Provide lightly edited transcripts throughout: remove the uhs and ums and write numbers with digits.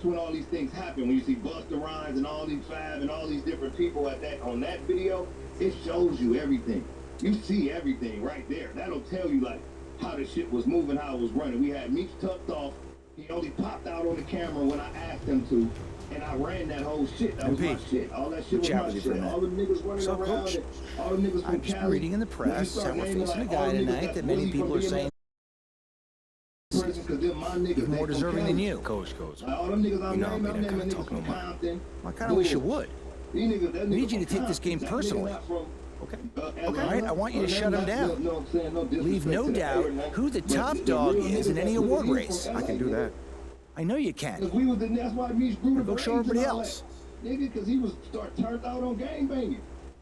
that's when all these things happen. When you see Busta Rhymes and all these Fab and all these different people on that video, it shows you everything. You see everything right there. That'll tell you like how the shit was moving, how it was running. We had Meech tucked off. He only popped out on the camera when I asked him to, and I ran that whole shit. That was my shit. All that shit was my shit. All the niggas running around, and all the niggas from Cali. I'm reading in the press that we're facing a guy tonight that many people are saying he's more deserving than you. Coach. All them niggas I'm naming niggas from Compton. I kind of wish you would. I need you to take this game personally. Okay. All right, I want you to shut him down. Leave no doubt who the top dog is in any award race. I can do that. I know you can. That's why Meech grew the Go show everybody else. Nigga, because he was turned out on gangbanging.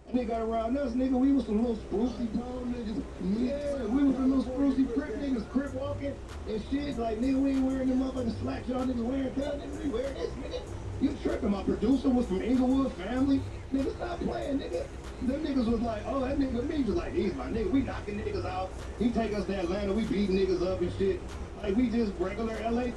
And they got around us, nigga, we was some little sprucey tone niggas. Yeah, we was some little sprucey crip niggas, crip walking and shit. Like, nigga, we ain't wearing them motherfucking slacks y'all niggas wearing. Tell niggas we wearing this, nigga. You tripping. My producer was from Inglewood family. Nigga, stop playing, nigga. Them niggas was like, oh, that nigga me was like, he's my nigga. We knocking niggas out. He take us to Atlanta. We beating niggas up and shit. Like, we just regular LA.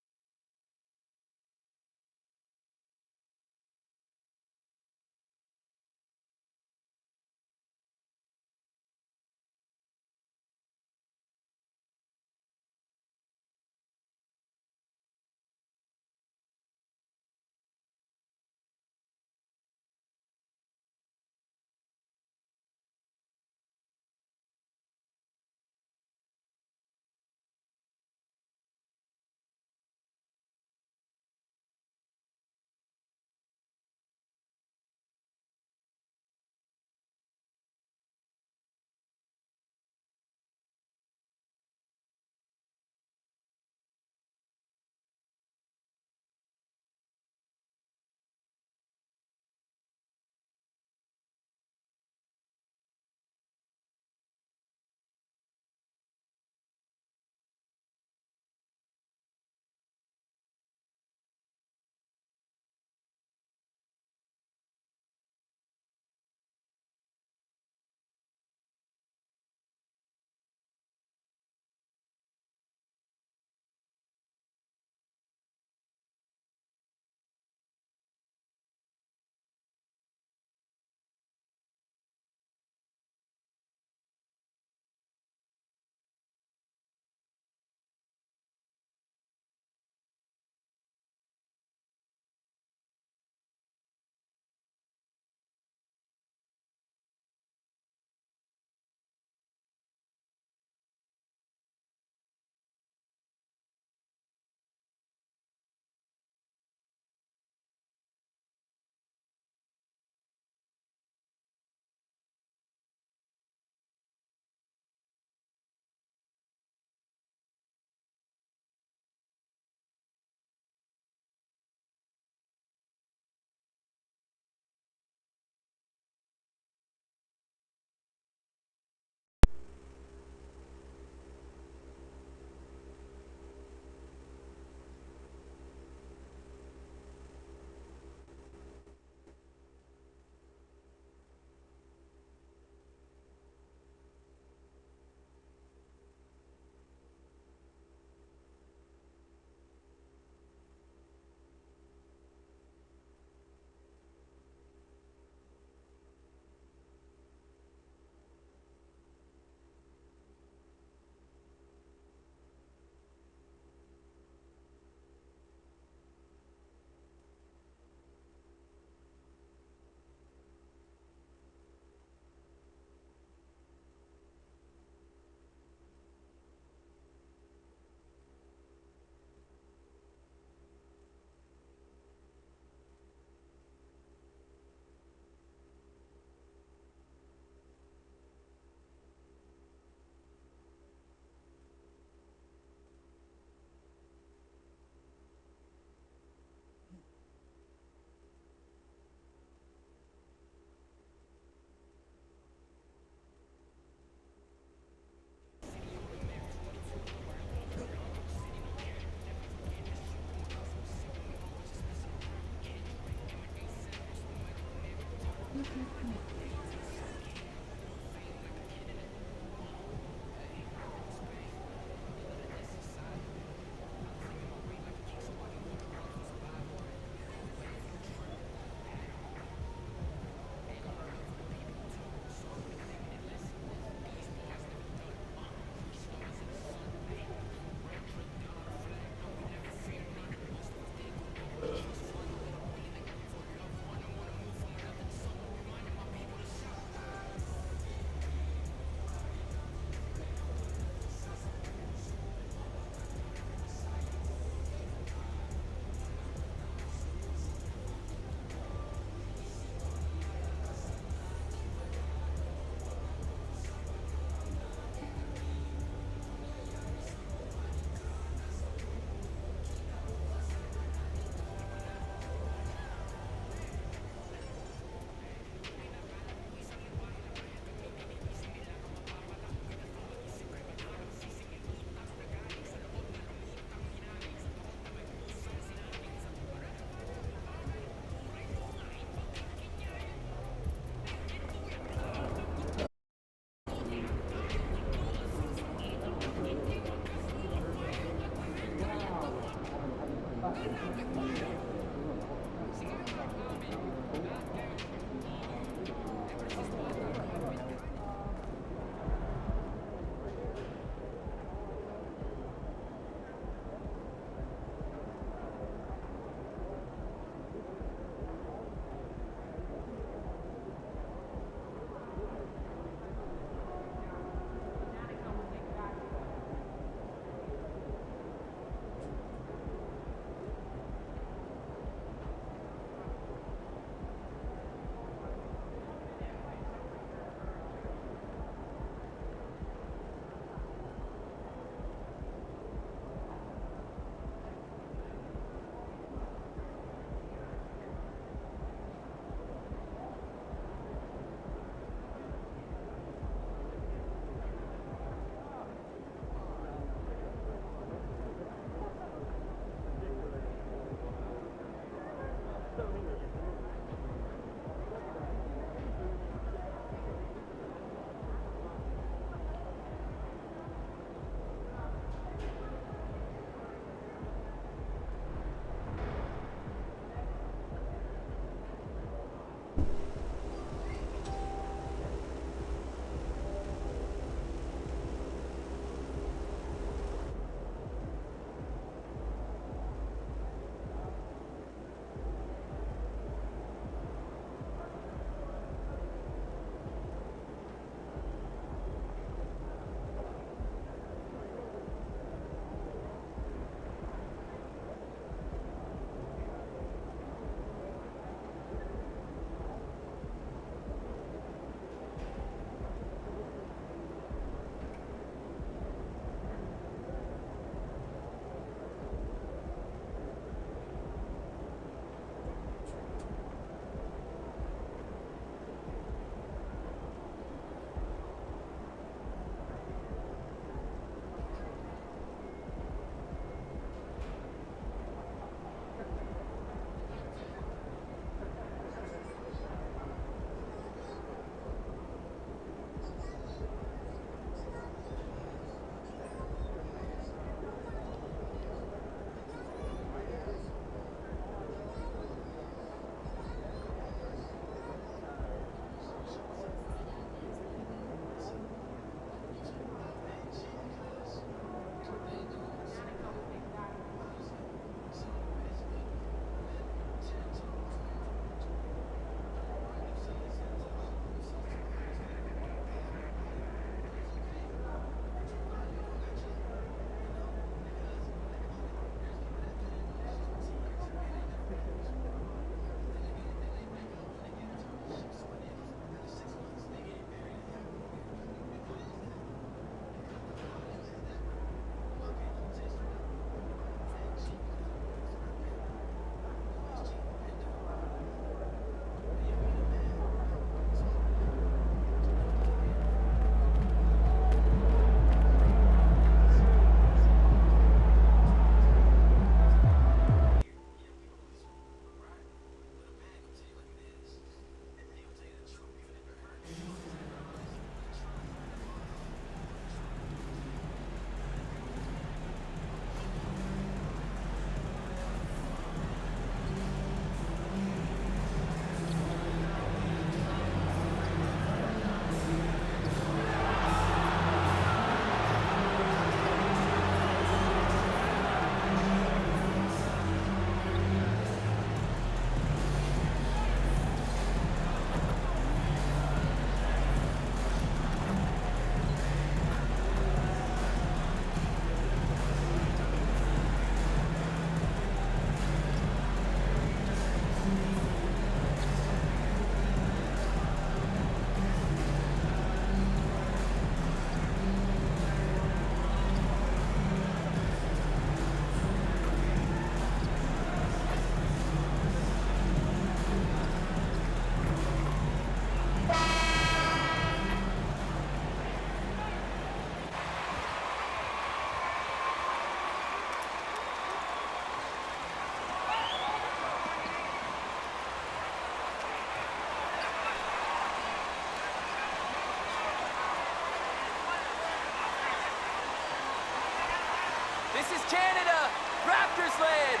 This is Canada! Raptors land!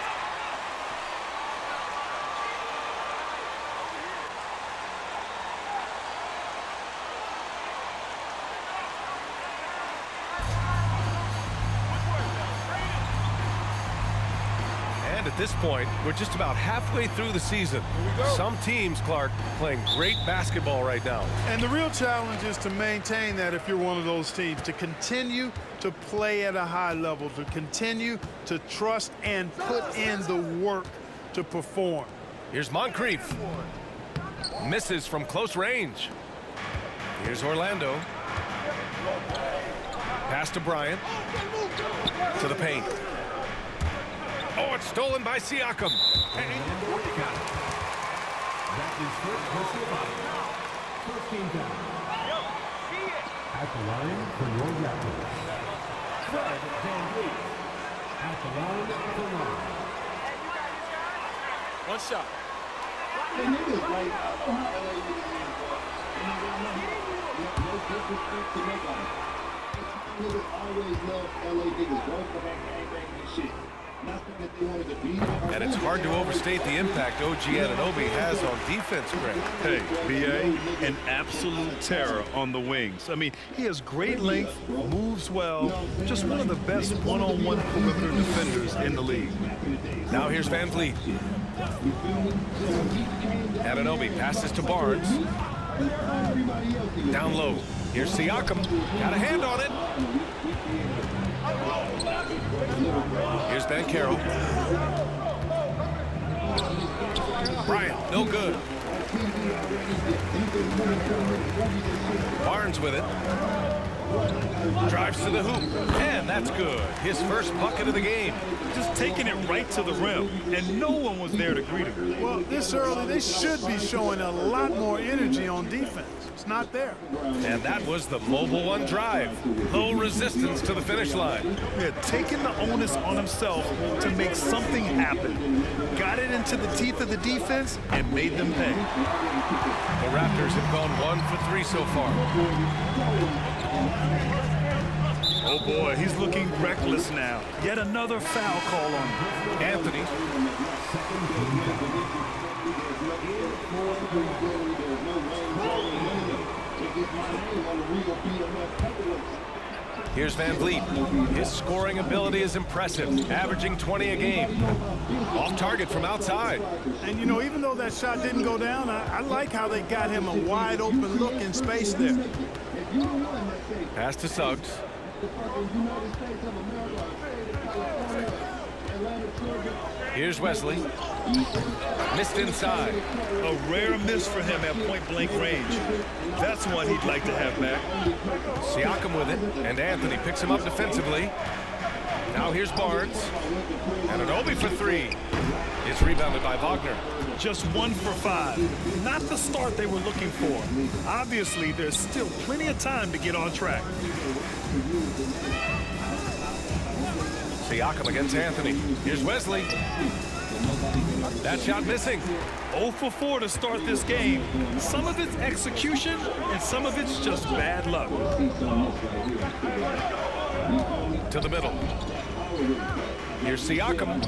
And at this point, we're just about halfway through the season. Some teams, Clark, playing great basketball right now. And the real challenge is to maintain that if you're one of those teams, to continue to play at a high level, to continue to trust and put in the work to perform. Here's Moncrief. Misses from close range. Here's Orlando. Pass to Bryant. To the paint. Oh, it's stolen by Siakam. That is first personal foul. First team down. At the line for your Raptors. Fred VanVleet. At the line for one. One shot. The niggas, like, I don't know how LA niggas is, no disrespect to nobody. Niggas always love LA niggas, go for that gangbang and shit. And it's hard to overstate the impact OG Anunoby has on defense, Greg. Hey, B.A., an absolute terror on the wings. I mean, he has great length, moves well, just one of the best one-on-one perimeter defenders in the league. Now here's VanVleet. Anunoby passes to Barnes. Down low. Here's Siakam. Got a hand on it. Here's Banchero. Bryant, no good. Barnes with it. Drives to the hoop, and that's good. His first bucket of the game. Just taking it right to the rim, and no one was there to greet him. Well, this early, they should be showing a lot more energy on defense. It's not there. And that was the mobile one drive. Low resistance to the finish line. Yeah, taking the onus on himself to make something happen. Got it into the teeth of the defense and made them pay. The Raptors have gone 1 for 3 so far. Oh boy, he's looking reckless now. Yet another foul call on him. Anthony. Here's VanVleet. His scoring ability is impressive, averaging 20 a game. Off target from outside. And, you know, even though that shot didn't go down, I like how they got him a wide-open look in space there. Pass to Suggs. Here's Wesley. Missed inside. A rare miss for him at point-blank range. That's one he'd like to have back. Siakam with it, and Anthony picks him up defensively. Now here's Barnes. And Anunoby for 3. It's rebounded by Wagner. Just 1 for 5. Not the start they were looking for. Obviously, there's still plenty of time to get on track. Siakam against Anthony. Here's Wesley. That shot missing. 0 for 4 to start this game. Some of it's execution, and some of it's just bad luck. To the middle. Here's Siakam.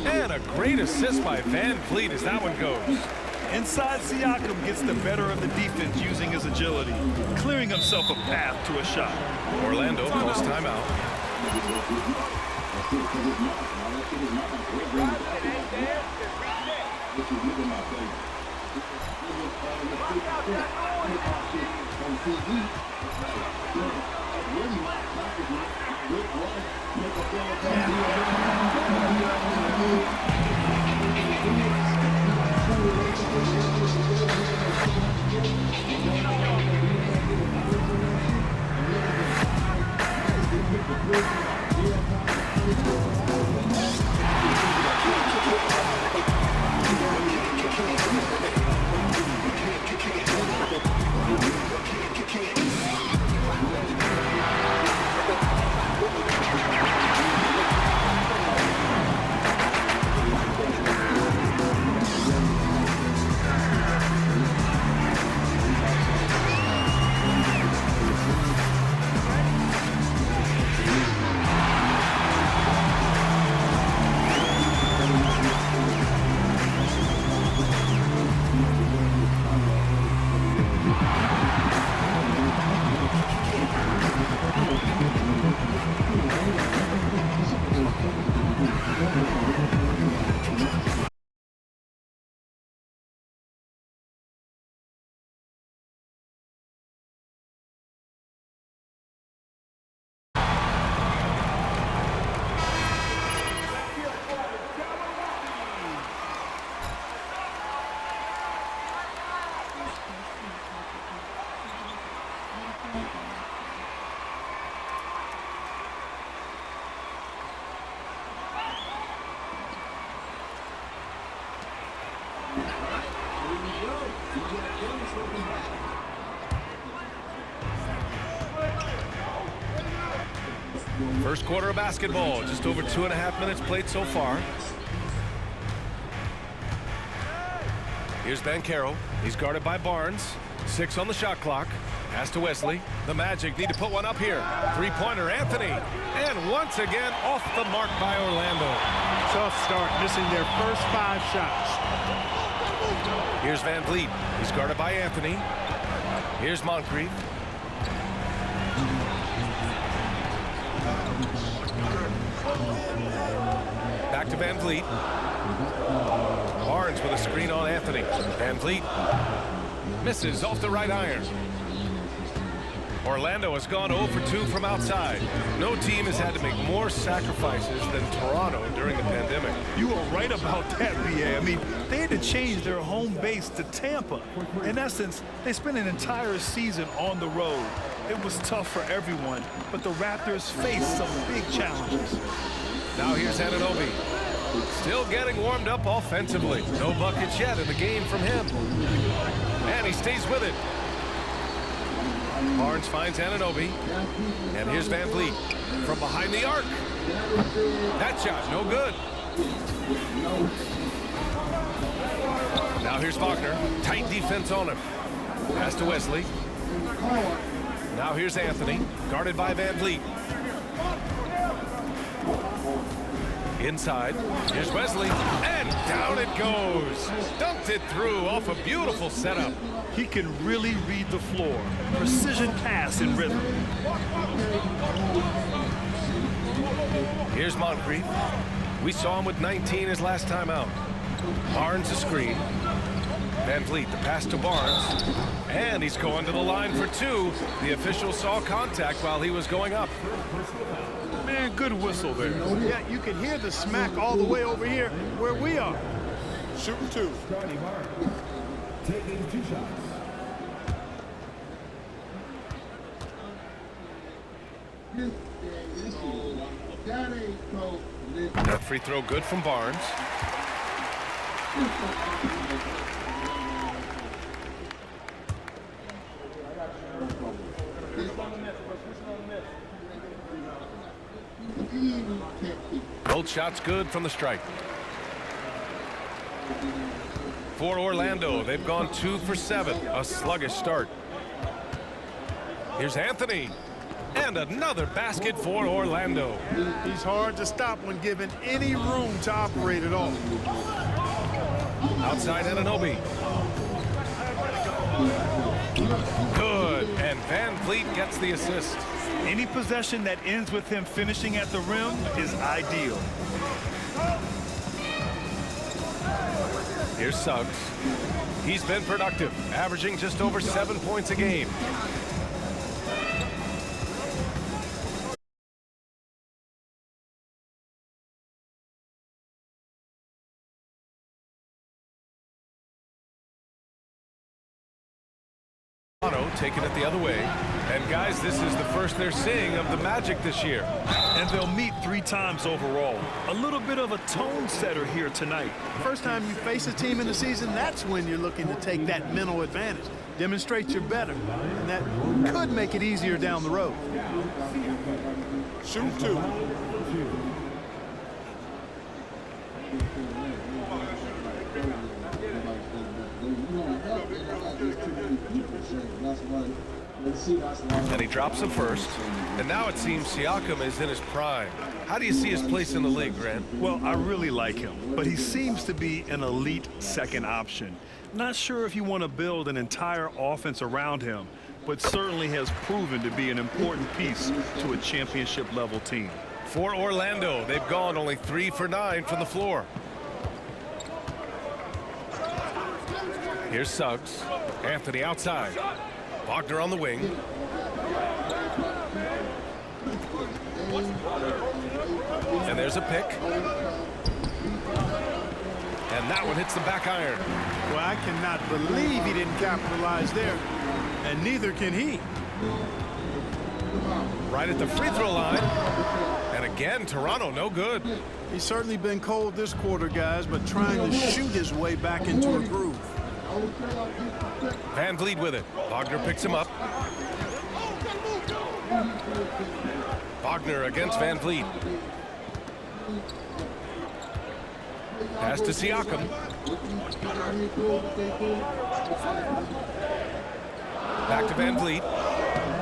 And a great assist by VanVleet as that one goes. Inside, Siakam gets the better of the defense using his agility, clearing himself a path to a shot. Orlando calls timeout. First quarter of basketball, just over 2.5 minutes played so far. Here's Banchero. He's guarded by Barnes. 6 on the shot clock. Pass to Wesley. The Magic need to put one up here. Three-pointer, Anthony. And once again, off the mark by Orlando. Tough start, missing their first 5 shots. Here's Van Vliet. He's guarded by Anthony. Here's Moncrief. Back to Van Vliet. Barnes with a screen on Anthony. Van Vliet misses off the right iron. Orlando has gone 0 for 2 from outside. No team has had to make more sacrifices than Toronto during the pandemic. You are right about that, B.A. I mean, they had to change their home base to Tampa. In essence, they spent an entire season on the road. It was tough for everyone, but the Raptors faced some big challenges. Now here's Anunoby. Still getting warmed up offensively. No buckets yet in the game from him. And he stays with it. Barnes finds Anunoby. And here's Van Vliet from behind the arc. That shot, no good. Now here's Wagner. Tight defense on him. Pass to Wesley. Now here's Anthony, guarded by Van Vliet. Inside, here's Wesley, and down it goes. Dunked it through off a beautiful setup. He can really read the floor. Precision pass in rhythm. Here's Moncrief. We saw him with 19 his last time out. Barnes a screen. Van Vliet, the pass to Barnes. And he's going to the line for 2. The official saw contact while he was going up. Man, good whistle there. Yeah, you can hear the smack all the way over here where we are. Shooting 2. Taking 2 shots. That free throw good from Barnes. Both shots good from the stripe. For Orlando, they've gone 2 for 7. A sluggish start. Here's Anthony. And another basket for Orlando. He's hard to stop when given any room to operate at all. Outside Anunoby. Good. And Van Vliet gets the assist. Any possession that ends with him finishing at the rim is ideal. Here's Suggs. He's been productive, averaging just over 7 points a game. Taking it the other way. And guys, this is the first they're seeing of the Magic this year. And they'll meet 3 times overall. A little bit of a tone setter here tonight. First time you face a team in the season, that's when you're looking to take that mental advantage. Demonstrate you're better. And that could make it easier down the road. Shoot 2. And he drops him first. And now it seems Siakam is in his prime. How do you see his place in the league, Grant? Well, I really like him, but he seems to be an elite second option. Not sure if you want to build an entire offense around him, but certainly has proven to be an important piece to a championship-level team. For Orlando, they've gone only 3 for 9 from the floor. Here's Suggs. Anthony outside. Wagner on the wing. And there's a pick. And that one hits the back iron. Well, I cannot believe he didn't capitalize there. And neither can he. Right at the free throw line. And again, Toronto, no good. He's certainly been cold this quarter, guys, but trying to shoot his way back into a groove. Van Vliet with it. Wagner picks him up. Wagner against Van Vliet. Pass to Siakam. Back to Van Vliet.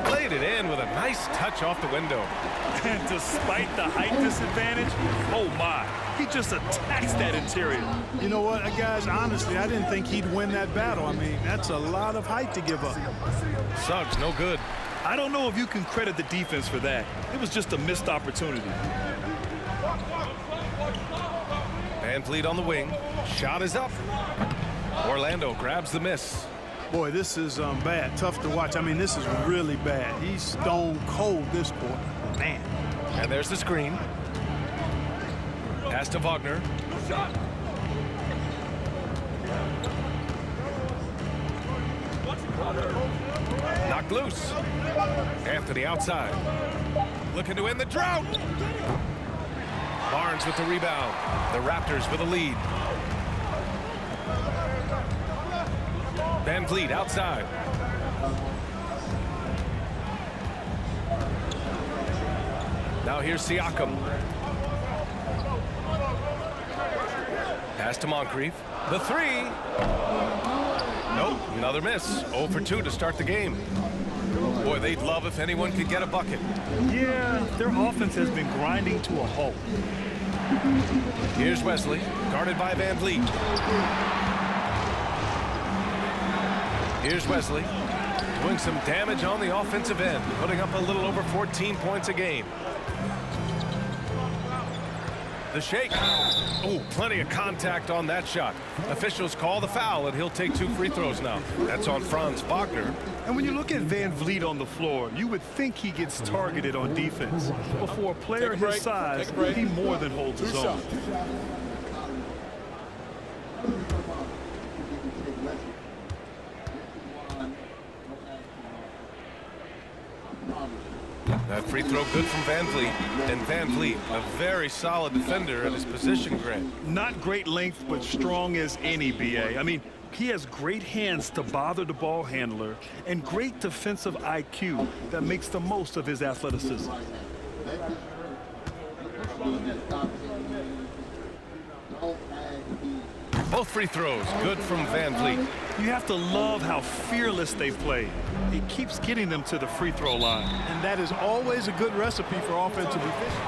Played it in with a nice touch off the window. And despite the height disadvantage, oh my, he just attacks that interior. You know what, guys, honestly, I didn't think he'd win that battle. I mean, that's a lot of height to give up. Suggs, no good. I don't know if you can credit the defense for that. It was just a missed opportunity. Van Vliet on the wing. Shot is up. Orlando grabs the miss. Boy, this is bad. Tough to watch. I mean, this is really bad. He's stone cold this quarter. Man. And there's the screen. Pass to Wagner. Knocked loose. Anthony outside. Looking to end the drought. Barnes with the rebound. The Raptors with a lead. Van Vliet outside. Now here's Siakam. Pass to Moncrief. The three. Nope, another miss. 0 for 2 to start the game. Boy, they'd love if anyone could get a bucket. Yeah, their offense has been grinding to a halt. Here's Wesley, guarded by Van Vliet. Here's Wesley, doing some damage on the offensive end, putting up a little over 14 points a game. The shake. Oh, plenty of contact on that shot. Officials call the foul, and he'll take 2 free throws now. That's on Franz Wagner. And when you look at Van Vliet on the floor, you would think he gets targeted on defense. But for a player his size, he more than holds his own. That free throw good from Van Vliet. And Van Vliet, a very solid defender at his position, Greg. Not great length, but strong as any, B.A. I mean, he has great hands to bother the ball handler and great defensive IQ that makes the most of his athleticism. Both free throws good from Van Vliet. You have to love how fearless they play. It keeps getting them to the free throw line. And that is always a good recipe for offensive efficiency.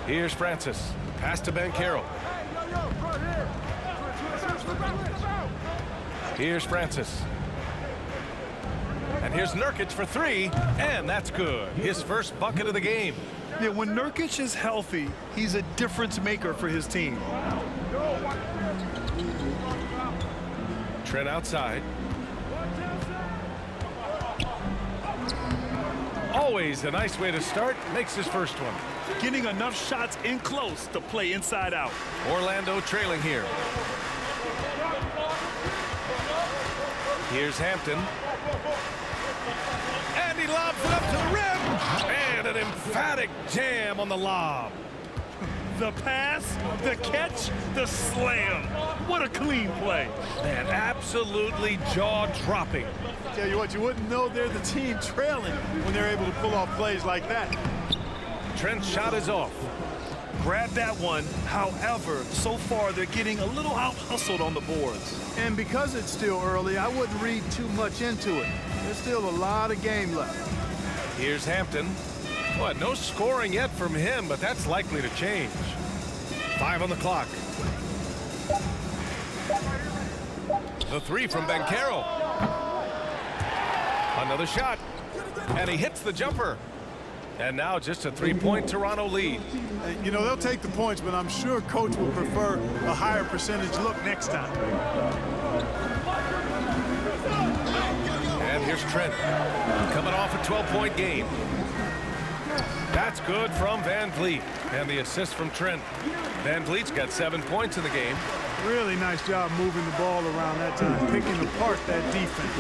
Here's Francis. Pass to Ben Carroll. Here's Francis. And here's Nurkic for three, and that's good. His first bucket of the game. Yeah, when Nurkic is healthy, he's a difference maker for his team. Trent outside. Always a nice way to start. Makes his first one. Getting enough shots in close to play inside out. Orlando trailing here. Here's Hampton. And he lobs it up to the rim. And an emphatic jam on the lob. The pass, the catch, the slam. What a clean play. Man, absolutely jaw-dropping. Tell you what, you wouldn't know they're the team trailing when they're able to pull off plays like that. Trent's shot is off. Grab that one. However, so far they're getting a little out-hustled on the boards. And because it's still early, I wouldn't read too much into it. There's still a lot of game left. Here's Hampton. Well, no scoring yet from him, but that's likely to change. 5 on the clock. The three from Banchero. Another shot. And he hits the jumper. And now just a three-point Toronto lead. You know, they'll take the points, but I'm sure coach will prefer a higher percentage look next time. And here's Trent. Coming off a 12-point game. That's good from Van Vliet. And the assist from Trent. Van Vliet's got 7 points in the game. Really nice job moving the ball around that time, picking apart that defense.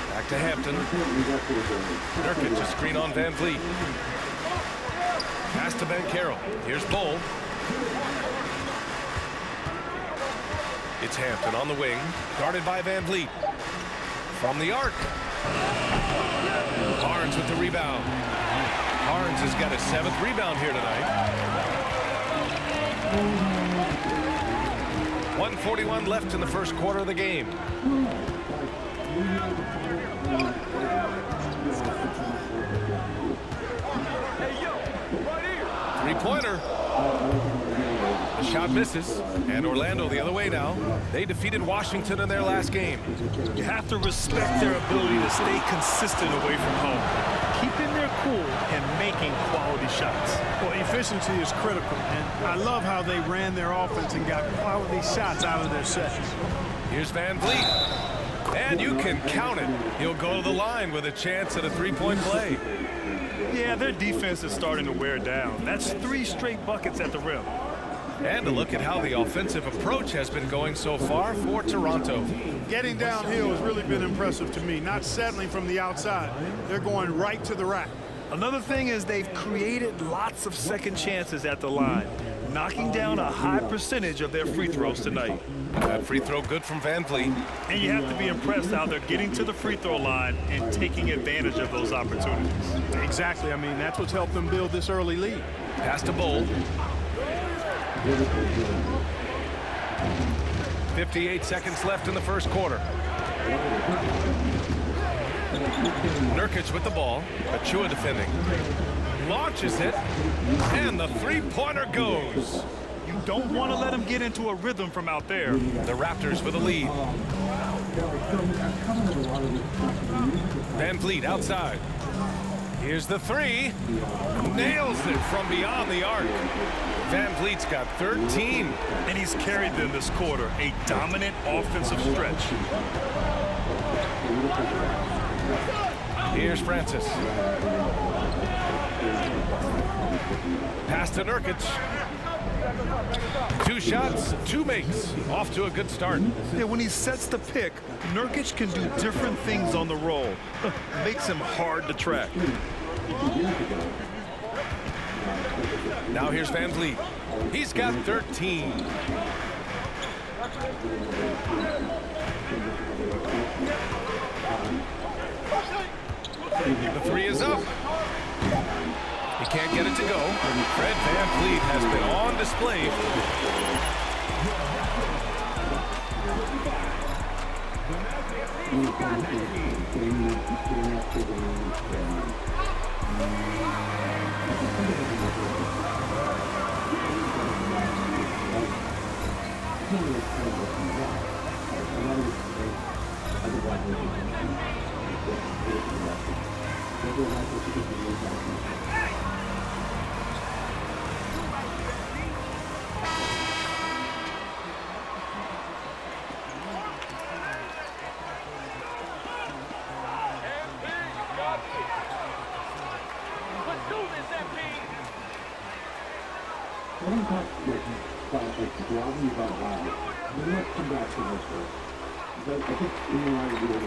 Back to Hampton. Nurkic a screen on Van Vliet. Pass to Banchero. Here's Bull. It's Hampton on the wing, guarded by Van Vliet. From the arc. Barnes with the rebound. Barnes has got his 7th rebound here tonight. 1:41 left in the first quarter of the game. Three-pointer. The shot misses, and Orlando the other way now. They defeated Washington in their last game. You have to respect their ability to stay consistent away from home, keeping their cool and making quality shots. Well, efficiency is critical, and I love how they ran their offense and got quality shots out of their sets. Here's Van Vliet. And you can count it. He'll go to the line with a chance at a three-point play. Yeah, their defense is starting to wear down. That's 3 straight buckets at the rim. And to look at how the offensive approach has been going so far for Toronto. Getting downhill has really been impressive to me, not settling from the outside. They're going right to the rack. Another thing is they've created lots of second chances at the line, knocking down a high percentage of their free throws tonight. That free throw good from Van Vliet. And you have to be impressed how they're getting to the free throw line and taking advantage of those opportunities. Exactly. I mean, that's what's helped them build this early lead. Pass to Bull. 58 seconds left in the first quarter. Nurkic with the ball. Achua defending. Launches it. And the three-pointer goes. You don't want to let him get into a rhythm from out there. The Raptors with a lead. Van Vliet outside. Here's the three. Nails it from beyond the arc. Van Vliet's got 13. And he's carried them this quarter. A dominant offensive stretch. Here's Francis. Pass to Nurkic. 2 shots, 2 makes. Off to a good start. Yeah, when he sets the pick, Nurkic can do different things on the roll. Makes him hard to track. Now here's Van Vliet. He's got 13. The three is up. He can't get it to go. Fred Van Vliet has been on display.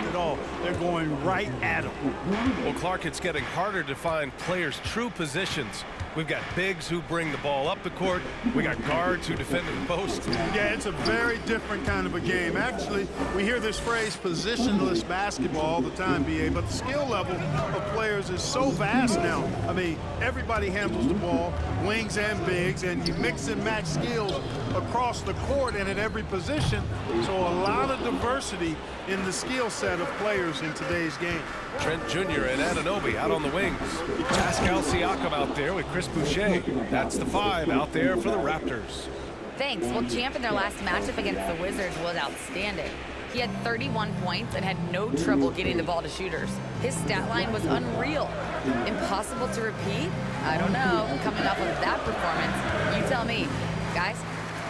At all, they're going right at him. Well, Clark, it's getting harder to find players' true positions. We've got bigs who bring the ball up the court. We got guards who defend at the post. Yeah, it's a very different kind of a game. Actually, we hear this phrase positionless basketball all the time, BA, but the skill level of players is so vast now. I mean, everybody handles the ball, wings and bigs, and you mix and match skills across the court and at every position. So a lot of diversity in the skill set of players in today's game. Trent Jr. and Anunoby out on the wings. Pascal Siakam out there with Chris Boucher. That's the 5 out there for the Raptors. Thanks. Well, Champ in their last matchup against the Wizards was outstanding. He had 31 points and had no trouble getting the ball to shooters. His stat line was unreal. Impossible to repeat? I don't know. Coming off of that performance, you tell me. Guys?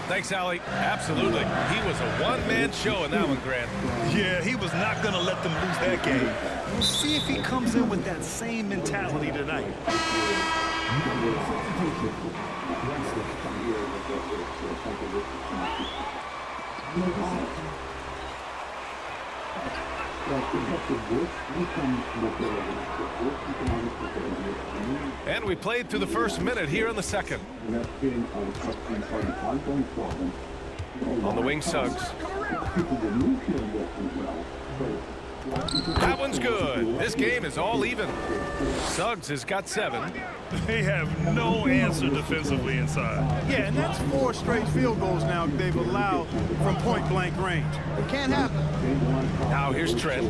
Thanks, Allie. Absolutely. He was a one-man show in that one, Grant. Yeah, he was not going to let them lose that game. We'll see if he comes in with that same mentality tonight. And we played through the first minute here in the second. On the wing, Suggs. That one's good. This game is all even. Suggs has got 7. They have no answer defensively inside. Yeah, and that's 4 straight field goals now they've allowed from point-blank range. It can't happen. Now here's Trent,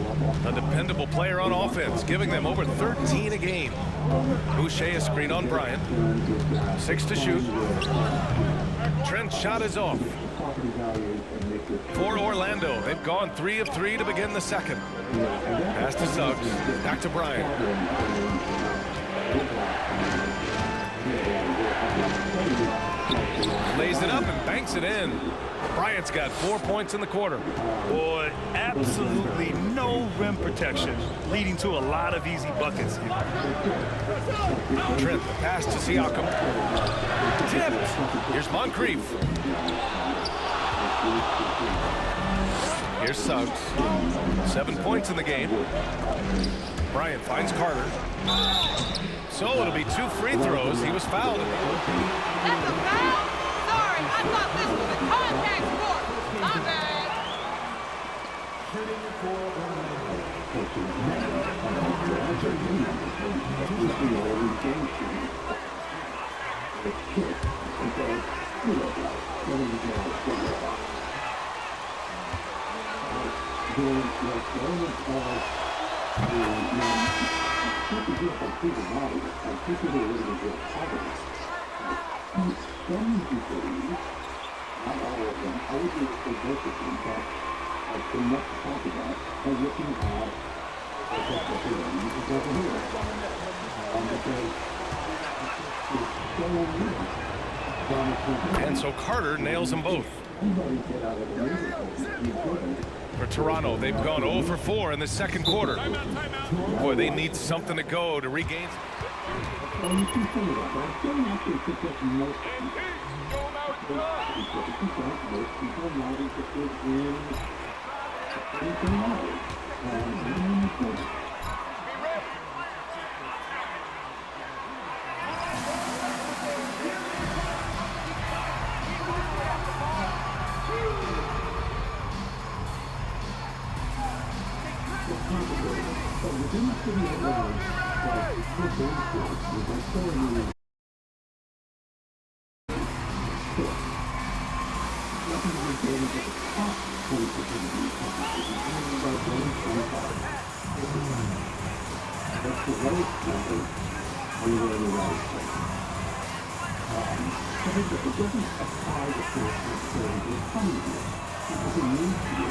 a dependable player on offense, giving them over 13 a game. Boucher a screen on Bryant. 6 to shoot. Trent's shot is off. For Orlando, they've gone 3 of 3 to begin the second. Pass to Suggs. Back to Bryant. Lays it up and banks it in. Bryant's got 4 points in the quarter. Boy, absolutely no rim protection, leading to a lot of easy buckets here. Trent, the pass to Siakam. Tipped. Here's Moncrief. Here's Suggs. 7 points in the game. Bryant finds Carter. So it'll be 2 free throws. He was fouled. That's a foul? Sorry, I thought this was a contact sport. My bad. And so Carter nails them both. For Toronto, they've gone 0 for 4 in the second quarter. Boy, they need something to go to regain. So it doesn't apply the force necessarily to the coming year. It doesn't need to.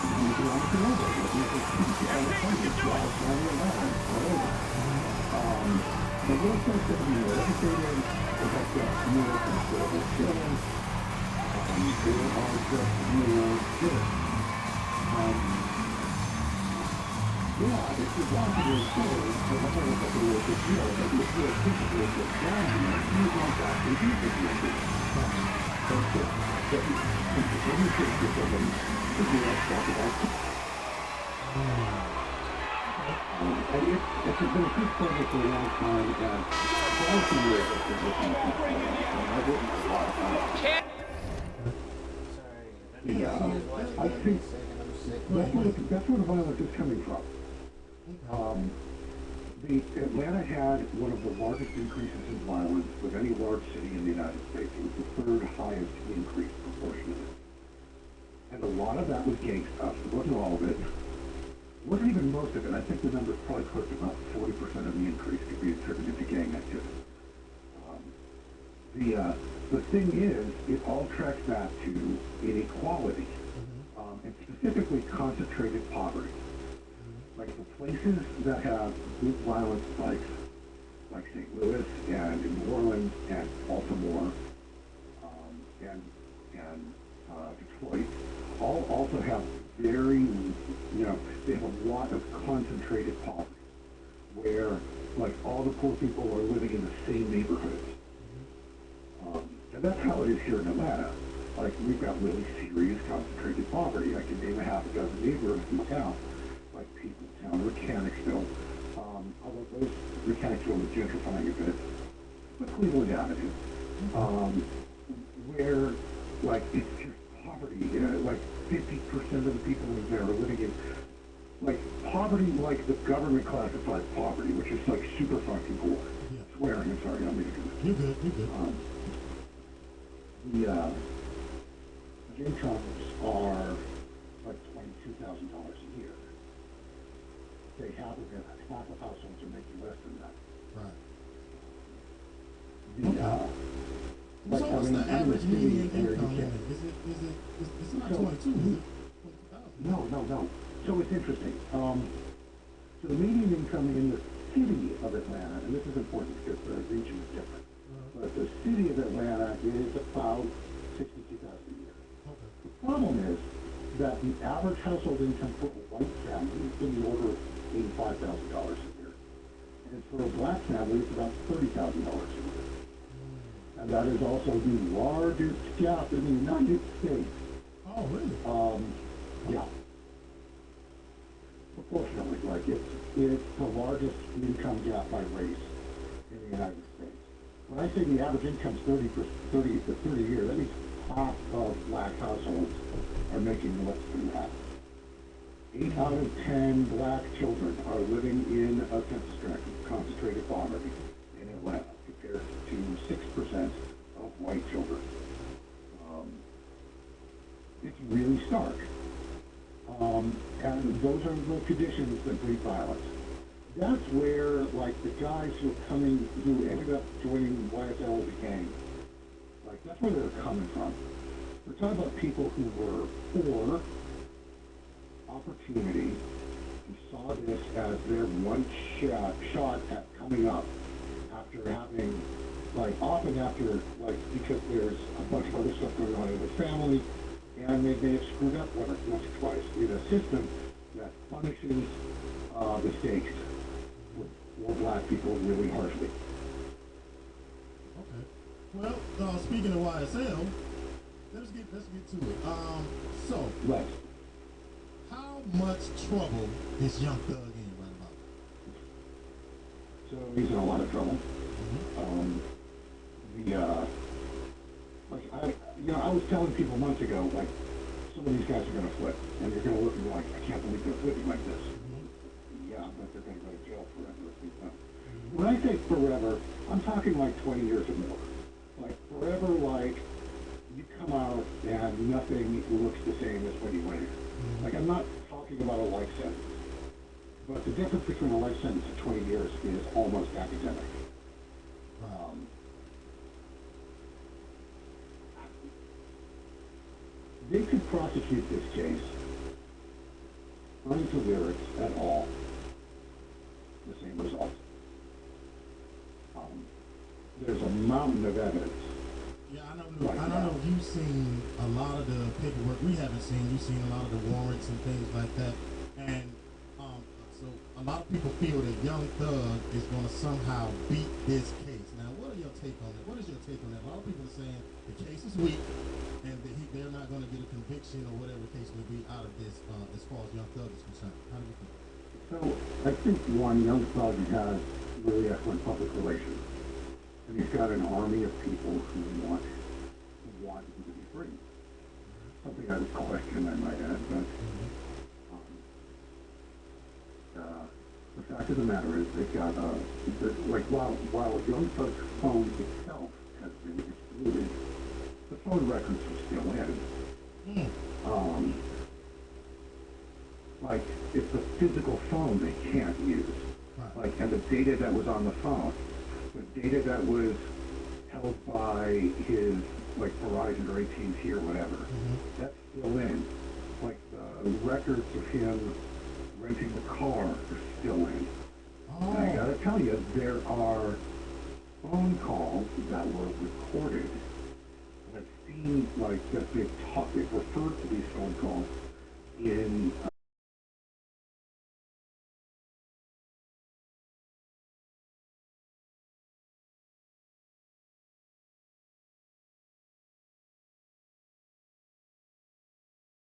You can obviously know that. You can see all the time. It's all very around. The little things that we know, everything is about the more considerable children. There are just more children. Yeah, if you're watching your show, for the whole couple of this year, but if you're a people who are down here, you want that to be the issue. That's it. But when you take this over, if you like talk about it. And it's been a good project for a long time, and policy years have been looking at this. And I've written a lot about it. Yeah, I think that's where the violence is coming from. Atlanta had one of the largest increases in violence of any large city in the United States. It was the third highest increase proportionally. And a lot of that was gang stuff. It wasn't all of it. It wasn't even most of it. I think the number is probably close to about 40% of the increase could be attributed to gang activity. The thing is, it all tracks back to inequality, and specifically concentrated poverty. Like the places that have big violence spikes, like St. Louis and New Orleans and Baltimore, and Detroit, all also have very, they have a lot of concentrated poverty, where like all the poor people are living in the same neighborhoods. And that's how it is here in Atlanta. Like, we've got really serious concentrated poverty. I can name a half a dozen neighborhoods in town, like Peopletown, Mechanicsville, although those Mechanicsville is gentrifying a bit, but Cleveland Avenue, where, like, it's just poverty. Like, 50% of the people in there are living in, like, poverty like the government classifies poverty, which is, like, super fucking poor. Yeah. Swearing, I'm sorry, I'm making it. You're good. The incomes are like $22,000 a year. They half of households are making less than that. Right. So what's the average median income? It's not 22, is it? No. So it's interesting. So the median income in the city of Atlanta, and this is important because the region is different, but the city of Atlanta is about $62,000 a year. Okay. The problem is that the average household income for a white family is in the order of $85,000 a year. And for a black family, it's about $30,000 a year. And that is also the largest gap in the United States. Oh, really? Yeah. Proportionally, like it's the largest income gap by race in the United States. When I say the average income's 30 a year, that means half of black households are making less than that. 8 out of 10 black children are living in a concentrated poverty in Atlanta, compared to 6% of white children. It's really stark. And those are the conditions that breed violence. That's where, like, the guys who ended up joining YSL as a gang, like, that's where they're coming from. We're talking about people who were poor, opportunity, who saw this as their one shot at coming up after having, like, often after, like, because there's a bunch of other stuff going on in the family, and they may have screwed up once or twice in a system that punishes mistakes for black people really harshly. Okay. Well, speaking of YSL, let's get to it. So, Right. how much trouble is Young Thug in right about? So he's in a lot of trouble. I was telling people months ago, like, some of these guys are going to flip, and they're going to look and be like, I can't believe they're flipping like this. Yeah, but they're going to go to jail forever. When I say forever, I'm talking like 20 years or more. Like, forever, like, you come out and nothing looks the same as when you went in. Like, I'm not talking about a life sentence. But the difference between a life sentence and 20 years is almost academic. they could prosecute this case running to lyrics at all, the same result. There's a mountain of evidence. Yeah, I don't know if you've seen a lot of the paperwork we haven't seen. You've seen a lot of the warrants and things like that. And so a lot of people feel that Young Thug is going to somehow beat this case. Now, what are your take on that? What is your take on that? A lot of people are saying the case is weak and that they're not going to get a conviction or whatever the case may be out of this as far as Young Thug is concerned. How do you think? So I think one, Young Thug has really excellent public relations. And he's got an army of people who want him to be free. Something I would question, I might add, but the fact of the matter is they've got, while Young Thug's phone itself has been excluded, the phone records are still in. It's the physical phone they can't use. And the data that was on the phone, the data that was held by his, Verizon or AT&T or whatever, that's still in. The records of him renting the car are still in. And I gotta tell you, there are phone calls that were recorded that seem that they've referred to these phone calls in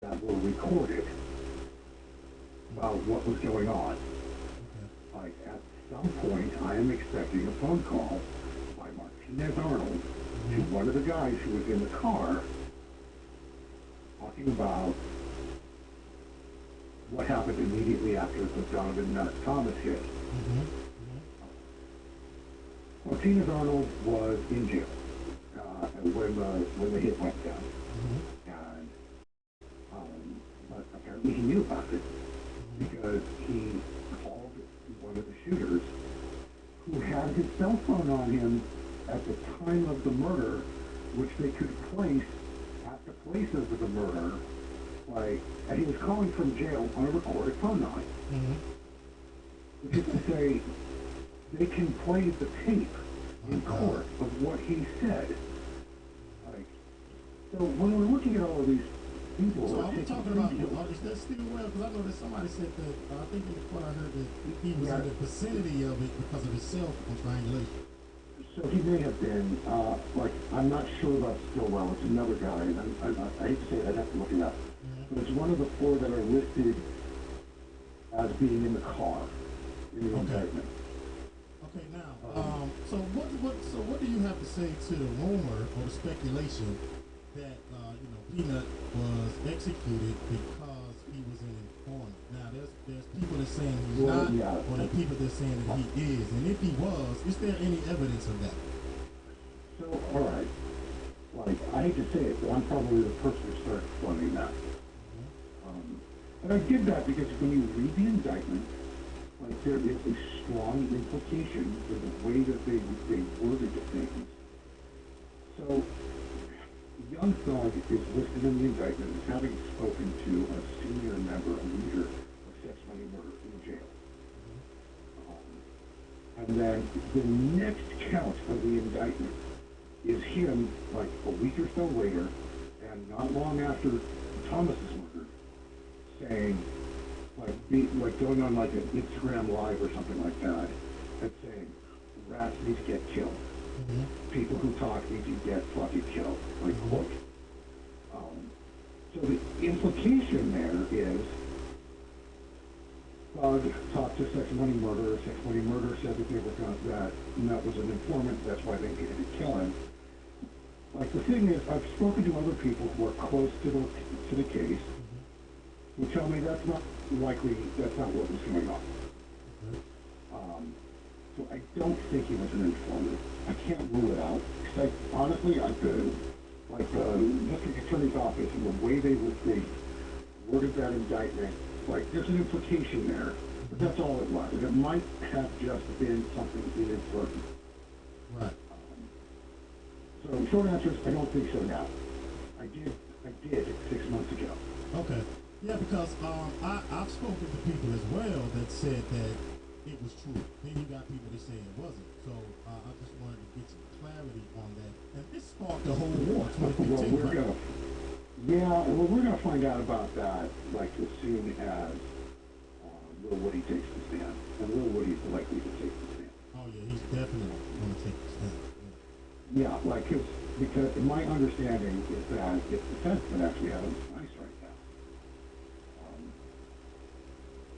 that were recorded about what was going on. At some point, I am expecting a phone call by Martinez Arnold to one of the guys who was in the car talking about what happened immediately after the Donovan Thomas hit. Martinez Arnold was in jail when the hit went down. But apparently he knew about it because he called one of the shooters who had his cell phone on him at the time of the murder, which they could place at the place of the murder, and he was calling from jail on a recorded phone line. Which is to say, they can play the tape in court of what he said. So when we're looking at all of these people, so are we talking about, is that still well? Because I know that somebody said that, I think in the court I heard that he was in the vicinity of it because of his cell phone triangulation. So he may have been, I'm not sure about Stillwell. It's another guy, and I hate to say it, I'd have to look it up. But it's one of the four that are listed as being in the car in the indictment. Okay, now, so what do you have to say to the rumor or the speculation that Peanut was executed because he was an informant? Now, there's people that saying he's not, or there are people that saying that he is. And if he was, is there any evidence of that? So, all right. I hate to say it, but I'm probably the person who started flooding that. And I did that because when you read the indictment, there is a strong implication for the way that they worded the things. So, Young Thug is listed in the indictment as having spoken to a senior member, a leader of sex money murder in jail. And then the next count of the indictment is him, a week or so later, and not long after Thomas's murder, saying, going on an Instagram Live or something like that, and saying, rats need to get killed. People who talk need to get fucking killed. Quote. So the implication there is Thug talked to Sex Money Murder. Sex Money Murder said that they were that was an informant. That's why they needed to kill him. The thing is, I've spoken to other people who are close to the case who tell me that's not likely. That's not what was going on. So I don't think he was an informant. I can't rule it out. Because honestly, I could. The district attorney's office and the way they worded that indictment, there's an implication there. But that's all it was. It might have just been something inadvertent. Right. So short answer is I don't think so now. I did 6 months ago. Okay. Yeah, because I've spoken to people as well that said that it was true. Then you got people that say it wasn't. So I just wanted to get some clarity on that. And this sparked the whole war, 2015, Well, we're gonna find out about that like as soon as Lil Woody takes the stand, and Lil Woody's likely to take the stand. Oh yeah, he's definitely gonna take the stand. Yeah, like because my understanding is that it's the fence that actually has him nice right now.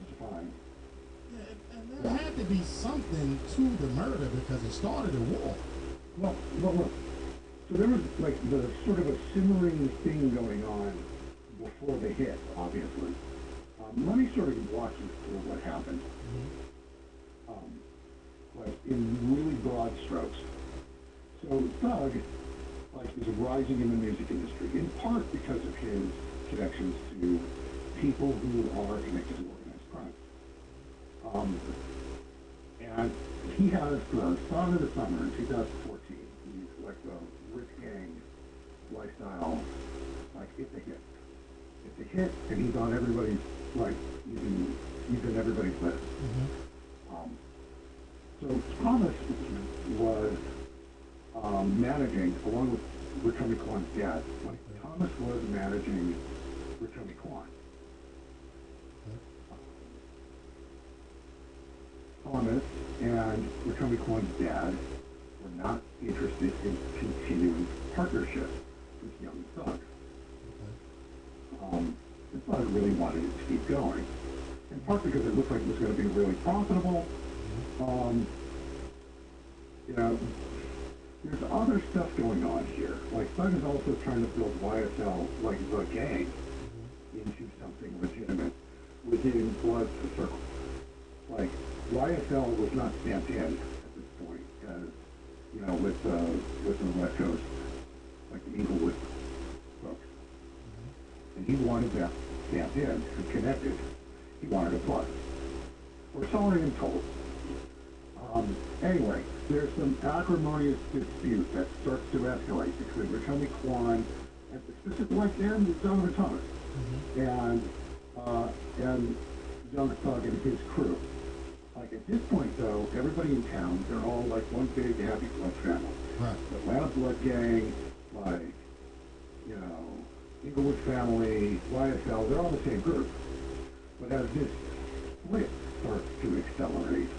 It's fine. Yeah, and there had to be something to the murder because it started a war. Well, look. So there was like the sort of a simmering thing going on before the hit, obviously. Let me sort of walk you through what happened. Like in really broad strokes. So Thug, like, is rising in the music industry, in part because of his connections to people who are connected to organized crime. And he has the Song of the Summer in 2014. He's like the rich gang lifestyle. Like, it's a hit. It's a hit, and he's on everybody's, like, he's in everybody's list. So Thomas was managing, along with Rachel Kwan's dad, like, Thomas was managing Rachel Kwan. Thomas and Rachel Kwan's dad were not interested in continuing partnership with Young Thug. The Thug really wanted it to keep going, in part because it looked like it was going to be really profitable. You know, there's other stuff going on here. Like, Thug is also trying to build YSL, like the gang, into something legitimate within Blood's circle. Like, YSL was not stamped in at this point, as, you know, with the West Coast, like the Inglewood folks. And he wanted that stamped in and connected. He wanted a plus. We're sorry and told. Anyway, there's some acrimonious dispute that starts to escalate between Rachel Kwan and specifically like and Donovan Thomas and Young Thug and his crew. Like, at this point, though, everybody in town, they're all like one big happy blood family. Right. The Atlanta Blood Gang, like, you know, Inglewood family, YSL, they're all the same group. But as this split starts to accelerate,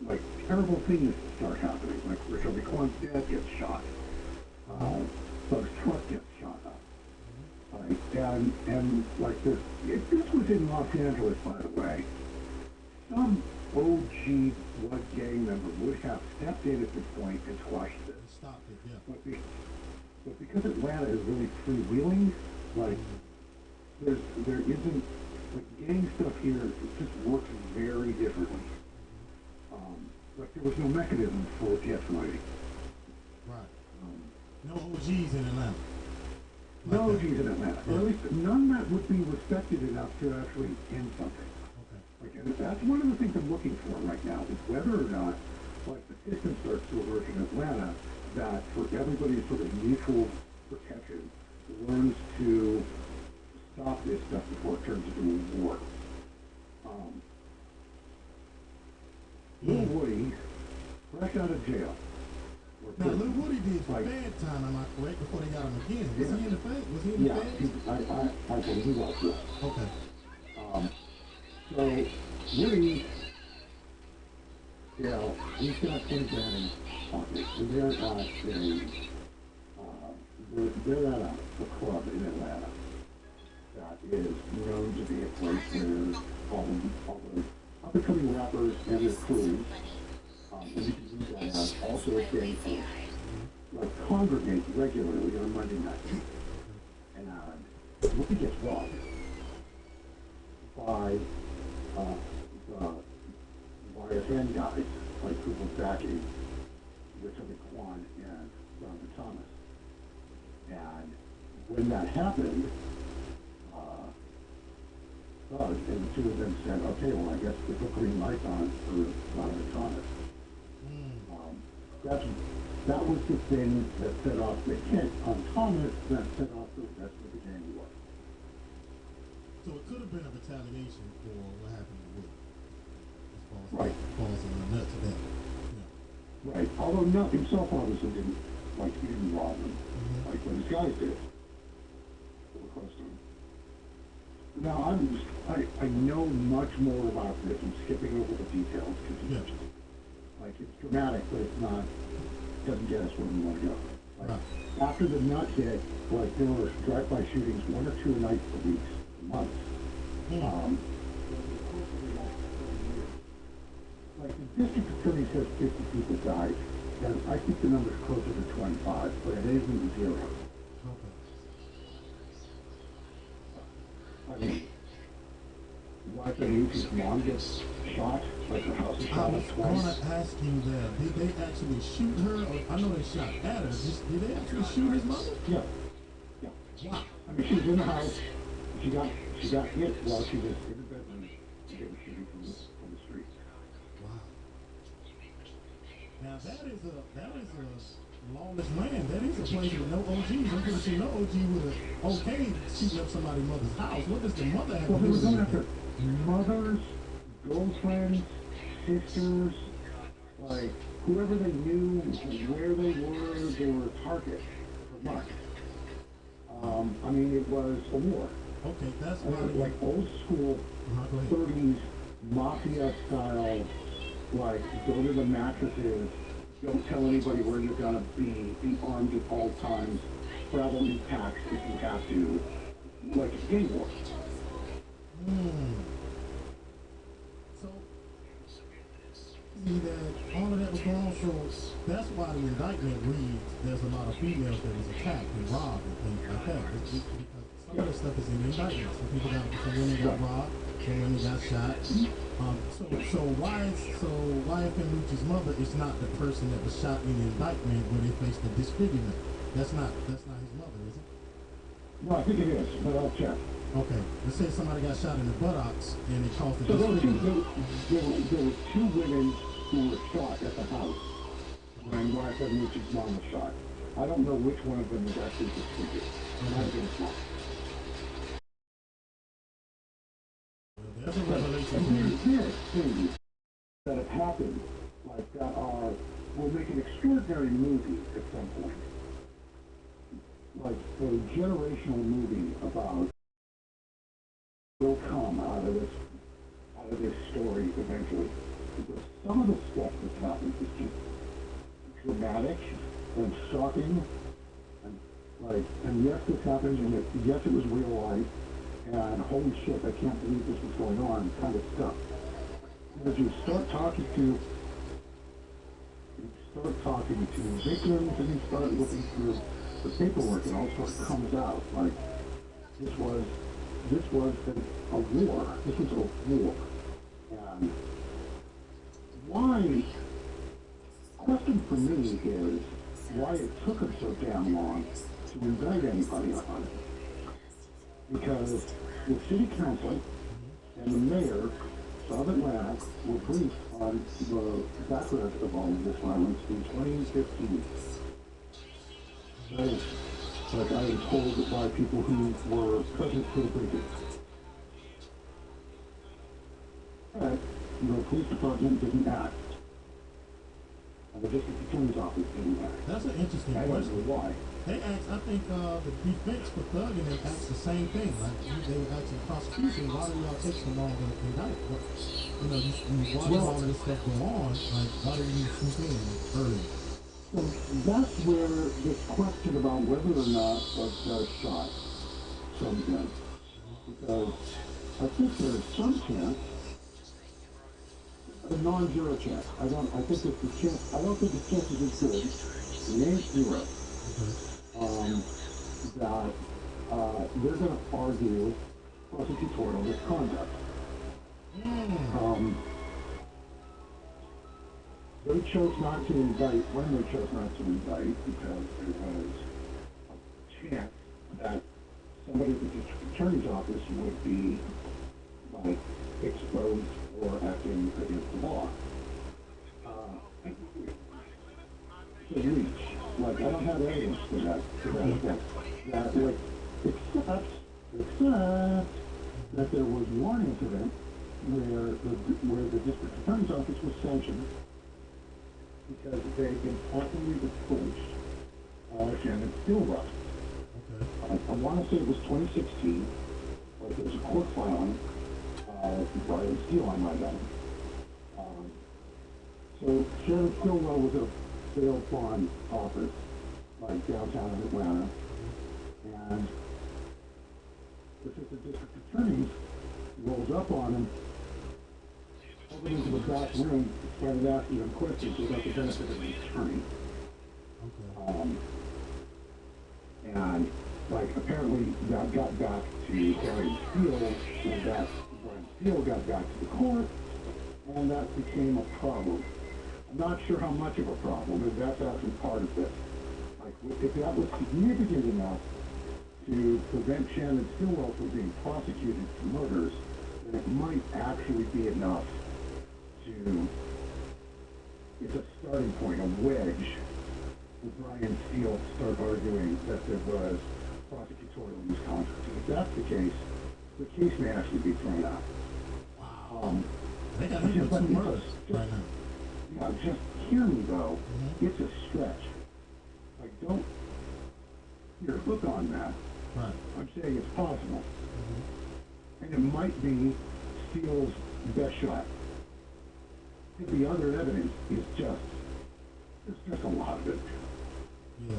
like, terrible things start happening. Like, Rachel Kwan's dad gets shot. Thug's truck gets shot up. Like, and like this was in Los Angeles, by the way. Some OG Blood Gang member would have stepped in at this point and squashed this. Stopped it, yeah. But because Atlanta is really freewheeling, like, there isn't, like, gang stuff here, it just works very differently. Like, there was no mechanism for de-escalating. Right. No OGs in Atlanta. No OGs in Atlanta. Or at least none that would be respected enough to actually end something. Like, and that's one of the things I'm looking for right now, is whether or not, like, the system starts to emerge in Atlanta that, for everybody's sort of mutual protection, learns to stop this stuff before it turns into a war. Lil Woody, fresh out of jail. Now, Lil Woody did for bad time, am I correct, before they got him again? Was he in the feds? Was he in the feds? I believe he was, yes. Okay. So, Woody, you know, he's got things at him pocket. They're at a club in Atlanta that is known to be a place where all the up-and-coming rappers and their crews, and you can use that as also a gang folks, like, congregate regularly on Monday night. And Woody gets robbed by the YSN guys, like, who were backing Rachel Kwan and Donovan Thomas. And when that happened, Thug and the two of them said, okay, well, I guess we put green lights on for Donovan Thomas. that was the thing that set off the hit on Thomas that set off the rest of the game war. So it could have been a retaliation for what happened to Wood. As far as Right. falls in the nuts of that. Right. Although not himself obviously didn't, like, he didn't rob him. Like what his guys did. They were close to him. Now, I know much more about this. I'm skipping over the details because like, it's dramatic, but it's not, doesn't get us where we want to go. Like, after the nut hit, like, there were drive-by shootings, 1 or 2 a night for weeks, months. Like, the district attorney says 50 people died, and I think the number's closer to 25, but it isn't 0. I mean, why did mom get shot? Like her house was shot twice? I want to ask you that. Did they actually shoot her? Or, I know they shot at her. Did they actually shoot his mother? Yeah. Yeah. Wow. I mean, she was in the house. She got hit while she was in the bedroom. They were shooting from the street. Wow. Now that is a lawless land. That is a place with no OGs. I'm pretty sure no OG would have okayed shooting up somebody's mother's house. What does the mother have to do with it? Well, they were going after mothers, girlfriends, sisters, like whoever they knew, where they were a target for much. I mean, it was a war. Okay, that's like old school 30s mafia style, like go to the mattresses, don't tell anybody where you're gonna be armed at all times, travel in packs if you have to, like a gang war. So, see that all of that was going on, so that's why the indictment reads there's a lot of females that was attacked and robbed and things like that. Because some of this stuff is in the indictment. Some women got robbed, some women got shot. So why if Lucci's mother is not the person that was shot in the indictment where they faced the disfigurement? That's not his mother, is it? No, I think it is, but I'll check. Okay, let's say somebody got shot in the buttocks and it caused the So there were disfigurement. 2 women who were shot at the house when Martha Lucci's mom was shot. I don't know which one of them was actually disfigured. It might have been small. That's a revelation. And here's things that have happened, like that will make an extraordinary movie at some point. Like a generational movie about will come out of this story eventually. Because some of the stuff that's happened is just dramatic and shocking, and yes, this happened, and yes, it was real life, and holy shit, I can't believe this was going on, kind of stuff. And as you start talking to victims, and you start looking through the paperwork, it all sort of comes out, like, this was a war. This was a war. And why, question for me is, why it took them so damn long to indict anybody on it. Because the city council and the mayor of Atlanta were briefed on the background of all of this violence in 2015. Like I was told by people who were present for the briefing. But the police department didn't act. And the district attorney's office didn't act. That's an interesting question. I don't know why. They asked, I think the defense for thugging, they asked the same thing. Like they were asking the prosecution, why do y'all take so long to indict? You know, you watch all of this stuff go on, like why do you swoop in early? So that's where this question about whether or not a judge shot comes in. Because I think there's some chance, a non-zero chance. I don't think the chances are good. It ain't 0. That they're going to argue prosecutorial misconduct. They chose not to indict when they chose not to indict because there was a chance that somebody at the district attorney's office would be like exposed or acting against the law. to reach. Like, I don't have evidence for that effect. That, like, except that there was one incident where the district attorney's office was sanctioned because they had been properly approached Shannon Stillwell. Okay. I want to say it was 2016, but there was a court filing Brian Steele on my gun. So Shannon Stillwell was at a bail bond office, like downtown in Atlanta, and the assistant district attorney rolls up on him, over into the back room, started asking him questions about the benefit of the attorney. Okay. And like apparently that got back to Brian Steele, and that Brian Steele got back to the court, and that became a problem. I'm not sure how much of a problem, and that's actually part of this. Like, if that was significant enough to prevent Shannon Stillwell from being prosecuted for murders, then it might actually be enough to, it's a starting point, a wedge, for Brian Steele to start arguing that there was prosecutorial misconduct. If that's the case may actually be thrown out. Wow. They got him with 2 murders right now. Yeah, just hear me though. It's a stretch. Like, don't here, hook on that. Right. I'm saying it's possible. And it might be Steele's best shot. The other evidence is just, there's just a lot of it. Yeah.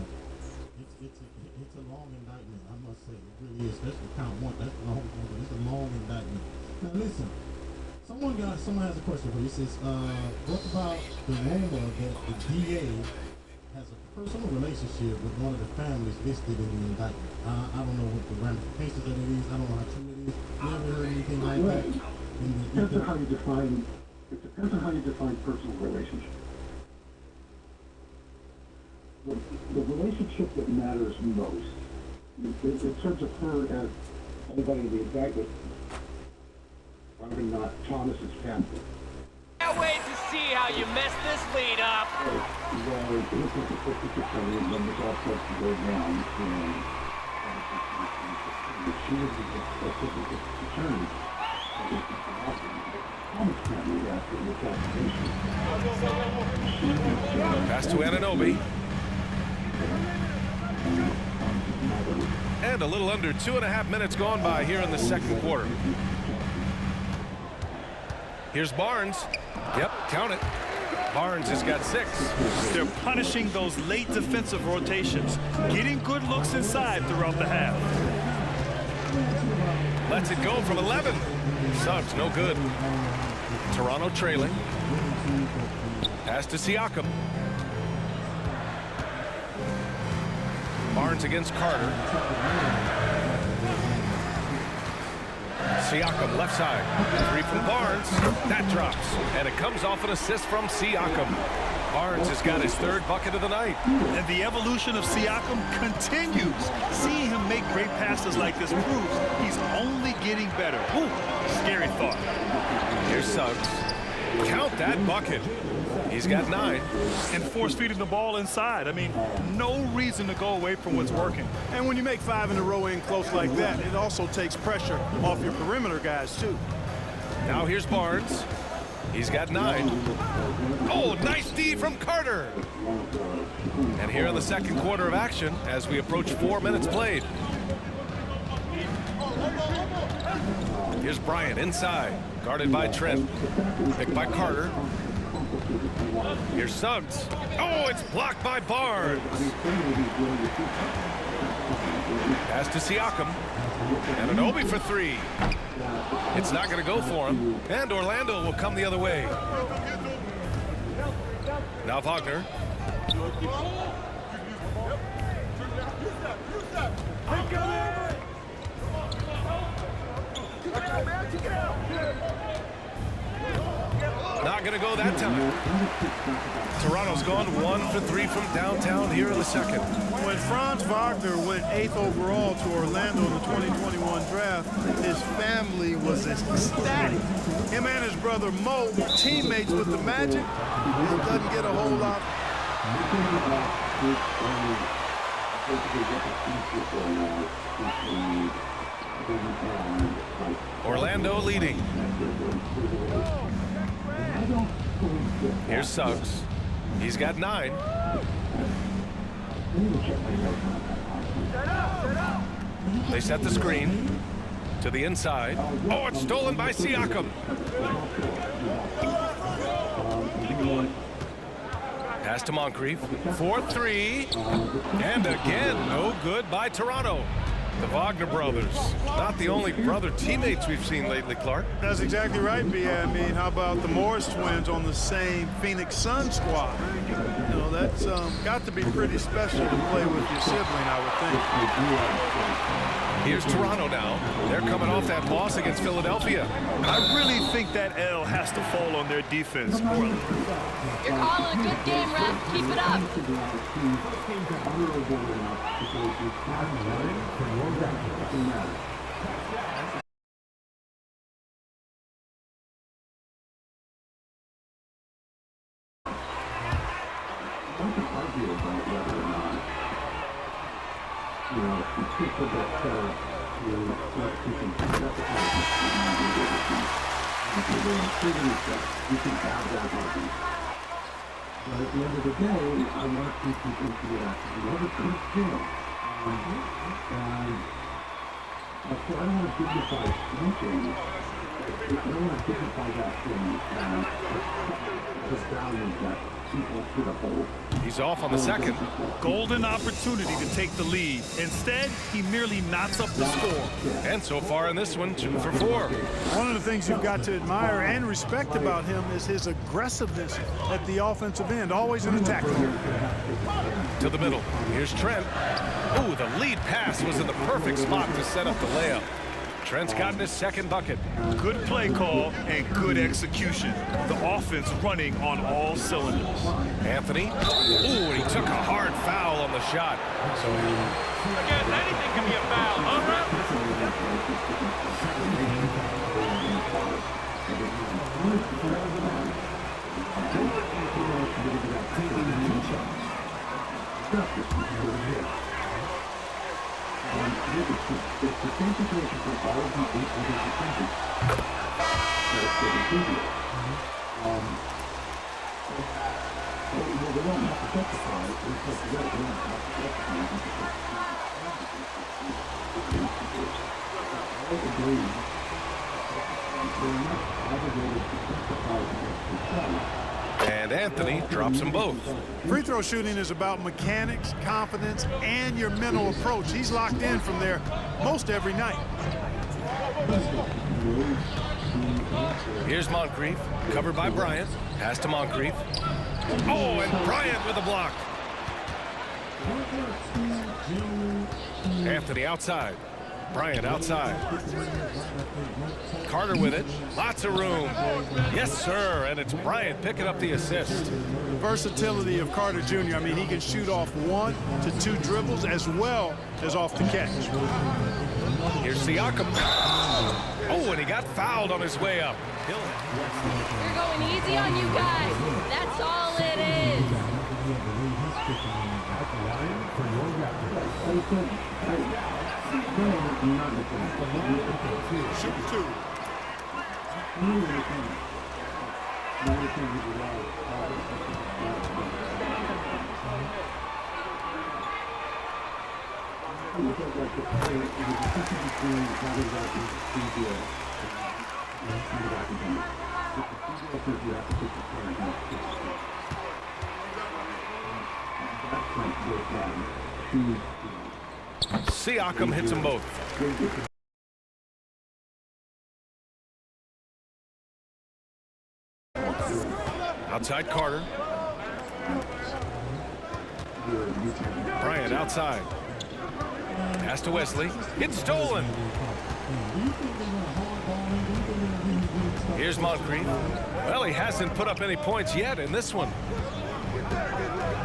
It's a long indictment, I must say. It really is. That's what count 1. That's the long one, but it's a long indictment. Now listen. Someone has a question for you. It says, what about the rumor that the DA has a personal relationship with one of the families listed in the indictment? I don't know what the ramifications of it is. I don't know how true it is. You ever heard anything like that? It depends on how you define personal relationship. The relationship that matters most, in terms of her as anybody in the indictment, probably not Thomas's family. Can't wait to see how you mess this lead up. Well, this is the 56 and then this all starts to go down. She was the assistant attorney. Thomas family after the assassination. Pass to Anunoby. And a little under 2.5 minutes gone by here in the second quarter. Here's Barnes. Yep, count it. Barnes has got 6. They're punishing those late defensive rotations, getting good looks inside throughout the half. Lets it go from 11. Suggs, no good. Toronto trailing. Pass to Siakam. Barnes against Carter. Siakam, left side. 3 from Barnes. That drops. And it comes off an assist from Siakam. Barnes has got his 3rd bucket of the night. And the evolution of Siakam continues. Seeing him make great passes like this proves he's only getting better. Ooh, scary thought. Here's Suggs. Count that bucket. He's got 9. And force feeding the ball inside. I mean, no reason to go away from what's working. And when you make 5 in a row in close like that, it also takes pressure off your perimeter guys, too. Now here's Barnes. He's got 9. Oh, nice D from Carter. And here in the second quarter of action, as we approach 4 minutes played. Here's Bryant inside, guarded by Trent. Picked by Carter. Here's Suggs. Oh, it's blocked by Barnes. Pass to Siakam. And Anunoby for 3. It's not going to go for him. And Orlando will come the other way. Now Wagner. Not going to go that time. Toronto's gone 1 for 3 from downtown here in the second. When Franz Wagner went 8th overall to Orlando in the 2021 draft, his family was ecstatic. Him and his brother Mo, teammates with the Magic, it doesn't get a whole lot. Orlando leading. Here's Suggs. He's got 9. They set the screen to the inside. Oh, it's stolen by Siakam. Pass to Moncrief. 4-3. And again, no good by Toronto. The Wagner brothers, not the only brother teammates we've seen lately, Clark. That's exactly right, B.A. I mean, how about the Morris twins on the same Phoenix Suns squad? You know, that's got to be pretty special to play with your sibling, I would think. Here's Toronto now. They're coming off that loss against Philadelphia. I really think that L has to fall on their defense, Portland. You're calling a good game, ref. Keep it up. But at the end of the day, I want people to interact. We have a good skill. And so I don't want to dignify snitching. I don't want to dignify that thing the values that people should uphold. He's off on the second. Golden opportunity to take the lead. Instead, he merely knots up the score. And so far in this one, 2 for 4. One of the things you've got to admire and respect about him is his aggressiveness at the offensive end, always in attack mode. To the middle. Here's Trent. Ooh, the lead pass was in the perfect spot to set up the layup. Trent's gotten his second bucket. Good play call and good execution. The offense running on all cylinders. Anthony. Ooh, and he took a hard foul on the shot. So I guess anything can be a foul, huh, ref? It's the same situation for all of the 8 other defendants that are still included. They don't have to justify it. It's like they don't have to justify it. I agree. They're not obligated to justify it. And Anthony drops them both. Free throw shooting is about mechanics, confidence, and your mental approach. He's locked in from there most every night. Here's Moncrief, covered by Bryant. Pass to Moncrief. Oh, and Bryant with a block. Anthony outside. Bryant outside. Carter with it. Lots of room. Yes, sir. And it's Bryant picking up the assist. Versatility of Carter Jr. I mean, he can shoot off 1 to 2 dribbles as well as off the catch. Here's Siakam. Oh, and he got fouled on his way up. You're going easy on you guys. That's all it is. Shoot 2. Siakam hits them both. Outside Carter. Bryant outside. Pass to Wesley. It's stolen. Here's Moncrief. Well, he hasn't put up any points yet in this one.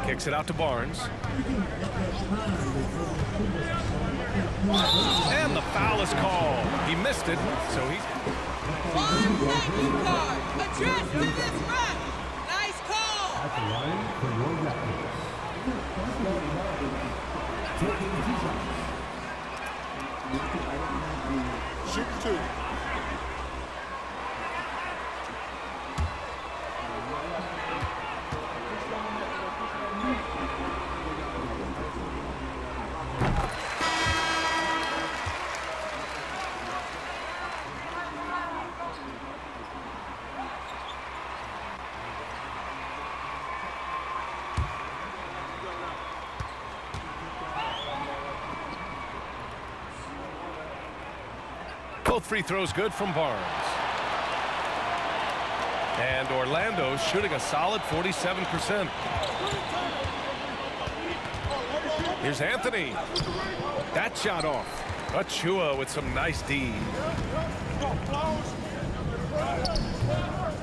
Kicks it out to Barnes. And the foul is called. He missed it, so he's... Address to this ref. Nice call. At the line for your Raptors, Shoot two. Both free throws good from Barnes. And Orlando's shooting a solid 47%. Here's Anthony. That shot off. Achua with some nice D.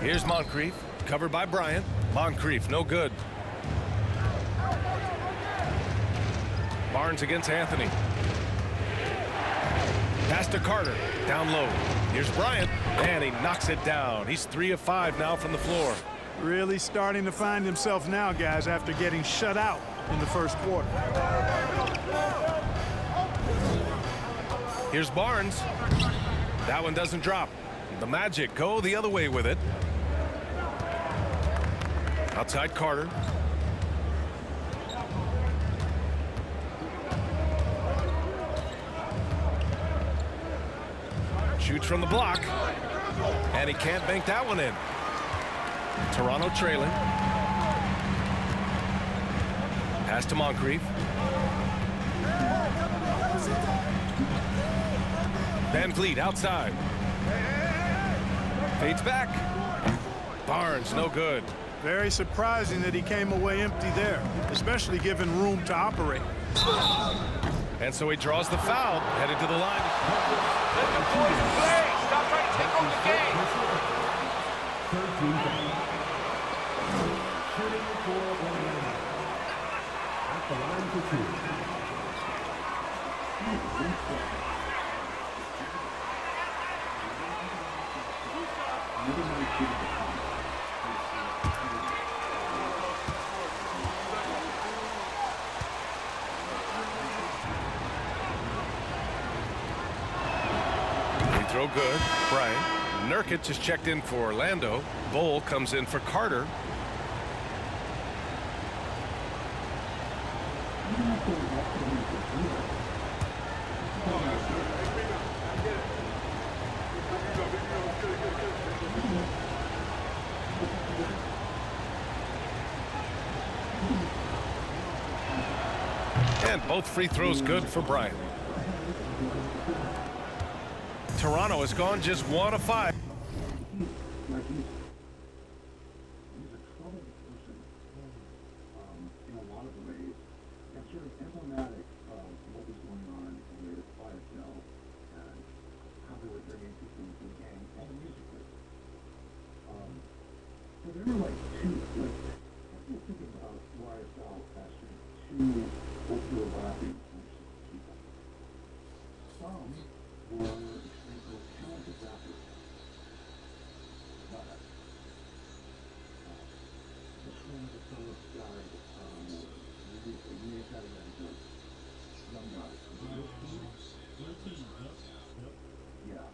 Here's Moncrief, covered by Bryant. Moncrief, no good. Barnes against Anthony. Pass to Carter, down low. Here's Bryant, and he knocks it down. He's 3 of 5 now from the floor. Really starting to find himself now, guys, after getting shut out in the first quarter. Here's Barnes. That one doesn't drop. The Magic go the other way with it. Outside Carter. Shoots from the block. And he can't bank that one in. Toronto trailing. Pass to Moncrief. Van Vliet outside. Fades back. Barnes, no good. Very surprising that he came away empty there, especially given room to operate. And so he draws the foul, headed to the line. Let the boys play. Stop trying to take over the game. 13 fouls. Shooting for Orlando. At the line for two. Throw good. Bryant. Nurkic is checked in for Orlando. Bull comes in for Carter. And both free throws good for Bryant. Toronto has gone just 1 of 5. He's a troubled person in a lot of ways. That's sort of emblematic of what was going on in the YSL and how they were bringing people into the game and the music group. So there were like two, like, I was thinking about YSL as sort of two overlapping groups of people. Some were talented rappers. But this one, the Phillips guy, young guy. Yeah.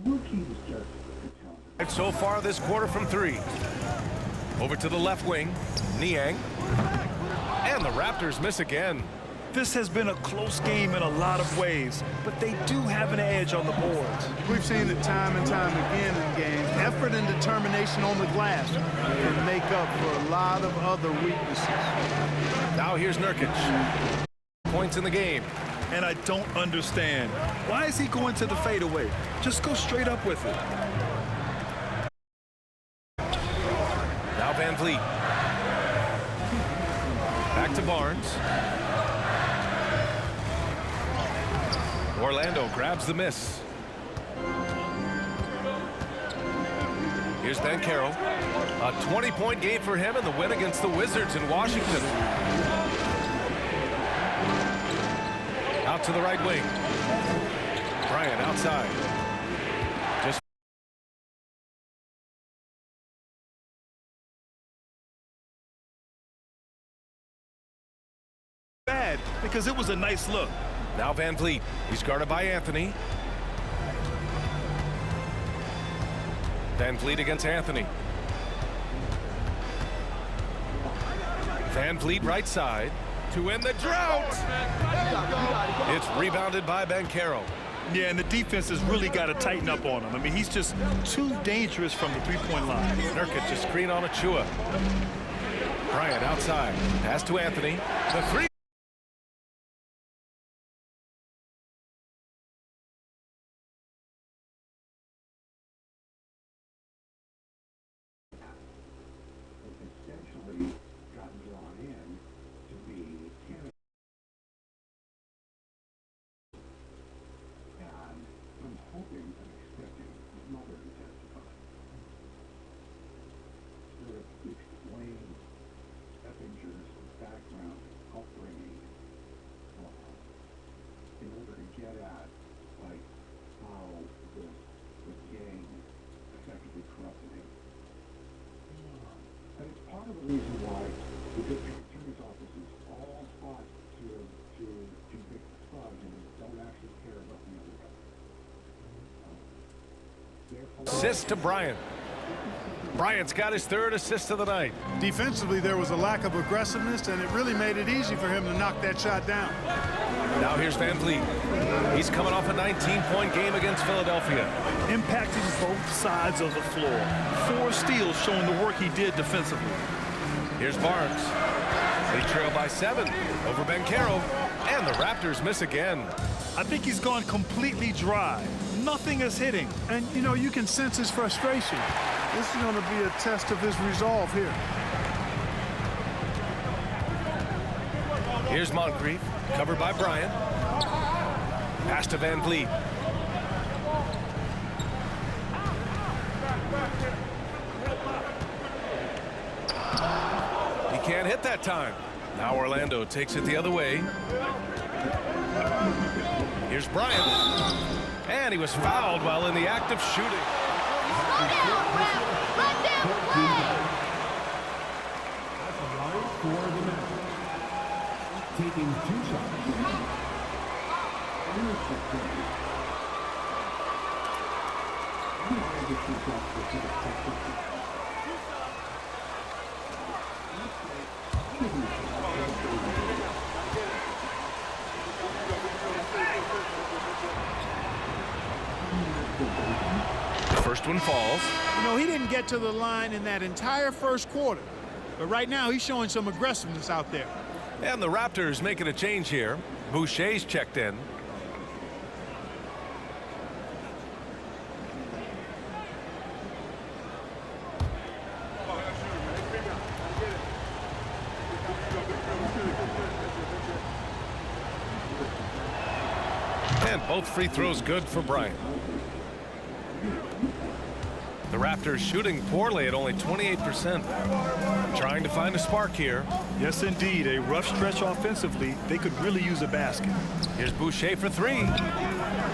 Rookie was just talented. So far this quarter from 3. Over to the left wing. Niang. And the Raptors miss again. This has been a close game in a lot of ways, but they do have an edge on the boards. We've seen it time and time again in games. Effort and determination on the glass can make up for a lot of other weaknesses. Now here's Nurkic. Points in the game. And I don't understand. Why is he going to the fadeaway? Just go straight up with it. Now Van Vliet. Back to Barnes. Orlando grabs the miss. Here's Banchero. A 20-point game for him in the win against the Wizards in Washington. Out to the right wing. Bryant outside. because it was a nice look. Now Van Vliet. He's guarded by Anthony. Van Vliet against Anthony. Van Vliet right side to end the drought. It's rebounded by Banchero. Yeah, and the defense has really got to tighten up on him. I mean, he's just too dangerous from the three-point line. Nurkic just screen on Achua. Bryant outside. Pass to Anthony. The three. Essentially gotten drawn in to be candidate. And I'm hoping and expecting his mother to testify. Sort of explain Epinger's background, upbringing, in order to get at, like, how the gang effectively corrupted him. And it's part of the reason why the district attorney's offices all fought to convict the Spuds and don't actually care about the other guy. Assist to Bryant. Bryant's got his third assist of the night. Defensively, there was a lack of aggressiveness, and it really made it easy for him to knock that shot down. Now here's Van Vliet. He's coming off a 19-point game against Philadelphia. Impacting both sides of the floor. 4 steals showing the work he did defensively. Here's Barnes. They trail by 7 over Banchero, and the Raptors miss again. I think he's gone completely dry. Nothing is hitting. And, you know, you can sense his frustration. This is going to be a test of his resolve here. Here's Moncrief, covered by Bryant. Pass to Van Vliet. He can't hit that time. Now Orlando takes it the other way. Here's Bryant. And he was fouled while in the act of shooting. Slow down, Ref. Let them play. That's a line for the Magic. Taking 2 shots. The first one falls. You know, he didn't get to the line in that entire first quarter. But right now, he's showing some aggressiveness out there. And the Raptors making a change here. Boucher's checked in. And both free throws good for Bryant. The Raptors shooting poorly at only 28%. Trying to find a spark here. Yes, indeed. A rough stretch offensively. They could really use a basket. Here's Boucher for 3.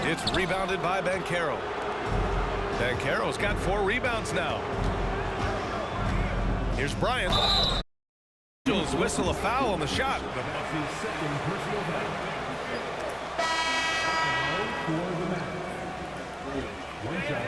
It's rebounded by Banchero. Banchero's got 4 rebounds now. Here's Bryant. Angels whistle a foul on the shot. That's his second personal foul. For the Magic. 1 shot.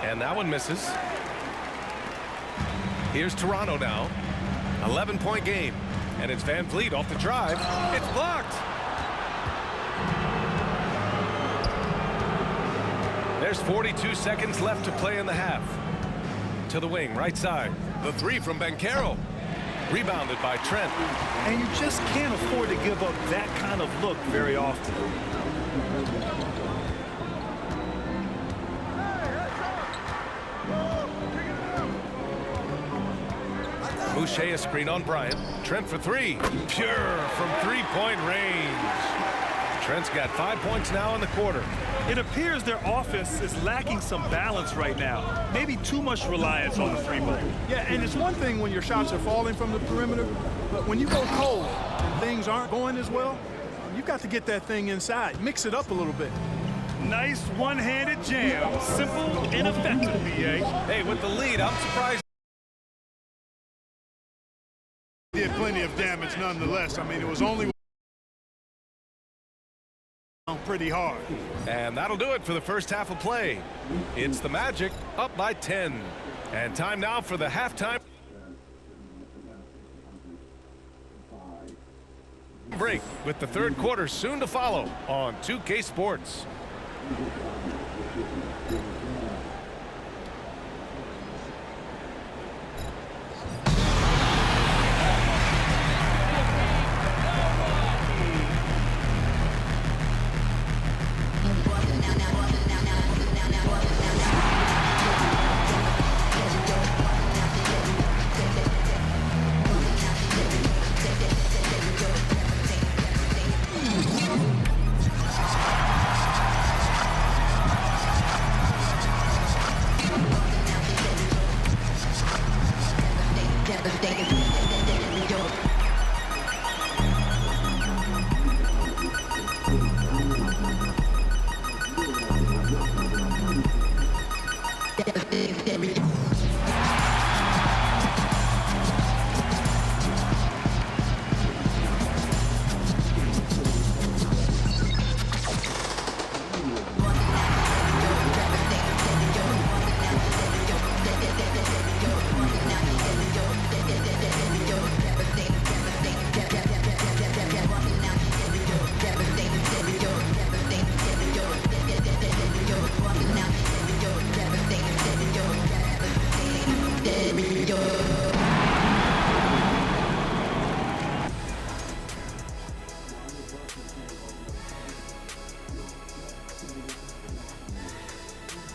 And that one misses. Here's Toronto now. 11-point game. And it's Van Vliet off the drive. It's blocked. There's 42 seconds left to play in the half. To the wing, right side. The 3 from Banchero. Rebounded by Trent. And you just can't afford to give up that kind of look very often. Boucher a screen on Bryant. Trent for 3. Pure from 3-point range. Trent's got 5 points now in the quarter. It appears their offense is lacking some balance right now. Maybe too much reliance on the three-ball. Yeah, and it's one thing when your shots are falling from the perimeter, but when you go cold and things aren't going as well, you got to get that thing inside. Mix it up a little bit. Nice one-handed jam. Simple and effective, B.A. Hey, with the lead, I'm surprised. Did plenty of damage nonetheless. I mean, it was only pretty hard. And that'll do it for the first half of play. It's the Magic up by 10. And time now for the halftime break, with the third quarter soon to follow on 2K Sports.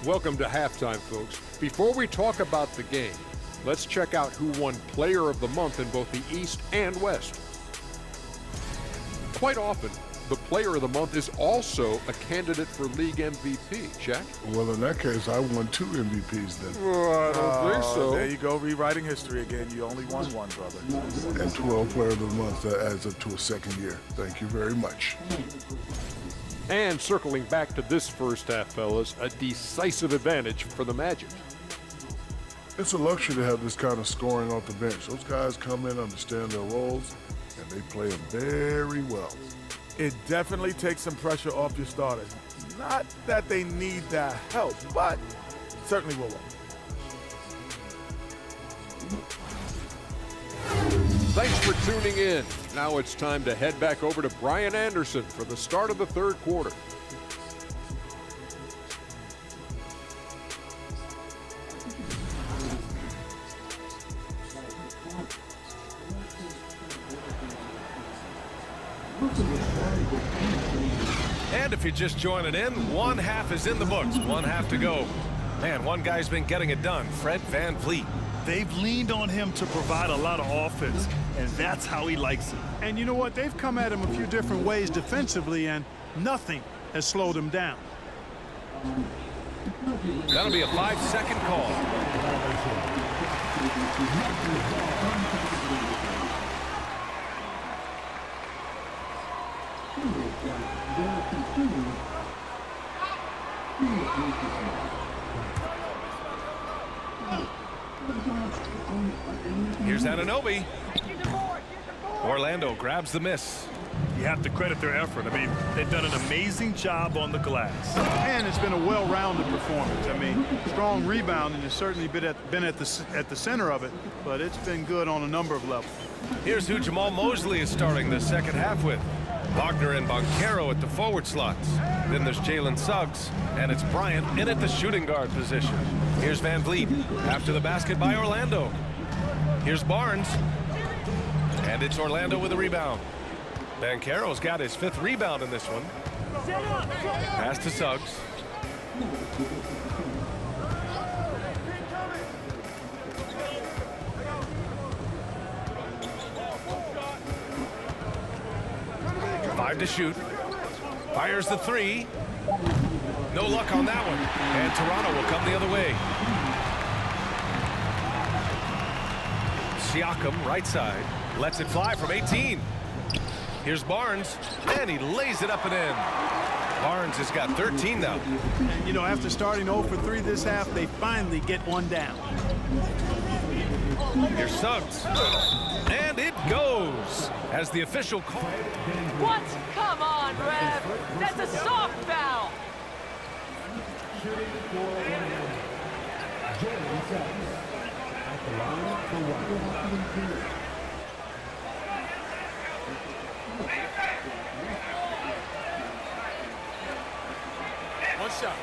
Welcome to halftime, folks. Before we talk about the game, let's check out who won Player of the Month in both the East and West. Quite often, the Player of the Month is also a candidate for League MVP. Shaq? Well, in that case, I won 2 MVPs then. I don't think so. There you go, rewriting history again. You only won one, brother. And 12 Player of the Month, that adds up to a second year. Thank you very much. And circling back to this first half, fellas, a decisive advantage for the Magic. It's a luxury to have this kind of scoring off the bench. Those guys come in, understand their roles, and they play them very well. It definitely takes some pressure off your starters. Not that they need the help, but certainly will. Thanks for tuning in. Now it's time to head back over to Brian Anderson for the start of the third quarter. And if you're just joining in, one half is in the books, one half to go. Man, one guy's been getting it done, Fred VanVleet. They've leaned on him to provide a lot of offense, and that's how he likes it. And you know what? They've come at him a few different ways defensively, and nothing has slowed him down. That'll be a 5-second call. Here's Anunoby. Orlando grabs the miss. You have to credit their effort. I mean, they've done an amazing job on the glass. And it's been a well-rounded performance. I mean, strong rebounding has certainly been at the center of it, but it's been good on a number of levels. Here's who Jamal Mosley is starting the second half with. Wagner and Banchero at the forward slots. Then there's Jalen Suggs, and it's Bryant in at the shooting guard position. Here's VanVleet after the basket by Orlando. Here's Barnes, and it's Orlando with a rebound. Banchero's got his 5th rebound in this one. Pass to Suggs. Five to shoot. Fires the three. No luck on that one. And Toronto will come the other way. Siakam, right side. Lets it fly from 18. Here's Barnes. And he lays it up and in. Barnes has got 13 now. And, you know, after starting 0 for 3 this half, they finally get one down. Here's Suggs. And it goes as the official call. What? Come on, Rev. That's a soft foul. Shooting for Jalen Suggs at the line for one. One shot.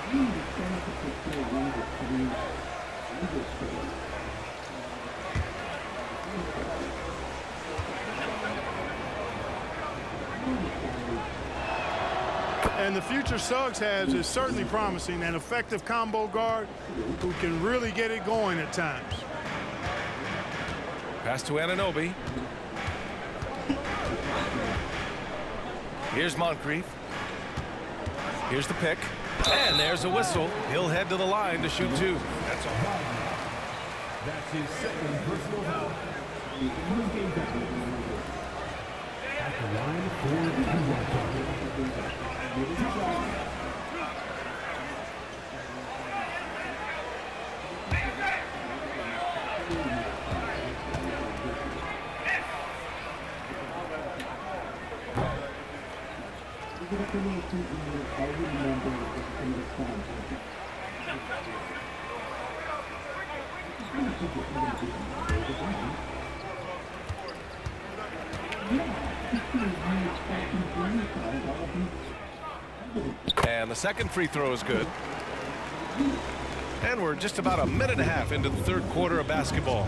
And the future Suggs has is certainly promising, an effective combo guard who can really get it going at times. Pass to Anunoby. Here's Moncrief. Here's the pick. And there's a whistle. He'll head to the line to shoot 2. That's all. That's his second personal foul. First game back. At the line for And the second free throw is good. And we're just about a minute and a half into the third quarter of basketball.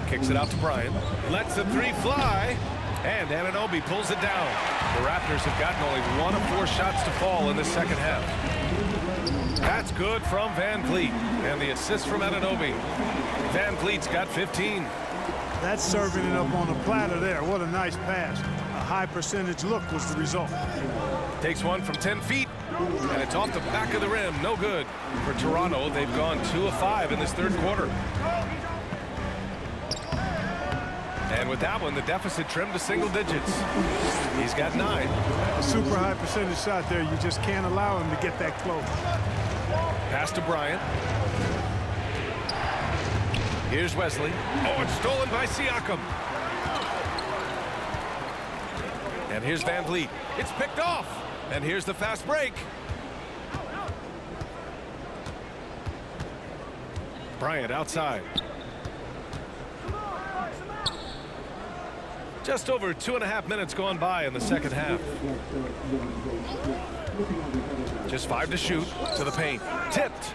Kicks it out to Bryant. Lets the three fly. And Anunoby pulls it down. The Raptors have gotten only 1 of 4 shots to fall in the second half. That's good from Van Vliet. And the assist from Anunoby. Van Vliet's got 15. That's serving it up on a platter there. What a nice pass. A high percentage look was the result. Takes one from 10 feet. And it's off the back of the rim. No good. For Toronto, they've gone 2 of 5 in this third quarter. And with that one, the deficit trimmed to single digits. He's got 9. A super high percentage shot there. You just can't allow him to get that close. Pass to Bryant. Here's Wesley. Oh, it's stolen by Siakam. And here's Van Vliet. It's picked off. And here's the fast break. Bryant outside. Just over 2.5 minutes gone by in the second half. Just 5 to shoot. To the paint. Tipped.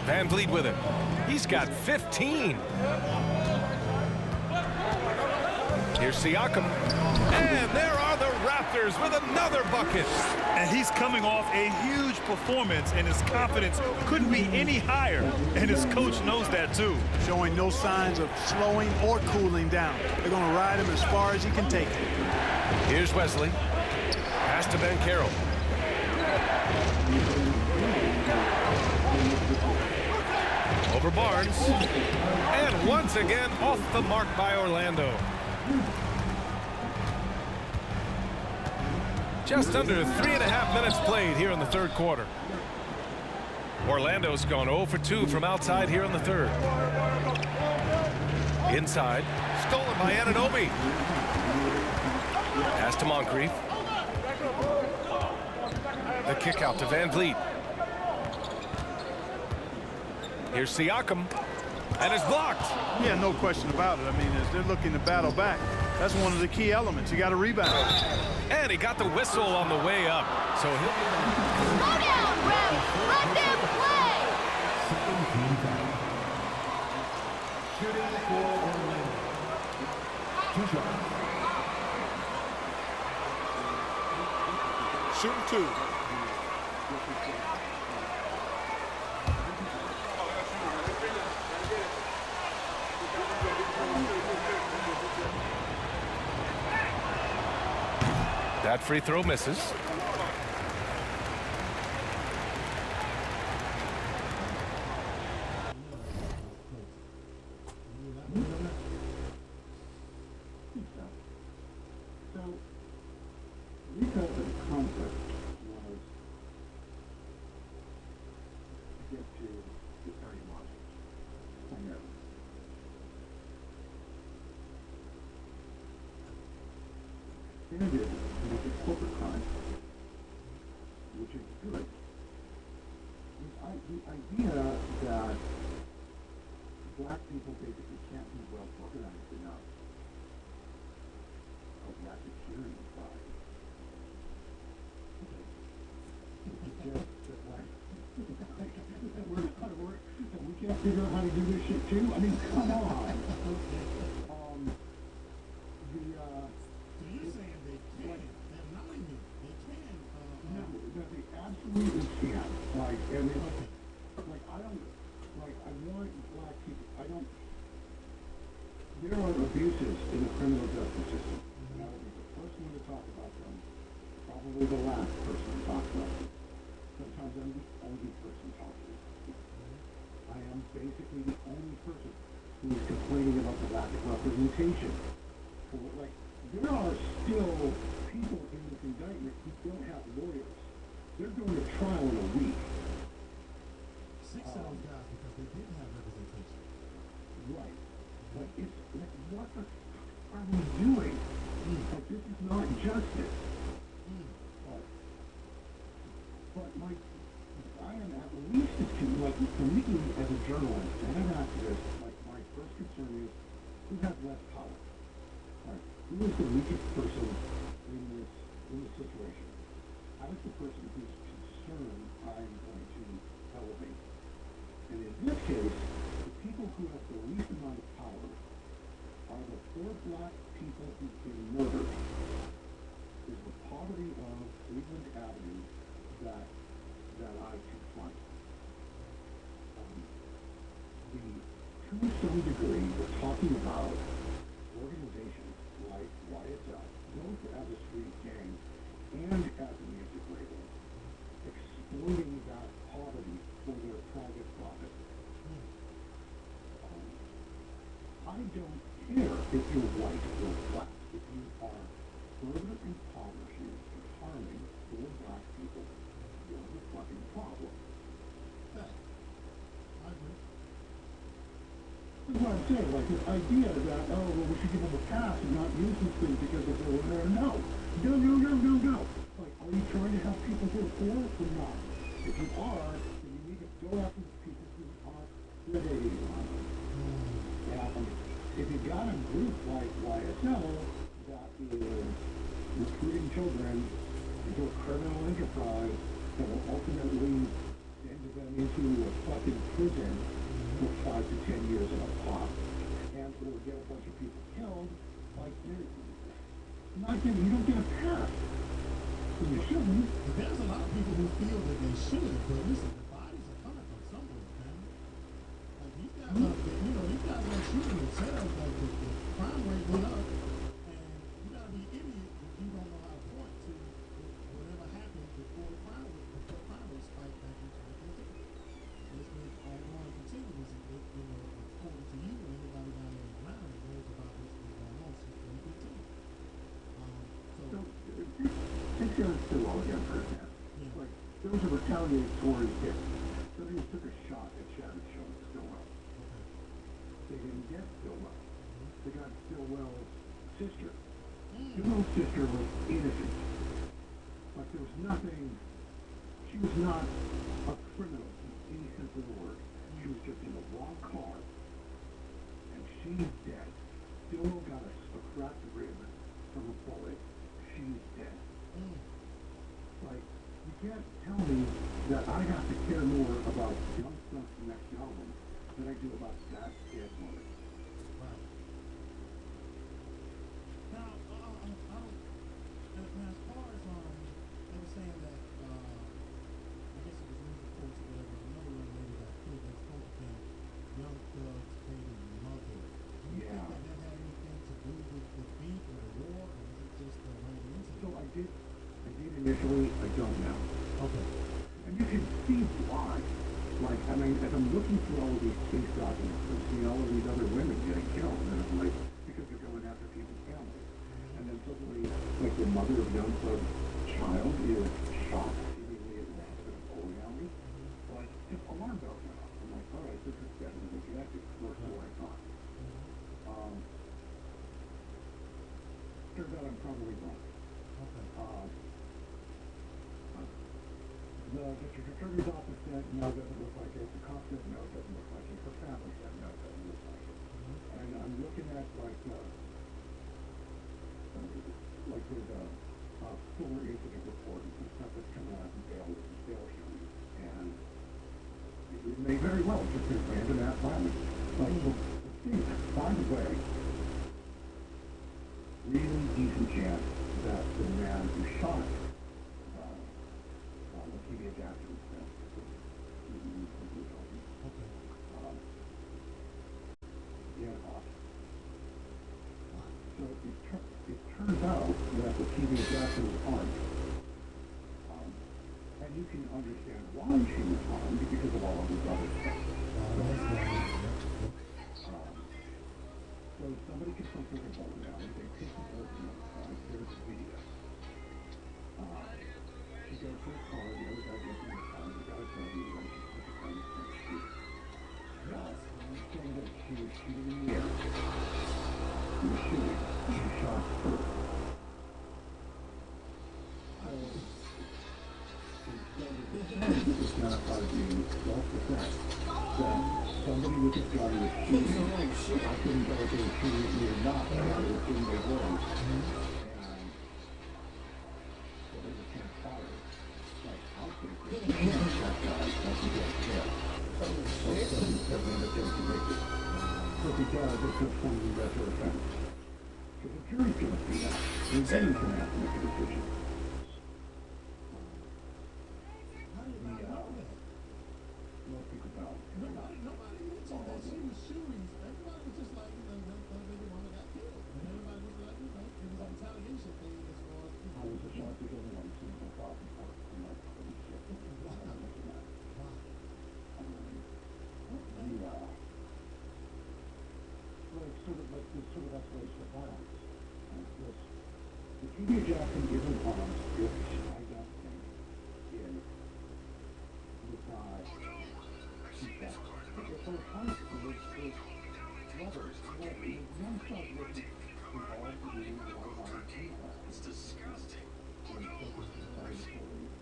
Van Vliet with it. He's got 15. Here's Siakam. And there are the Raptors with another bucket. And he's coming off a huge performance, and his confidence couldn't be any higher. And his coach knows that, too. Showing no signs of slowing or cooling down. They're going to ride him as far as he can take it. Here's Wesley. Pass to Ben Carroll. Over Barnes. And once again off the mark by Orlando. Just under 3.5 minutes played here in the third quarter. Orlando's gone 0 for 2 from outside here in the third. Inside. Stolen by Anunoby. Pass to Moncrief. The kick out to Van Vliet. Here's Siakam. And it's blocked. Yeah, no question about it. I mean, as they're looking to battle back, that's one of the key elements. You got to rebound. And he got the whistle on the way up. So he'll... Slow down, Rev. Let them play. Shooting for Orlando. 2 shots. Shooting 2. That free throw misses. So, because of the concept was to get to the very logic. I know. Standard with the corporate crime, which is good. The idea that black people basically can't be well organized enough of that security side. It's just that like we're not work that we can't figure out how to do this shit too. I mean, come on. So you're saying they can? They're not even. They can. No, that they absolutely can. Like, and it's, like I don't, like I want black people. I don't. There are abuses in the criminal justice system. And I will be the first one to talk about them. Probably the last person to talk about them. Sometimes I'm the only person talking. I am basically the only person who is complaining about the lack of representation. For like, there are still people in this indictment who don't have lawyers. They're going to trial in a week. 6 of those guys because they didn't have representation. Right. Like, it's like, what the fuck are we doing? Like, this is not justice. But like, I am at least like, for me as a journalist and an activist, like, my first concern is who has less power? Like, who is the weakest person in this situation? How is the person whose concern I'm going to elevate? And in this case, the people who have the least amount of power are the 4 black people who've been murdered. Is the poverty of Cleveland Avenue that I confront. To some degree, we're talking about organizations like YSL, both as a street gang and as a music label, exploiting that poverty for their private profit. I don't care if you're white or black. If you are further impoverishing and harming poor black people, you're the fucking problem. I agree. That's what I'm saying, like this idea that, oh, well, we should give them a pass and not use this thing because of their there. No. No. Like, are you trying to help people who are poor or not? If you are, then you need to go after the people who are predating on them. And if you've got a group like YSL that is recruiting children into a criminal enterprise that will ultimately send them into a fucking prison for 5 to 10 years in a pop, and or get a bunch of people killed, like, you don't get a pass. So you shouldn't. There's a lot of people who feel that they should, but listen, the bodies are coming from somewhere, man. Like, these guys are, these guys are shooting themselves, like, the crime rate went up, and you gotta be an idiot if you don't know how to point to whatever happened before the crime rate spiked back in 2015. It's been ongoing continuously, according to you and everybody down there around that knows about what's been going on since 2015. So, take your Stillwell again for example. Yeah. Like, there was a retaliatory hit. Somebody took a shot at Shattered Show at Stillwell. Okay. They didn't get Stillwell. They got Stillwell's sister. Stillwell's sister was innocent. Like, there was nothing, she was not a criminal in any sense of the word. She was just in the wrong car. And she's dead. Stillwell got a cracked rib from a bullet. She's dead. Like, you can't tell me that I have to care more about Young Stuff's next album than I do about that dead woman. Right. Now, I don't, and as far as, they were saying that, I guess it was news reports or whatever, another young lady got killed that's supposed to be Young Thug's baby mother. Do you think that had anything to do with the beef or the war, or was it just a random incident? So I did initially. I don't now. Okay. And you can see why. Like, I mean, as I'm looking through all of these case documents and seeing all of these other women getting killed, and I'm like, because they're going after people's families. And then suddenly, like, the mother of young Thug's child is shot seemingly at the end of a bowling alley. Like, just alarm bells went off. I'm like, all right, this is definitely connected. First of all, I thought. Turns out I'm probably wrong. Okay. The district attorney's office said, no, it doesn't look like it. The cop said, no, it doesn't look like it. Her family said, no, it doesn't look like it. And I'm looking at, like, there's a fuller incident report and some stuff that's coming out from Dale County. And it may very well just be random ass violence. Like, by the way, really decent chance that the man who shot Lakeithia Jackson so it turns out that Lakeithia Jackson was armed. And you can understand why she was armed because of all of this other stuff. So somebody gets something with a bowling alley, they pick the person up, there's a video. She goes to the car, the other guy gets in the car, the guy's telling you when she's put the gun in front of shoot. He's saying that she was shooting in the air. She was shooting, and she shot first. It's not about being self-defense. That somebody with a gun was shooting. I couldn't tell if they were shooting at me or not, but I was shooting their way. And so they were kind of fired. Like, I think that guy doesn't get killed. So he doesn't end up getting convicted. So if he does, it's just some lesser offense. Because the jury's going to see that. The jury's going to have to make a decision. Most people don't. Nobody mentioned that she was shooting. Everybody was just like, you know, that baby mama got killed. And everybody was like, you know, it was a retaliation thing as far as, you know. I was just like, the only one who's seen my father before. I'm like, holy shit. I'm looking at it. Well, it's sort of like this sort of escalation of violence. And it's this. Lakeithia Jackson isn't armed if I don't think is the guy she's got. Because her husband was his brother. Like, young son was involved in doing a lot of violence in the past. It's disgusting. And so this is sorry to believe.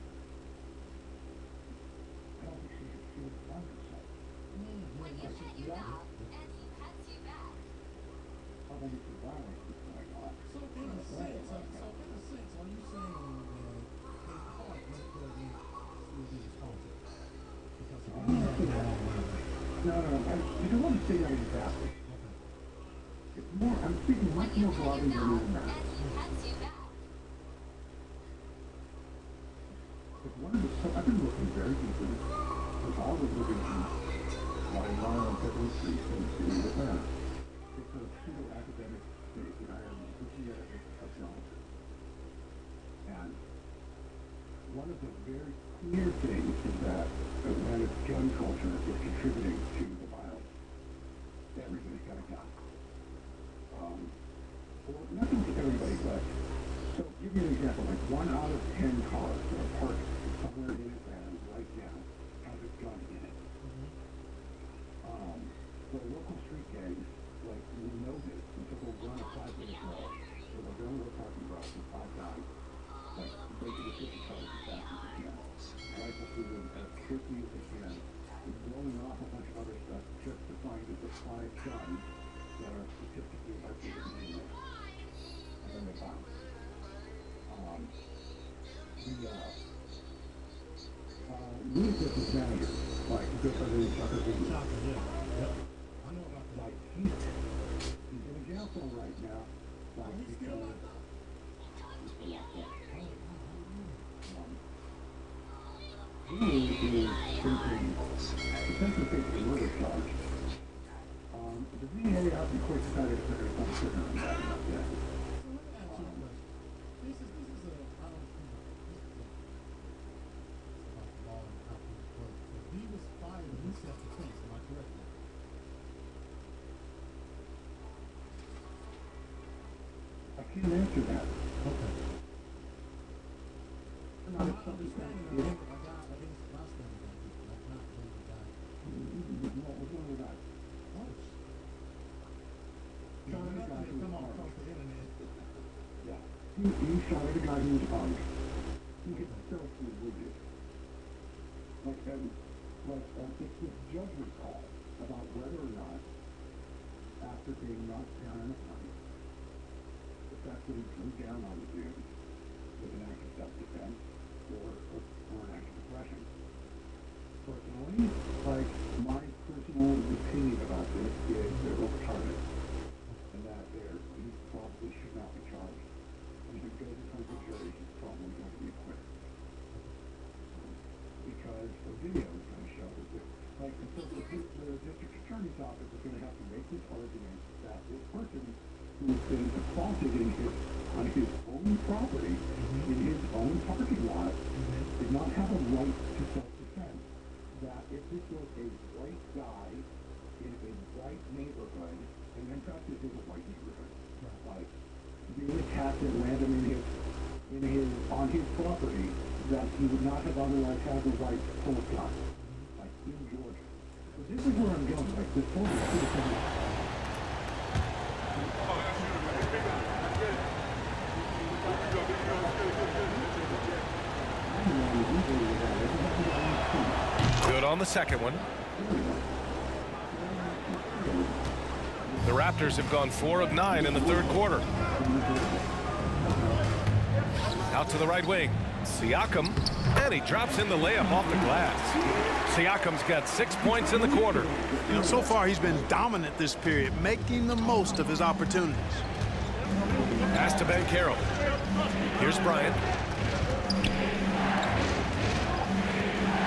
I don't think she would find herself. When you get you out, and he pets you back. How many violence is going on? So in a sense, are you saying that his heart was still be responsible? Because he No, I don't want to say that exactly. It's more, I'm speaking much more broadly than even that. But one of the, so I've been looking very deeply, because I was looking at my line on Federal Street in the city of Atlanta. It's a pseudo-academic state that I am looking at as a sociologist. And one of the very clear things is that Atlanta's gun culture is contributing to the violence. Everybody's got a gun. Well, nothing to everybody, but so give you an example. Like 1 out of 10 cars that are parked somewhere in Atlanta right now has a gun in it. The local street gangs, like, will know this, and so they'll run a 5-minute drill. So they'll go into a parking garage with 5 guys, like, breaking the 50 cars as fast as they can, rifle through them as quickly as they can, and blowing off a bunch of other stuff just to find the 5 guns that are statistically likely to be in there. And then they bounce. Louis Griffith's manager, like, good for the Chucker Video. Yep. I know about that. Like, he's in a jail cell right now. Like, He's still locked up. He's still locked up. He is facing essentially a murder charge. The VA hasn't quite decided if they're going to put a prisoner on that yet. So let me ask you a question. This is answer that. Okay. Not if somebody's going to get it. What was wrong with that? Shot at a guy who was armed. Yeah. He shot at a guy who was armed. He himself was wounded. It's his judgment call about whether or not, after being knocked down in a fight, the fact that he drew down on the dude with an act of self-defense or an act of aggression. Personally, my personal opinion about this is they're retarded, and that he probably should not be charged. And if it goes in front of the jury, he's probably going to be acquitted. Because the video is going to show that the district attorney's office is going to have to make this argument that this person who's been assaulted on his own property, in his own parking lot, did not have a right to self-defense. That if this was a white guy in a white neighborhood, and in fact this is a white neighborhood, being attacked at random on his property, that he would not have otherwise had the right to pull a gun, in Georgia. So this is where I'm going, this whole Good on the second one. The Raptors have gone 4 of 9 in the third quarter. Out to the right wing. Siakam, and he drops in the layup off the glass. Siakam's got 6 points in the quarter. You know, so far he's been dominant this period, making the most of his opportunities. Pass to Ben Carroll. Here's Bryant.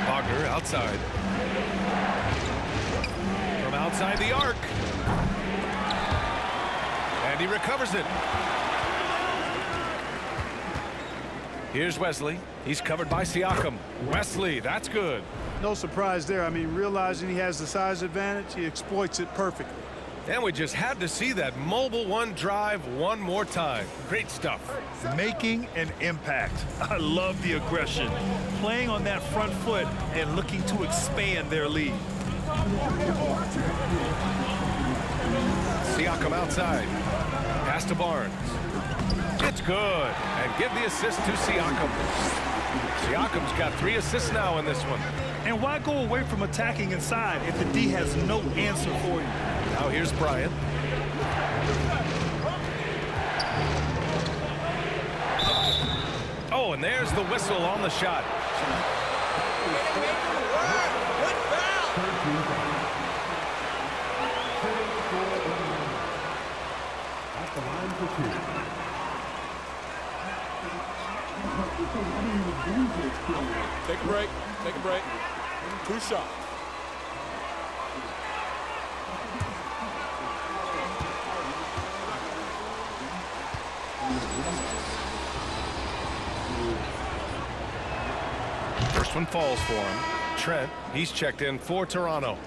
Wagner outside. From outside the arc. And he recovers it. Here's Wesley. He's covered by Siakam. Wesley, that's good. No surprise there. I mean, realizing he has the size advantage, he exploits it perfectly. And we just had to see that mobile one drive one more time. Great stuff. Making an impact. I love the aggression. Playing on that front foot and looking to expand their lead. Siakam outside. Pass to Barnes. It's good. And give the assist to Siakam. Siakam's got 3 assists now in this one. And why go away from attacking inside if the D has no answer for you? Now here's Bryant. Oh, and there's the whistle on the shot. At the line for 2. Take a break. Take a break. 2 shots. First one falls for him. Trent, he's checked in for Toronto.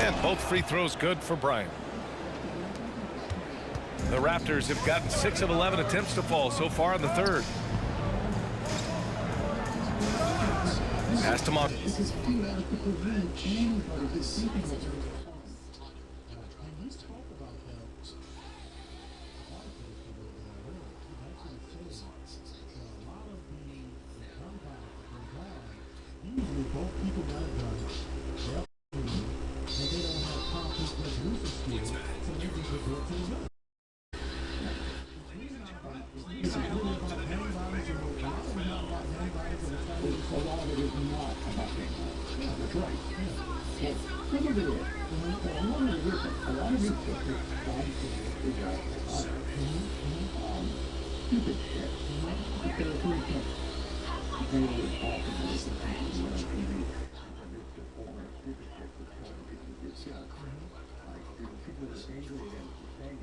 And both free throws good for Bryant. The Raptors have gotten 6 of 11 attempts to fall so far in the third. Pass to Monk. Usually both people got it done. And they don't have conflict resolution skills, so they just resort to the gun. It's really about gang violence, and a lot of it is not about gang violence, and a lot of it is not about gang violence. That's right. Well, some of it is. But a lot of it isn't. A lot of it is just stupid shit. Because we can really talk about it on TV. It's just all stupid shit.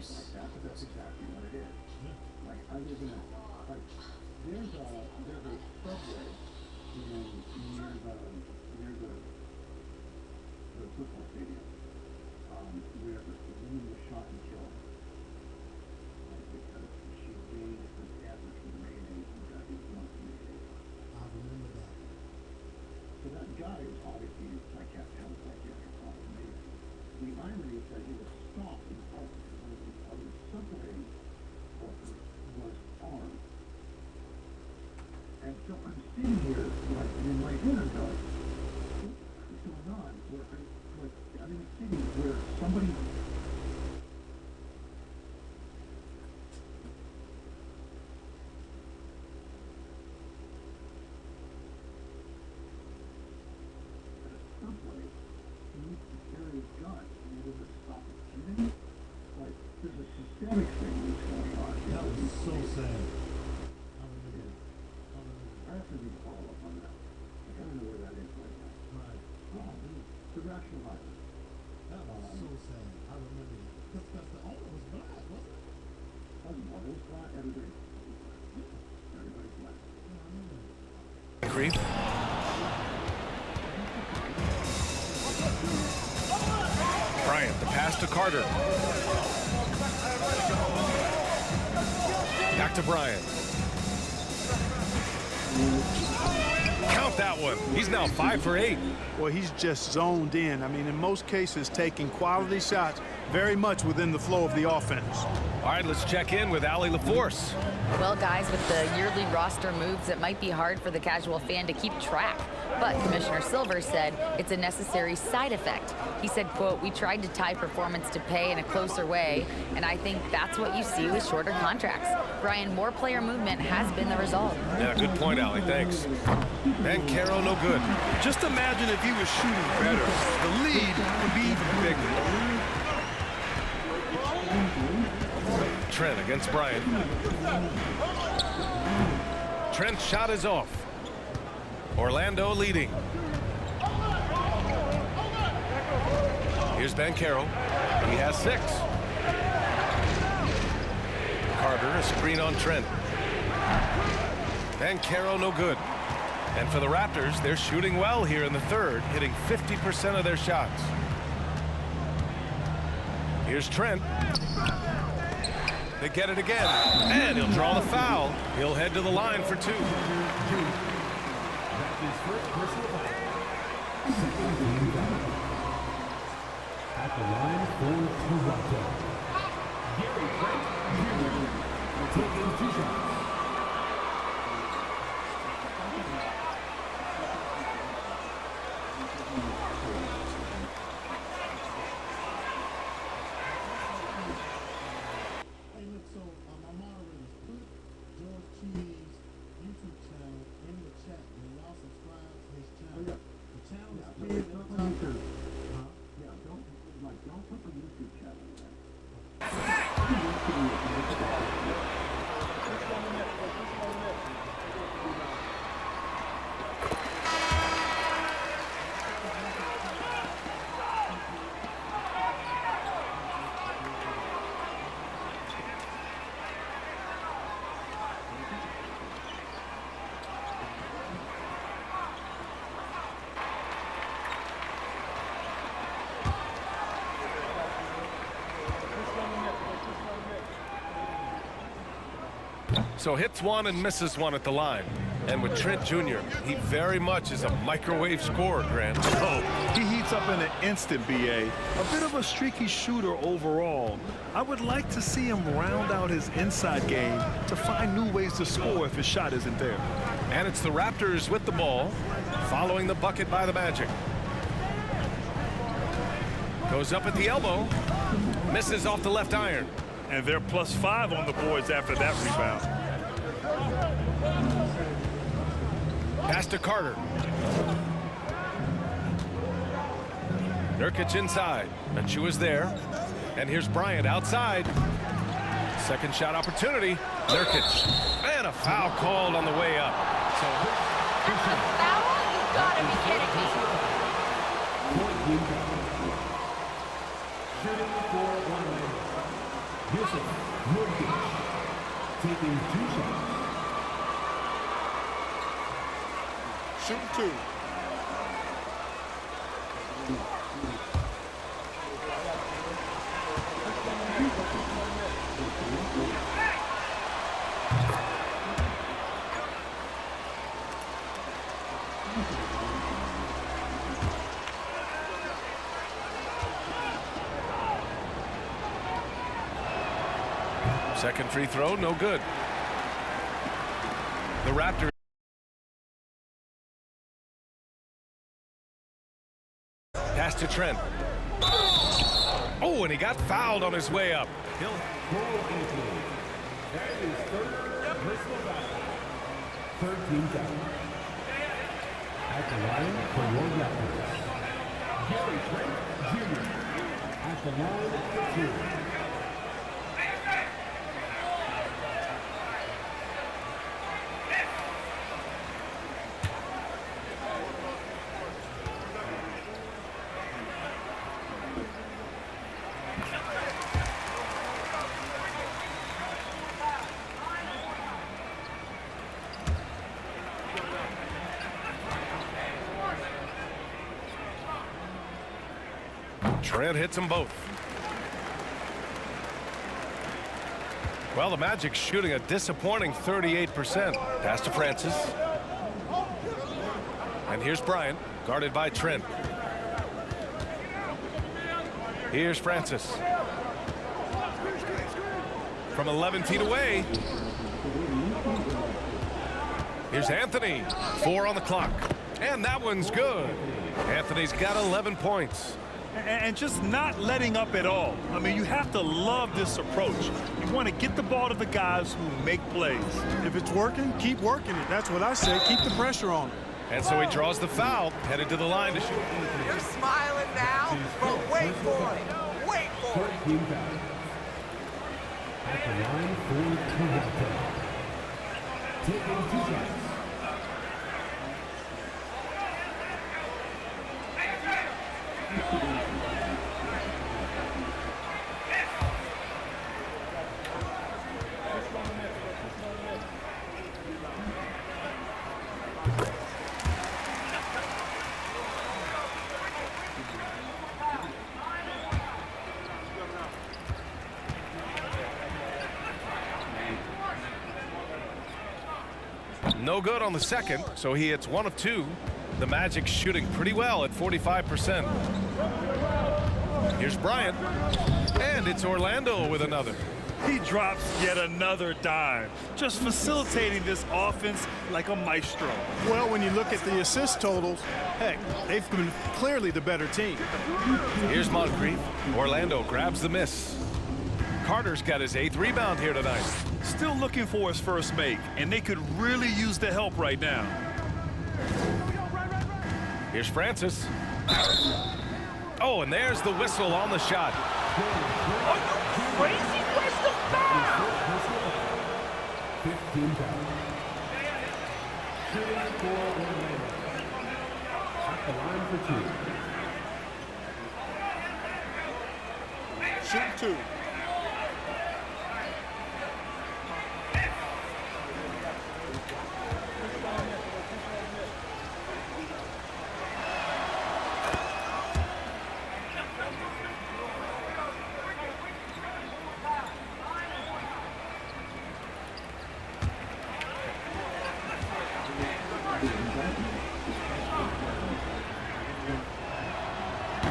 close. That's exactly what it is. Like, I live in a, like, there's a subway near the football stadium, where the woman was shot and killed. Because she gave the average for the mayonnaise and got his month mayonnaise. I remember that. So that guy was obviously a psychiatric problem. The irony is that he was stopped in front of one of the other subway workers was armed. And so I'm sitting here, like, in my head, I'm going, what's going on? I'm in a city where somebody... subway needs to carry a gun in order to stop it. And then, like, there's a systemic thing that's going on. That was so sad. I have to do a follow-up on that. I don't know where that is right now. Right. The rational violence. That was so sad. I remember that. Because the owner was black, wasn't it? It was black. Everybody's black. Creep. Bryant, the pass to Carter. Back to Bryant. Count that one. He's now 5 for 8. Well, he's just zoned in. I mean, in most cases, taking quality shots very much within the flow of the offense. All right, let's check in with Allie LaForce. Well, guys, with the yearly roster moves, it might be hard for the casual fan to keep track. But Commissioner Silver said it's a necessary side effect. He said, quote, "We tried to tie performance to pay in a closer way, and I think that's what you see with shorter contracts." Brian, more player movement has been the result. Yeah, good point, Allie. Thanks. Ben Caro, no good. Just imagine if he was shooting better. The lead would be even bigger. Trent against Bryant. Trent's shot is off. Orlando leading. Here's Ben Caro. He has 6. Carter, a screen on Trent. Ben Caro, no good. And for the Raptors, they're shooting well here in the third, hitting 50% of their shots. Here's Trent. They get it again, and he'll draw the foul. He'll head to the line for 2. At the line for Toronto, Gary Trent Jr. taking 2 shots. Hey, look, so my moderators, put George Cheese's YouTube channel in the chat and y'all subscribe to his channel. The channel is pinned at the top. Don't put the YouTube channel there. So hits one and misses one at the line. And with Trent Jr., he very much is a microwave scorer, Grant. Oh, he heats up in an instant, BA. A bit of a streaky shooter overall. I would like to see him round out his inside game to find new ways to score if his shot isn't there. And it's the Raptors with the ball, following the bucket by the Magic. Goes up at the elbow, misses off the left iron. And they're +5 on the boards after that rebound. Pass to Carter. Nurkic inside. Achua's there. And here's Bryant outside. Second shot opportunity. Nurkic. And a foul called on the way up. So That's a foul? You gotta be kidding me. Shooting for 1 minute. Yusuf Nurkic taking 2 shots. Shooting 2. Second free throw, no good. The Raptors. Pass to Trent. Oh, and he got fouled on his way up. That is third personal foul. 13 foul. At the line for your Raptors, Gary Trent Jr. At the line for 2. Trent hits them both. Well, the Magic's shooting a disappointing 38%. Pass to Francis. And here's Bryant, guarded by Trent. Here's Francis. From 11 feet away. Here's Anthony. 4 on the clock. And that one's good. Anthony's got 11 points. And just not letting up at all. I mean, you have to love this approach. You want to get the ball to the guys who make plays. If it's working, keep working it. That's what I say. Keep the pressure on it. And so he draws the foul, headed to the line to shoot. You're smiling now, but wait for it. Wait for it. 13 foul. At the line for Toronto. Taking 2 shots. No good on the second, so he hits 1 of 2. The Magic shooting pretty well at 45%. Here's Bryant, and it's Orlando with another. He drops yet another dime, just facilitating this offense like a maestro. Well, when you look at the assist totals, heck, they've been clearly the better team. Here's Moncrief. Orlando grabs the miss. Carter's got his 8th rebound here tonight. Still looking for his first make, and they could really use the help right now. Here's Francis. Oh, and there's the whistle on the shot. Are you crazy? Where's the foul? 15 foul. Shooting for Orlando. At the line for 2. Shoot 2.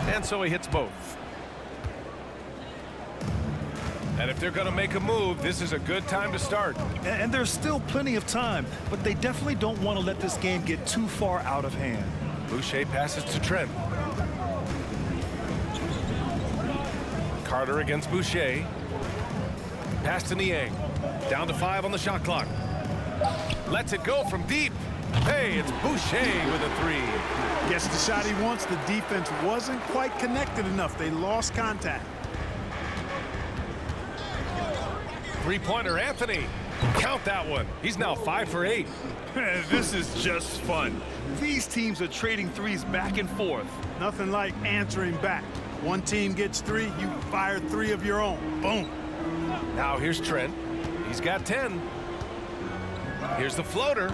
And so he hits both. And if they're going to make a move, this is a good time to start. And there's still plenty of time, but they definitely don't want to let this game get too far out of hand. Boucher passes to Trent. Carter against Boucher. Pass to Niang. Down to 5 on the shot clock. Lets it go from deep. Hey, it's Boucher with a 3. Gets the shot he wants. The defense wasn't quite connected enough. They lost contact. Three-pointer Anthony. Count that one. He's now 5 for 8. This is just fun. These teams are trading threes back and forth. Nothing like answering back. One team gets 3, you fire 3 of your own. Boom. Now here's Trent. He's got 10. Here's the floater.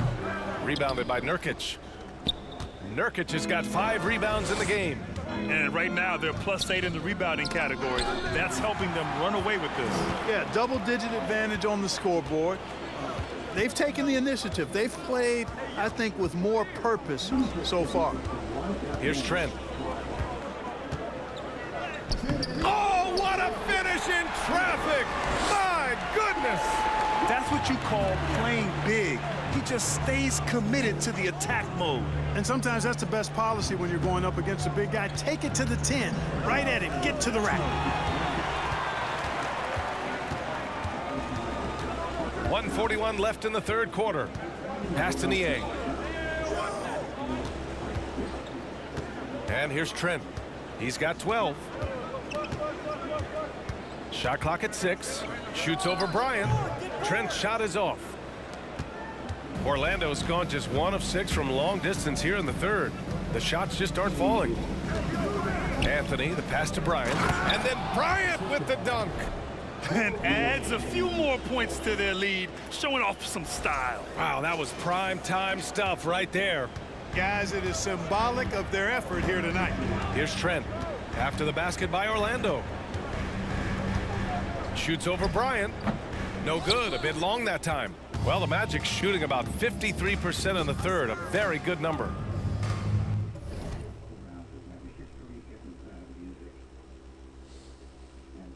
Rebounded by Nurkic. Nurkic has got 5 rebounds in the game. And right now, they're +8 in the rebounding category. That's helping them run away with this. Yeah, double-digit advantage on the scoreboard. They've taken the initiative. They've played, I think, with more purpose so far. Here's Trent. Oh, what a finish in traffic! My goodness! That's what you call playing big. He just stays committed to the attack mode. And sometimes that's the best policy when you're going up against a big guy. Take it to the 10. Right at him. Get to the rack. 1:41 left in the third quarter. Pass to Niang. And here's Trent. He's got 12. Shot clock at 6. Shoots over Bryant. Trent's shot is off. Orlando's gone just 1 of 6 from long distance here in the third. The shots just aren't falling. Anthony, the pass to Bryant. And then Bryant with the dunk. And adds a few more points to their lead, showing off some style. Wow, that was prime time stuff right there. Guys, it is symbolic of their effort here tonight. Here's Trent. After the basket by Orlando. Shoots over Bryant. No good, a bit long that time. Well, the Magic shooting about 53% in the third, a very good number. And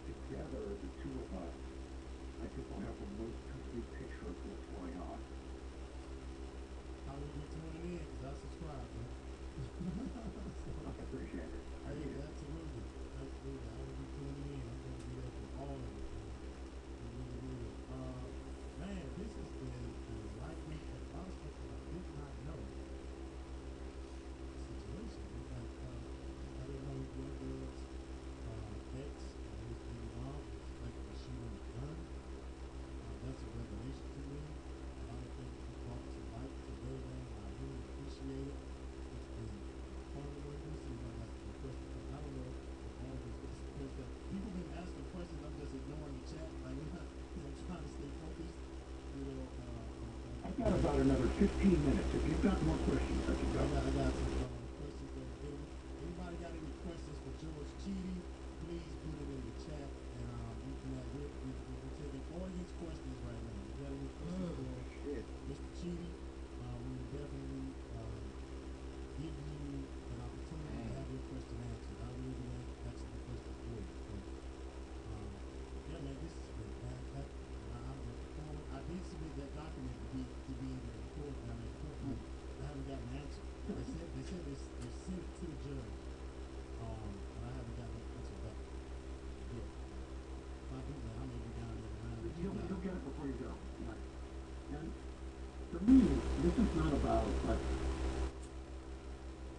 together, the two of us, I think we'll have the most complete picture of what's going on. I will be tuning in because I subscribe, man. I appreciate it. Absolutely. Absolutely. I will be tuning in. I'm going to be there for all of it. Man, this is the right week. A lot of stuff that I did not know. Situation. Like, I didn't know he was X, his big mom, like a shooting a gun. That's a revelation to me. A lot of things he brought to light today, man. I really appreciate it. It's been fun to work this. You know, asking questions. I don't know if all of this is because that people been asking questions. I'm just ignoring the chat. Like, I'm trying to stay focused. You know, I've got about another 15 minutes. If you've got more questions, I can go. I got some questions that anybody got any questions for George Cheaty, please put it in the chat, and we can we're taking audience questions right now. If you got any questions for Mr. Cheaty, we will definitely give you an opportunity to have your question answered. I really want to answer the question for you. Yeah, man, this has been fantastic. I'm looking forward. I did submit that document to be able to record down at court. I haven't got an answer. They said they sent it to the judge. But I haven't got an answer back yet. If I do that, I may be down there around. You'll get it before you go. Right. And for me, this is not about like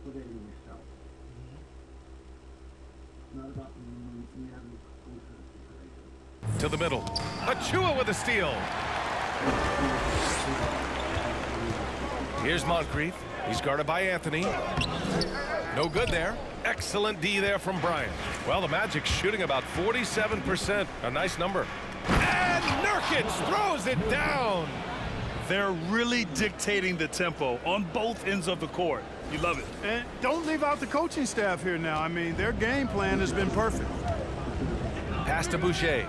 liquidating yourself. It's not about me having a exclusive situation. To the middle. Achua with a steal. Here's Moncrief. He's guarded by Anthony. No good there. Excellent D there from Bryant. Well, the Magic shooting about 47%. A nice number. And Nurkic throws it down. They're really dictating the tempo on both ends of the court. You love it. And don't leave out the coaching staff here now. I mean, their game plan has been perfect. Pass to Boucher.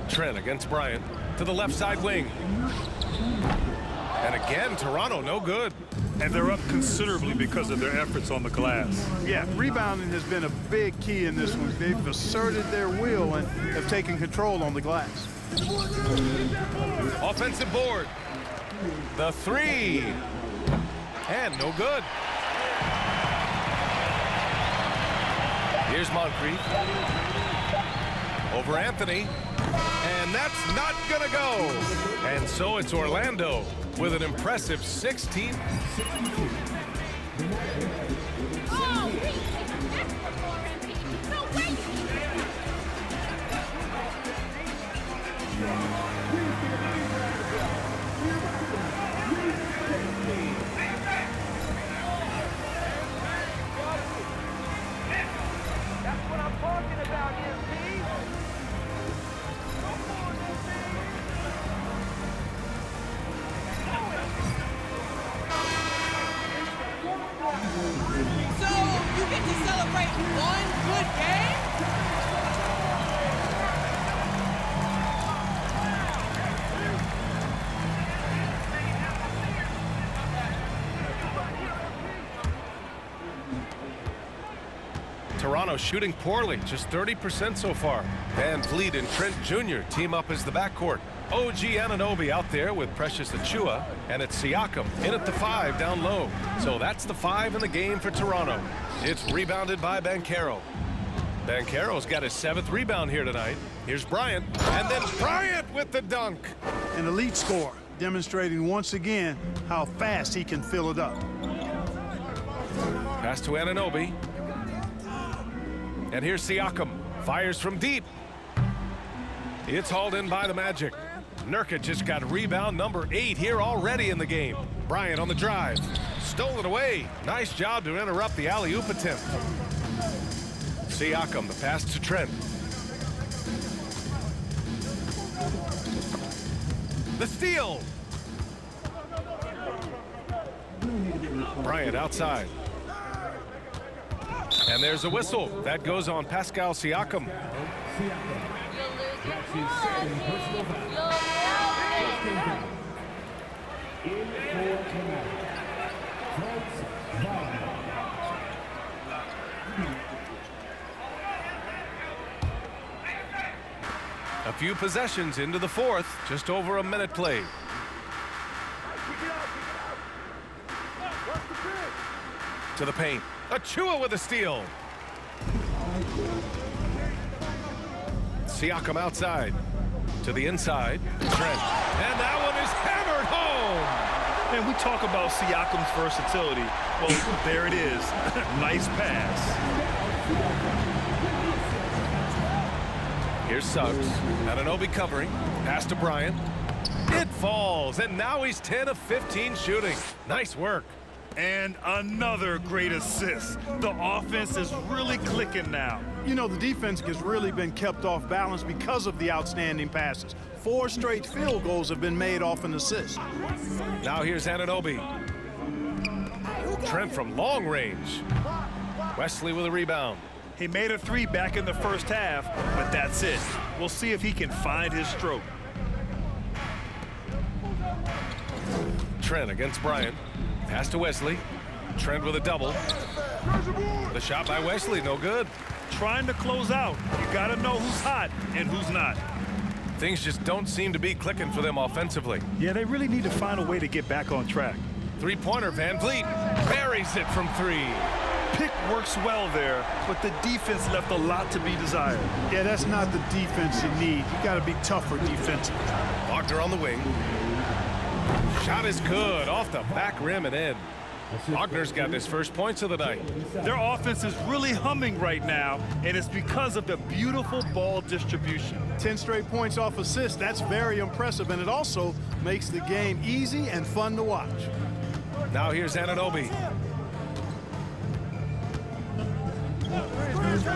Trent against Bryant to the left side wing. And again, Toronto no good. And they're up considerably because of their efforts on the glass. Yeah, rebounding has been a big key in this one. They've asserted their will and have taken control on the glass. Offensive board. The three. And no good. Here's Moncrief. Over Anthony. And that's not gonna go. And so it's Orlando with an impressive 16. That's what I'm talking about here. celebrate one good game? Toronto shooting poorly, just 30% so far. Van Vliet and Trent Jr. team up as the backcourt. OG Anunoby out there with Precious Achiuwa, and it's Siakam in at the 5 down low. So that's the 5 in the game for Toronto. It's rebounded by Banchero. Banchero's got his 7th rebound here tonight. Here's Bryant, and then Bryant with the dunk. An elite scorer, demonstrating once again how fast he can fill it up. Pass to Anunoby. And here's Siakam. Fires from deep. It's hauled in by the Magic. Nurkic just got rebound number 8 here already in the game. Bryant on the drive. Stolen away. Nice job to interrupt the alley-oop attempt. Siakam, the pass to Trent. The steal. Bryant outside. And there's a whistle. That goes on Pascal Siakam. That's his 2nd personal foul. In for tonight, Franz Wagner. A few possessions into the 4th, just over a minute played. To the paint. Achiuwa with a steal. Siakam outside. To the inside. Trent. And that one is hammered home. And we talk about Siakam's versatility. Well, there it is. Nice pass. Here's Suggs. Anunoby covering. Pass to Bryant. It falls, and now he's 10 of 15 shooting. Nice work. And another great assist. The offense is really clicking now. You know, the defense has really been kept off balance because of the outstanding passes. 4 straight field goals have been made off an assist. Now here's Anunoby. Trent from long range. Wesley with a rebound. He made a 3 back in the first half, but that's it. We'll see if he can find his stroke. Trent against Bryant. Pass to Wesley. Trent with a double. The shot by Wesley, no good. Trying to close out. You got to know who's hot and who's not. Things just don't seem to be clicking for them offensively. Yeah, they really need to find a way to get back on track. Three-pointer, Van Vliet buries it from 3. Pick works well there, but the defense left a lot to be desired. Yeah, that's not the defense you need. You got to be tougher defensively. Wagner on the wing. Shot is good, off the back rim and in. Wagner's got his first points of the night. Their offense is really humming right now, and it's because of the beautiful ball distribution. 10 straight points off assists, that's very impressive, and it also makes the game easy and fun to watch. Now here's Anunoby.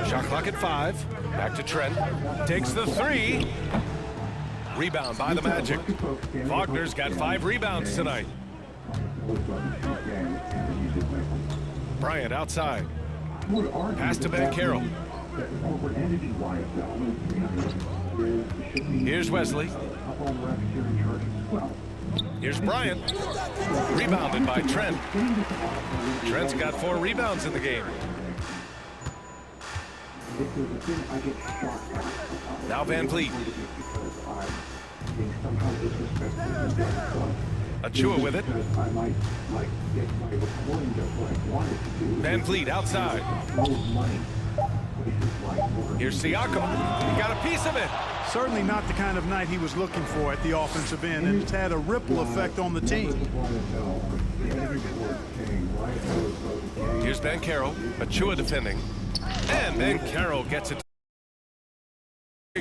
Shot clock at 5. Back to Trent. Takes the 3. Rebound by the Magic. Wagner's got 5 rebounds tonight. Bryant outside. Pass to Banchero. Here's Wesley. Here's Bryant. Rebounded by Trent. Trent's got 4 rebounds in the game. Now Van Vliet. Achiuwa with it. Van Vliet outside. Here's Siakam. He got a piece of it. Certainly not the kind of night he was looking for at the offensive end, and it's had a ripple effect on the team. Here's Banchero. Achiuwa defending. And Banchero gets it.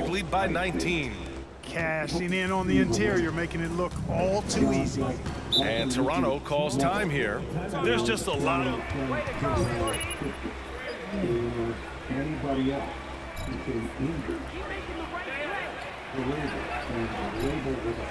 Lead by 19. Cashing in on the interior, making it look all too easy. And Toronto calls time here. There's just a lot of... Anybody else who's been injured, the label was a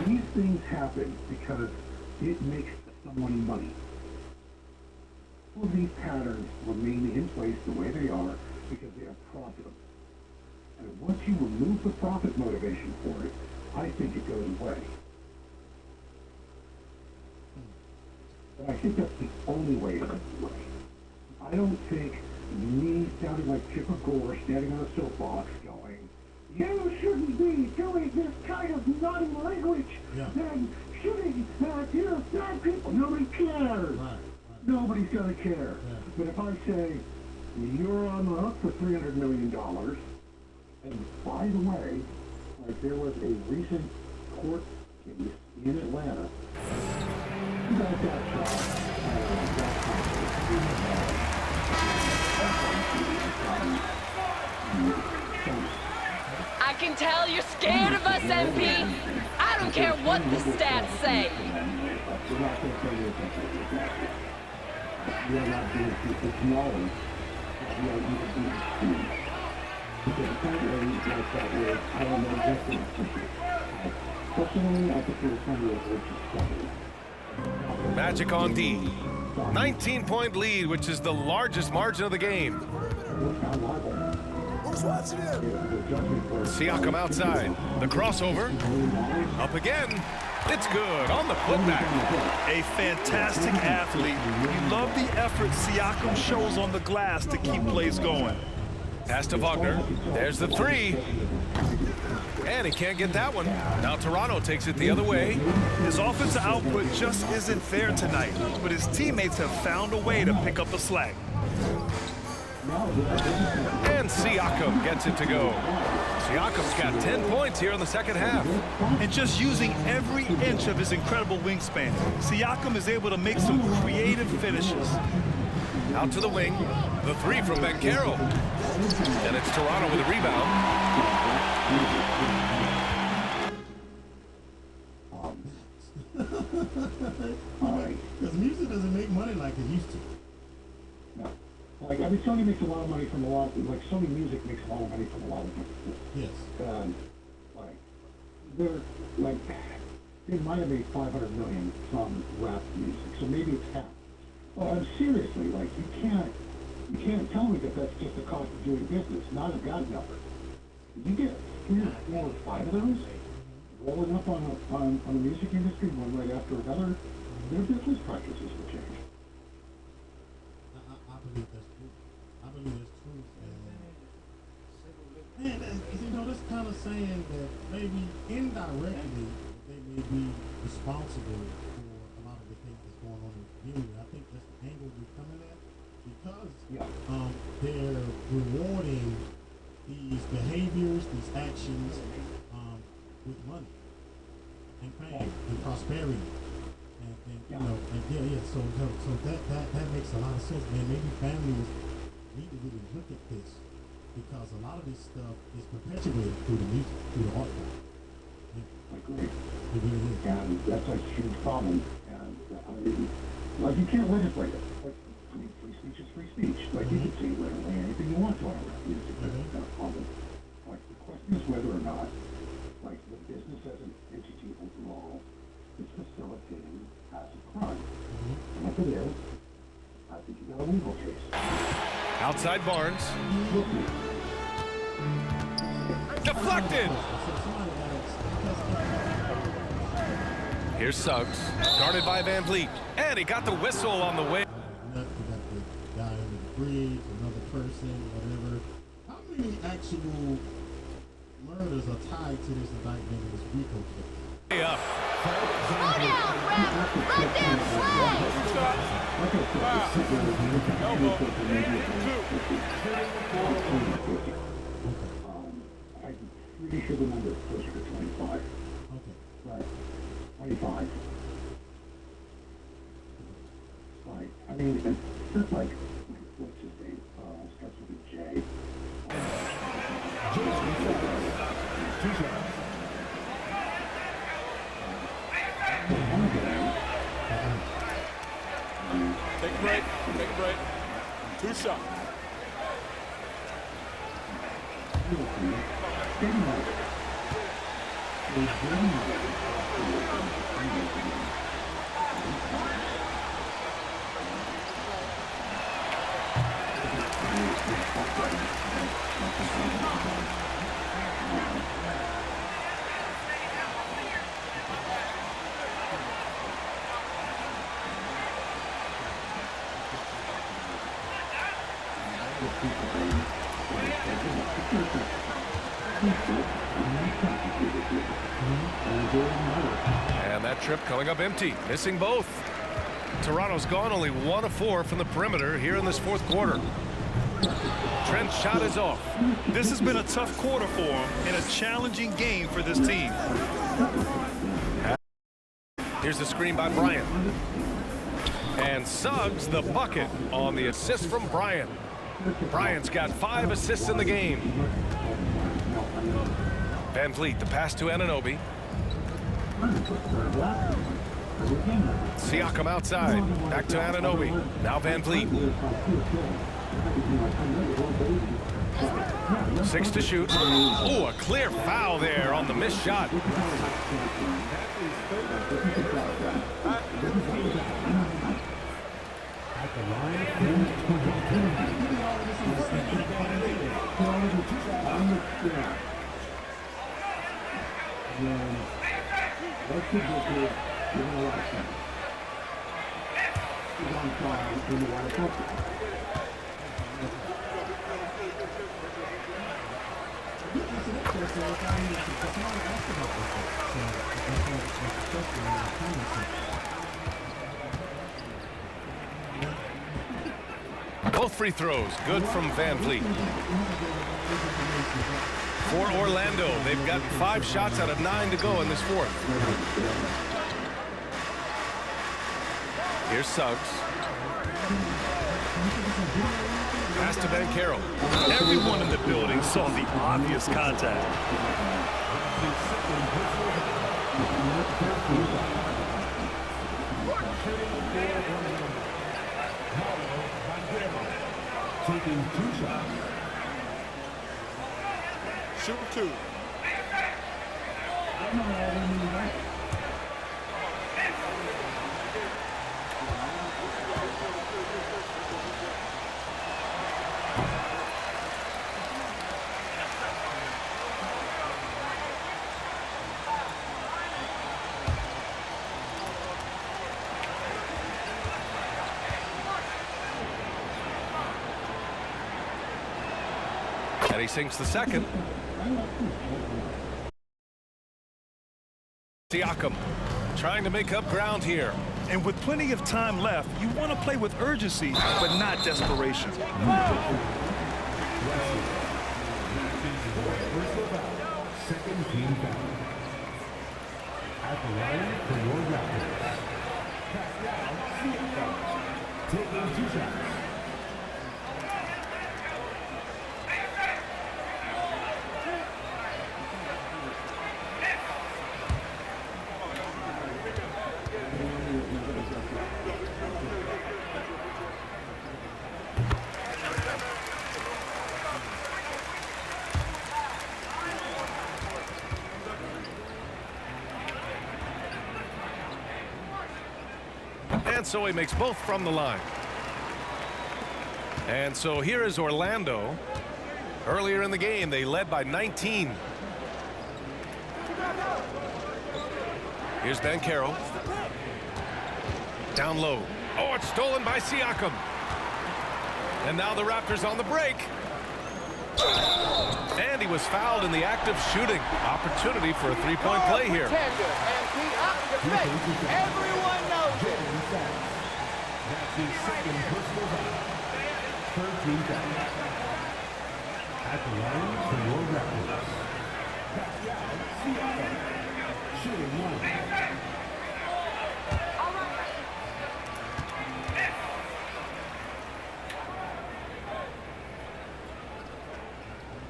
These things happen because it makes someone money. All of these patterns remain in place the way they are because they are profitable. And once you remove the profit motivation for it, I think it goes away. And I think that's the only way it goes away. I don't think me sounding like Chipper Gore standing on a soapbox going, you shouldn't be doing this kind of naughty language and shooting bad people. Nobody cares. Nobody's going to care. But if I say, you're on the hook for $300 million, and by the way, like there was a recent court case in Atlanta, that got I can tell you're scared of us, MP. I don't care what the stats say. We are not doing to acknowledge that we are even being sued. Because apparently, like that was, I don't know exactly what to do. Personally, I think there was somebody that was just studying. Magic on D. 19-point lead, which is the largest margin of the game. Who's watching him? Siakam outside. The crossover. Up again. It's good on the putback. A fantastic athlete. You love the effort Siakam shows on the glass to keep plays going. Pass to Wagner. There's the three. And he can't get that one. Now Toronto takes it the other way. His offensive output just isn't there tonight, but his teammates have found a way to pick up the slack. And Siakam gets it to go. Siakam's got 10 points here in the second half. And just using every inch of his incredible wingspan, Siakam is able to make some creative finishes. Out to the wing. The three from Banchero. And it's Toronto with a rebound. Because music doesn't make money like it used to. No. Like, I mean, Sony makes a lot of money from a lot, like, Sony Music makes a lot of money from a lot of different things. Yes. Like, they're, like, they might have made $500 million from rap music, so maybe it's half. Well, seriously, like, you can't tell me that that's just the cost of doing business, not a God number. You get 3 or 4 or 5 of those rolling up on the music industry one right after another, their business practices will change. I believe that's true. I believe that's true. And you know, that's kind of saying that maybe indirectly they may be responsible for a lot of the things that's going on in the community. I think that's the angle we're coming at because they're rewarding these behaviors, these actions with money and fame and prosperity. And you know, and so that makes a lot of sense, man. Maybe families need to really look at this because a lot of this stuff is perpetuated through the music, through the art form. I agree. It really is. And that's a huge problem. And I mean, like, you can't legislate it. Like, free speech is free speech. Like, you can say literally anything you want to on rap music. That's not a problem. Like, the question is whether or not, like, the business as an entity overall is facilitating passive crime. And if it is, I think you got a legal case. Outside Barnes. Deflected. Here's Suggs, guarded by Van Vliet, and he got the whistle on the way. You got the guy in the bridge. actual murders are tied to this indictment in this RICO case. Hey up. I'm pretty sure the number is closer to 25. Okay. Right. 25. Right. I mean, it's like, what's his name? Starts with a J. Take a break. Take a break. 2 shots. And that trip coming up empty, missing both. Toronto's gone only 1 of 4 from the perimeter here in this fourth quarter. Trent's shot is off. This has been a tough quarter for him and a challenging game for this team. Here's the screen by Bryant. And Suggs the bucket on the assist from Bryant. Bryant's got 5 assists in the game. Van Vliet, the pass to Anunoby. Siakam outside. Back to Anunoby. Now Van Vliet. 6 to shoot. Oh, a clear foul there on the missed shot. At the line, Both free throws good from Van Vliet. For Orlando, they've got 5 shots out of 9 to go in this fourth. Here's Suggs. Pass to Ben Carroll. Everyone in the building saw the obvious contact. taking 2 shots. Shoot 2. And he sinks the second. Siakam trying to make up ground here. And with plenty of time left, you want to play with urgency, but not desperation. Second team foul. At the line for your Raptors. Pascal Siakam taking 2 shots. And so he makes both from the line. And so here is Orlando. Earlier in the game, they led by 19. Here's Ben Carroll. Down low. Oh, it's stolen by Siakam. And now the Raptors on the break. And he was fouled in the act of shooting. Opportunity for a three-point play here. Everyone knows it. That's his second personal foul. 13 fouls. At the line for your Raptors. Pascal Siakam, shooting 1.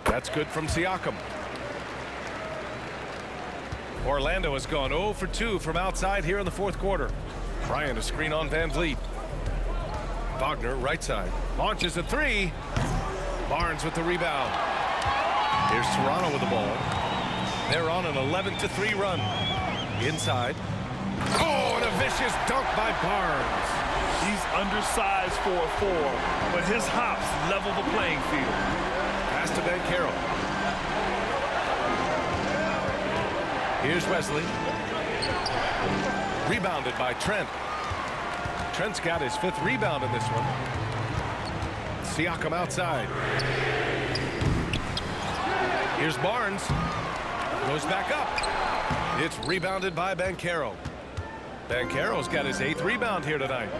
That's good from Siakam. Orlando has gone 0 for 2 from outside here in the fourth quarter. Bryant a screen on Van Vliet. Wagner right side. Launches a three. Barnes with the rebound. Here's Toronto with the ball. They're on an 11-3 run. Inside. Oh, and a vicious dunk by Barnes. He's undersized for a 4, but his hops level the playing field. Pass to Ben Carroll. Here's Wesley. Rebounded by Trent. Trent's got his 5th rebound in this one. Siakam outside. Here's Barnes. Goes back up. It's rebounded by Ben Carroll. Ben Carroll's got his 8th rebound here tonight.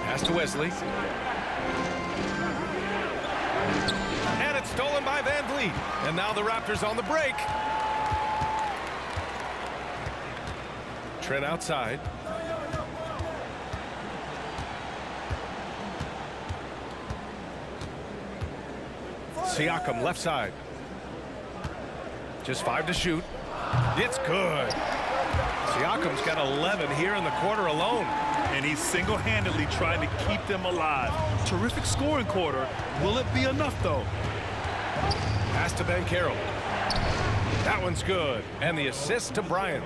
Pass to Wesley. And it's stolen by Van Vliet. And now the Raptors on the break. Trent outside. Siakam left side. Just 5 to shoot. It's good. Siakam's got 11 here in the quarter alone. And he's single-handedly trying to keep them alive. Terrific scoring quarter. Will it be enough, though? Pass to Ben Carroll. That one's good. And the assist to Bryant.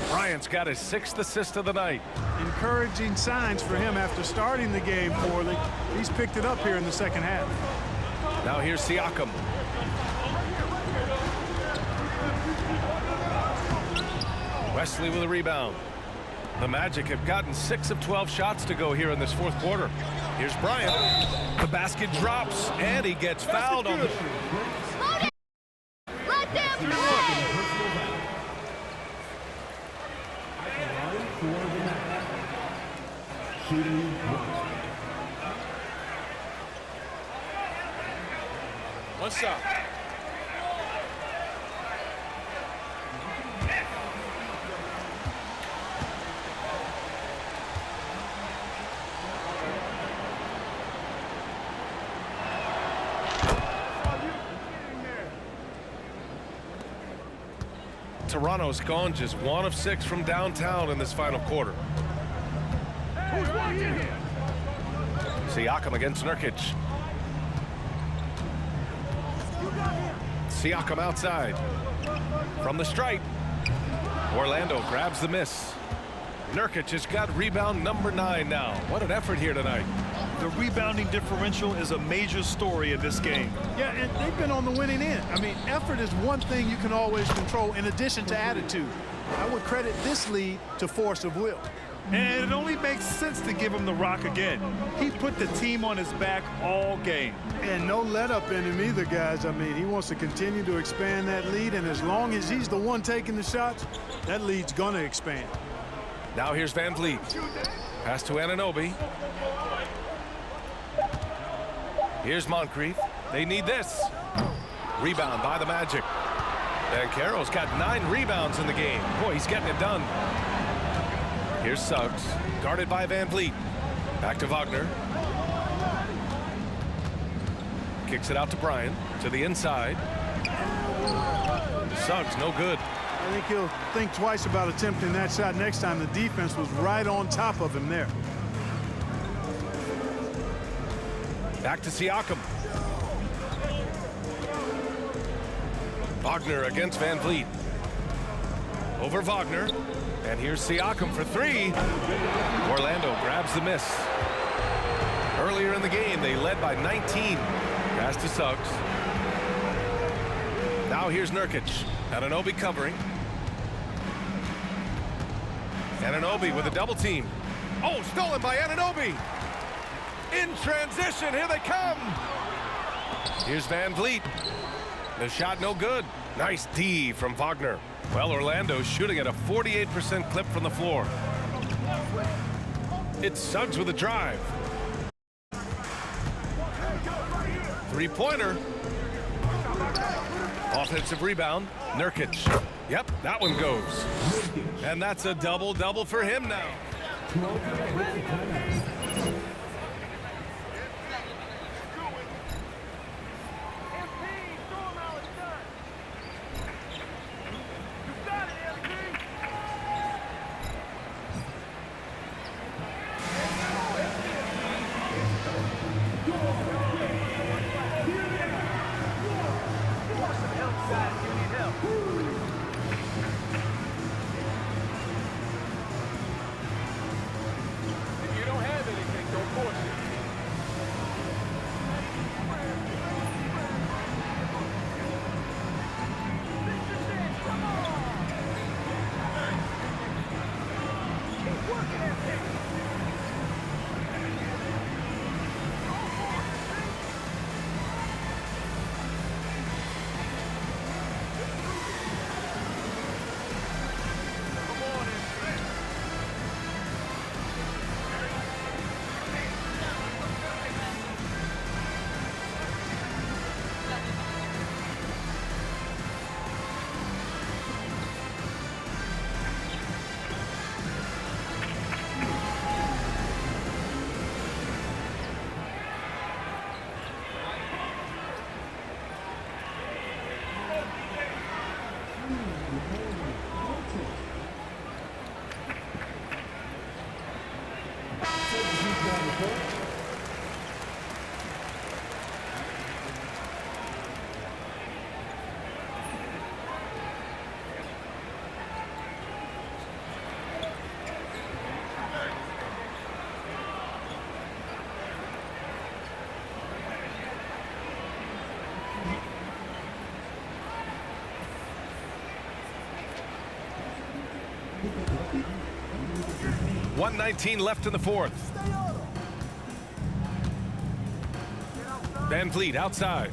Bryant's got his 6th assist of the night. Encouraging signs for him after starting the game poorly. He's picked it up here in the second half. Now here's Siakam. Wesley with a rebound. The Magic have gotten 6 of 12 shots to go here in this fourth quarter. Here's Bryant. The basket drops, and he gets fouled on the... Let them play! Shooting 1. What's up? Toronto's gone just 1 of 6 from downtown in this final quarter. Who's watching here? Siakam against Nurkic. Siakam outside. From the stripe. Orlando grabs the miss. Nurkic has got rebound number 9 now. What an effort here tonight. The rebounding differential is a major story in this game. Yeah, and they've been on the winning end. I mean, effort is one thing you can always control in addition to attitude. I would credit this lead to force of will. And it only makes sense to give him the rock again. He put the team on his back all game. And no let up in him either, guys. I mean, he wants to continue to expand that lead, and as long as he's the one taking the shots, that lead's going to expand. Now here's Van Vliet. Pass to Anunoby. Here's Moncrief. They need this. Rebound by the Magic. Van Carroll's got 9 rebounds in the game. Boy, he's getting it done. Here's Suggs, guarded by Van Vliet. Back to Wagner. Kicks it out to Bryant, to the inside. Suggs, no good. I think he'll think twice about attempting that shot next time. The defense was right on top of him there. Back to Siakam. Wagner against Van Vliet. Over Wagner. And here's Siakam for 3. Orlando grabs the miss. Earlier in the game, they led by 19. Pass to Suggs. Now here's Nurkic. Anunoby covering. Anunoby with a double team. Oh, stolen by Anunoby. In transition, here they come. Here's Van Vliet. The shot no good. Nice D from Wagner. Well, Orlando's shooting at a 48% clip from the floor. It's Suggs with a drive. Three-pointer. Offensive rebound. Nurkic. Yep, that one goes. And that's a double-double for him now. .119 left in the fourth. Van Vliet outside.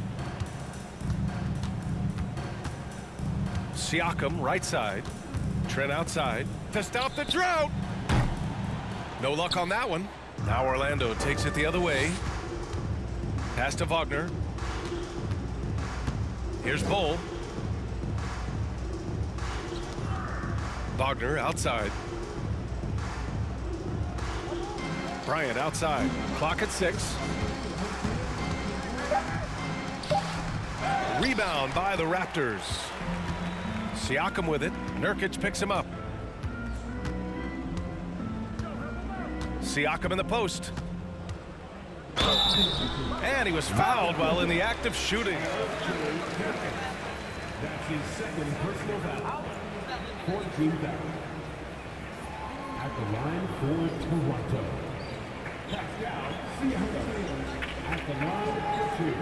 Siakam right side. Trent outside to stop the drought. No luck on that one. Now Orlando takes it the other way. Pass to Wagner. Here's Bull. Wagner outside. Bryant outside. Clock at 6. Rebound by the Raptors. Siakam with it. Nurkic picks him up. Siakam in the post. And he was fouled while in the act of shooting. That's his second personal foul. 14 foul. At the line for Toronto. Pascal Siakam at the line for 2.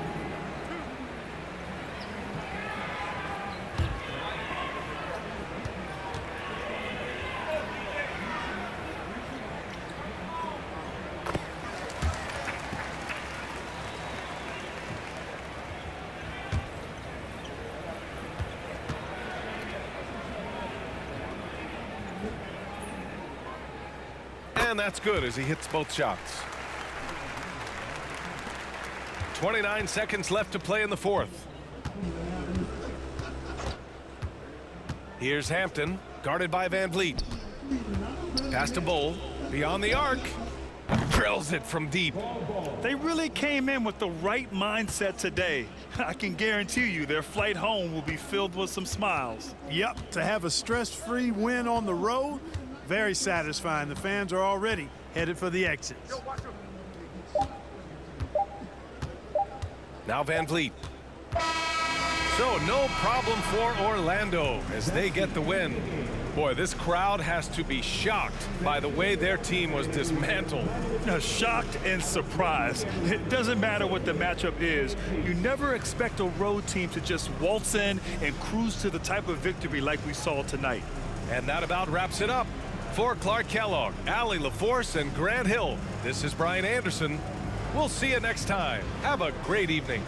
And that's good as he hits both shots. 29 seconds left to play in the fourth. Here's Hampton, guarded by Van Vliet. Pass to Bull, beyond the arc. Drills it from deep. They really came in with the right mindset today. I can guarantee you their flight home will be filled with some smiles. Yep, to have a stress-free win on the road, very satisfying. The fans are already headed for the exits. Now Van Vliet. So no problem for Orlando as they get the win. Boy, this crowd has to be shocked by the way their team was dismantled. Shocked and surprised. It doesn't matter what the matchup is. You never expect a road team to just waltz in and cruise to the type of victory like we saw tonight. And that about wraps it up. For Clark Kellogg, Allie LaForce, and Grant Hill, this is Brian Anderson. We'll see you next time. Have a great evening.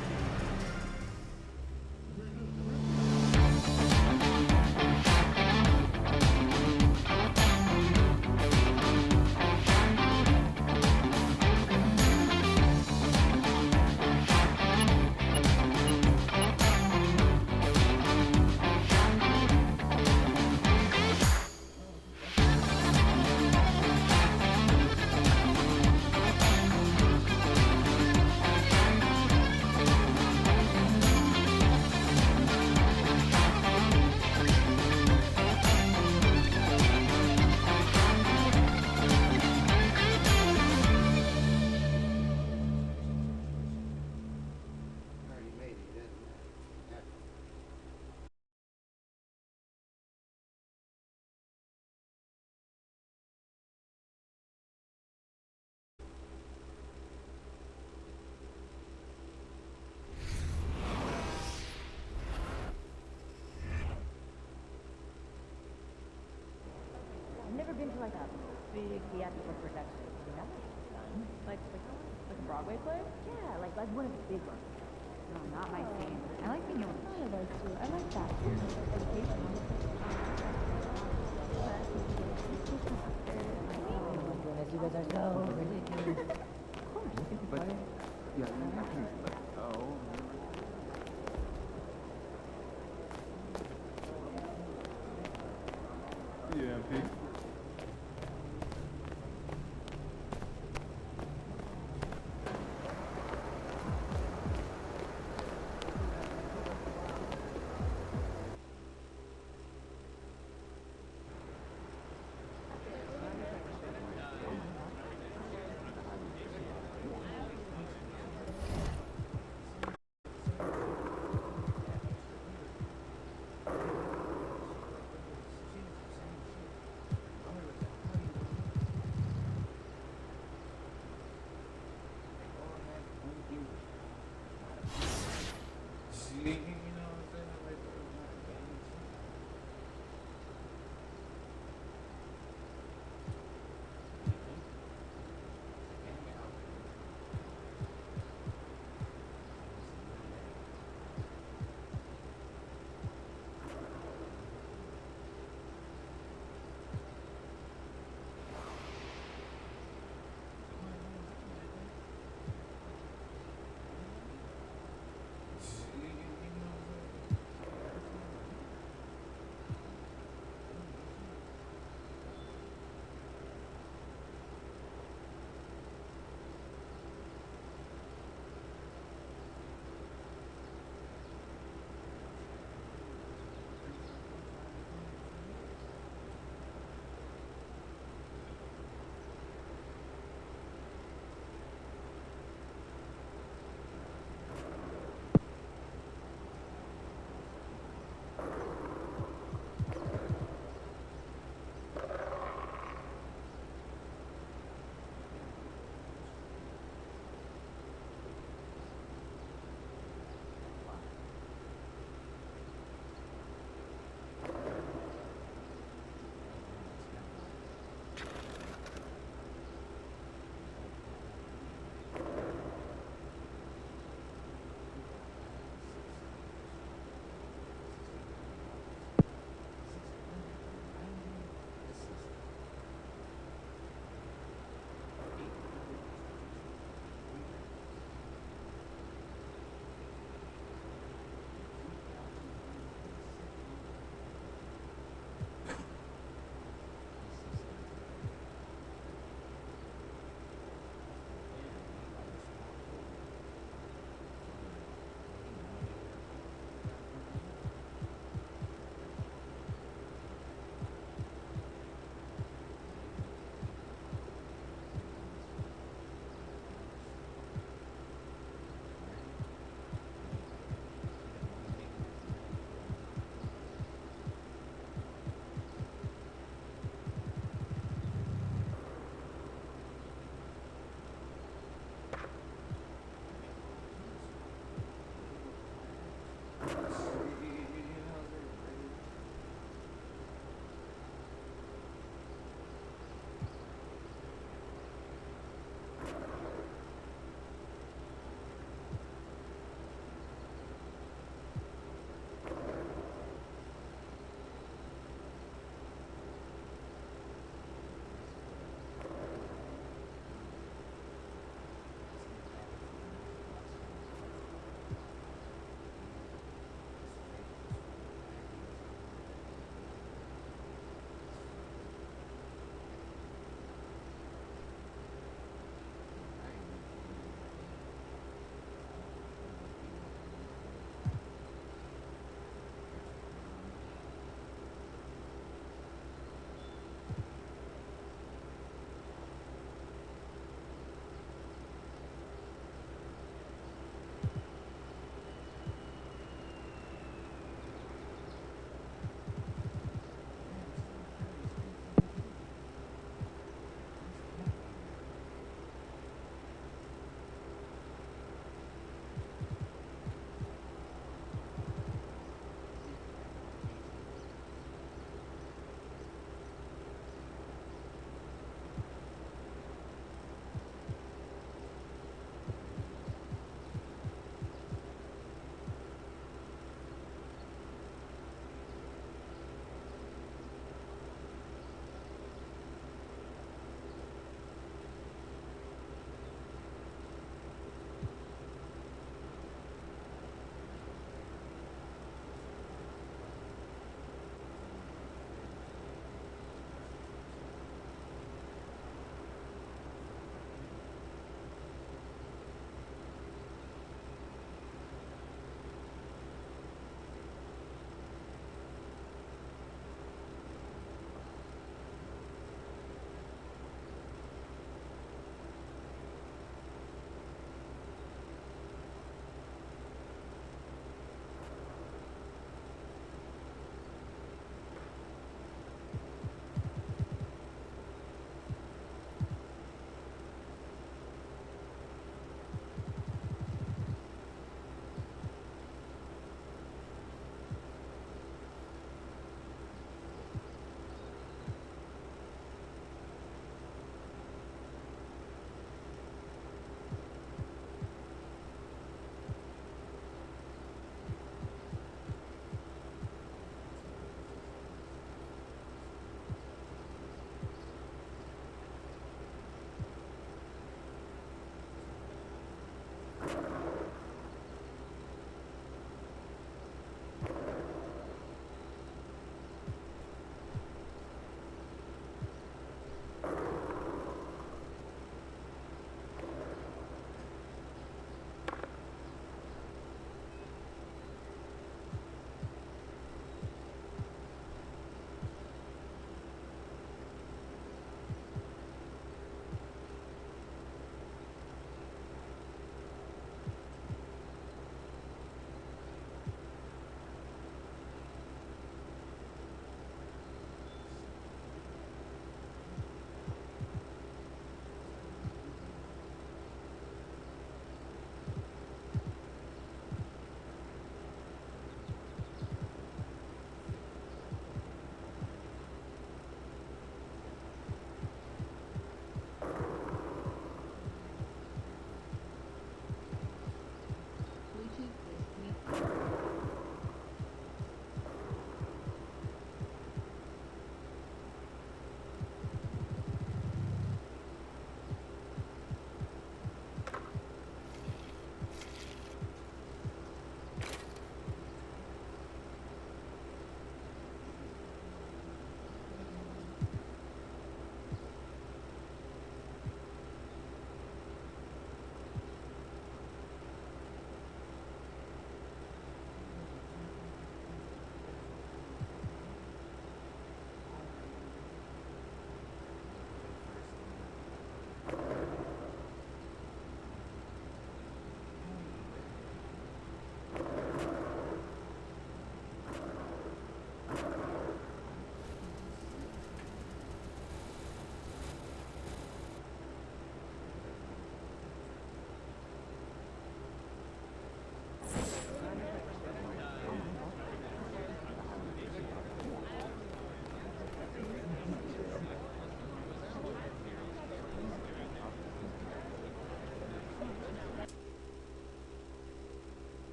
been to like a big theatrical production. You know, fun. Like a Broadway play? Yeah, like one of the big ones. No, not my thing. I like being able to play those too. I like that. Educational. Oh my goodness, you guys are so ridiculous. Of course, you can be part of it. Yeah, Pete.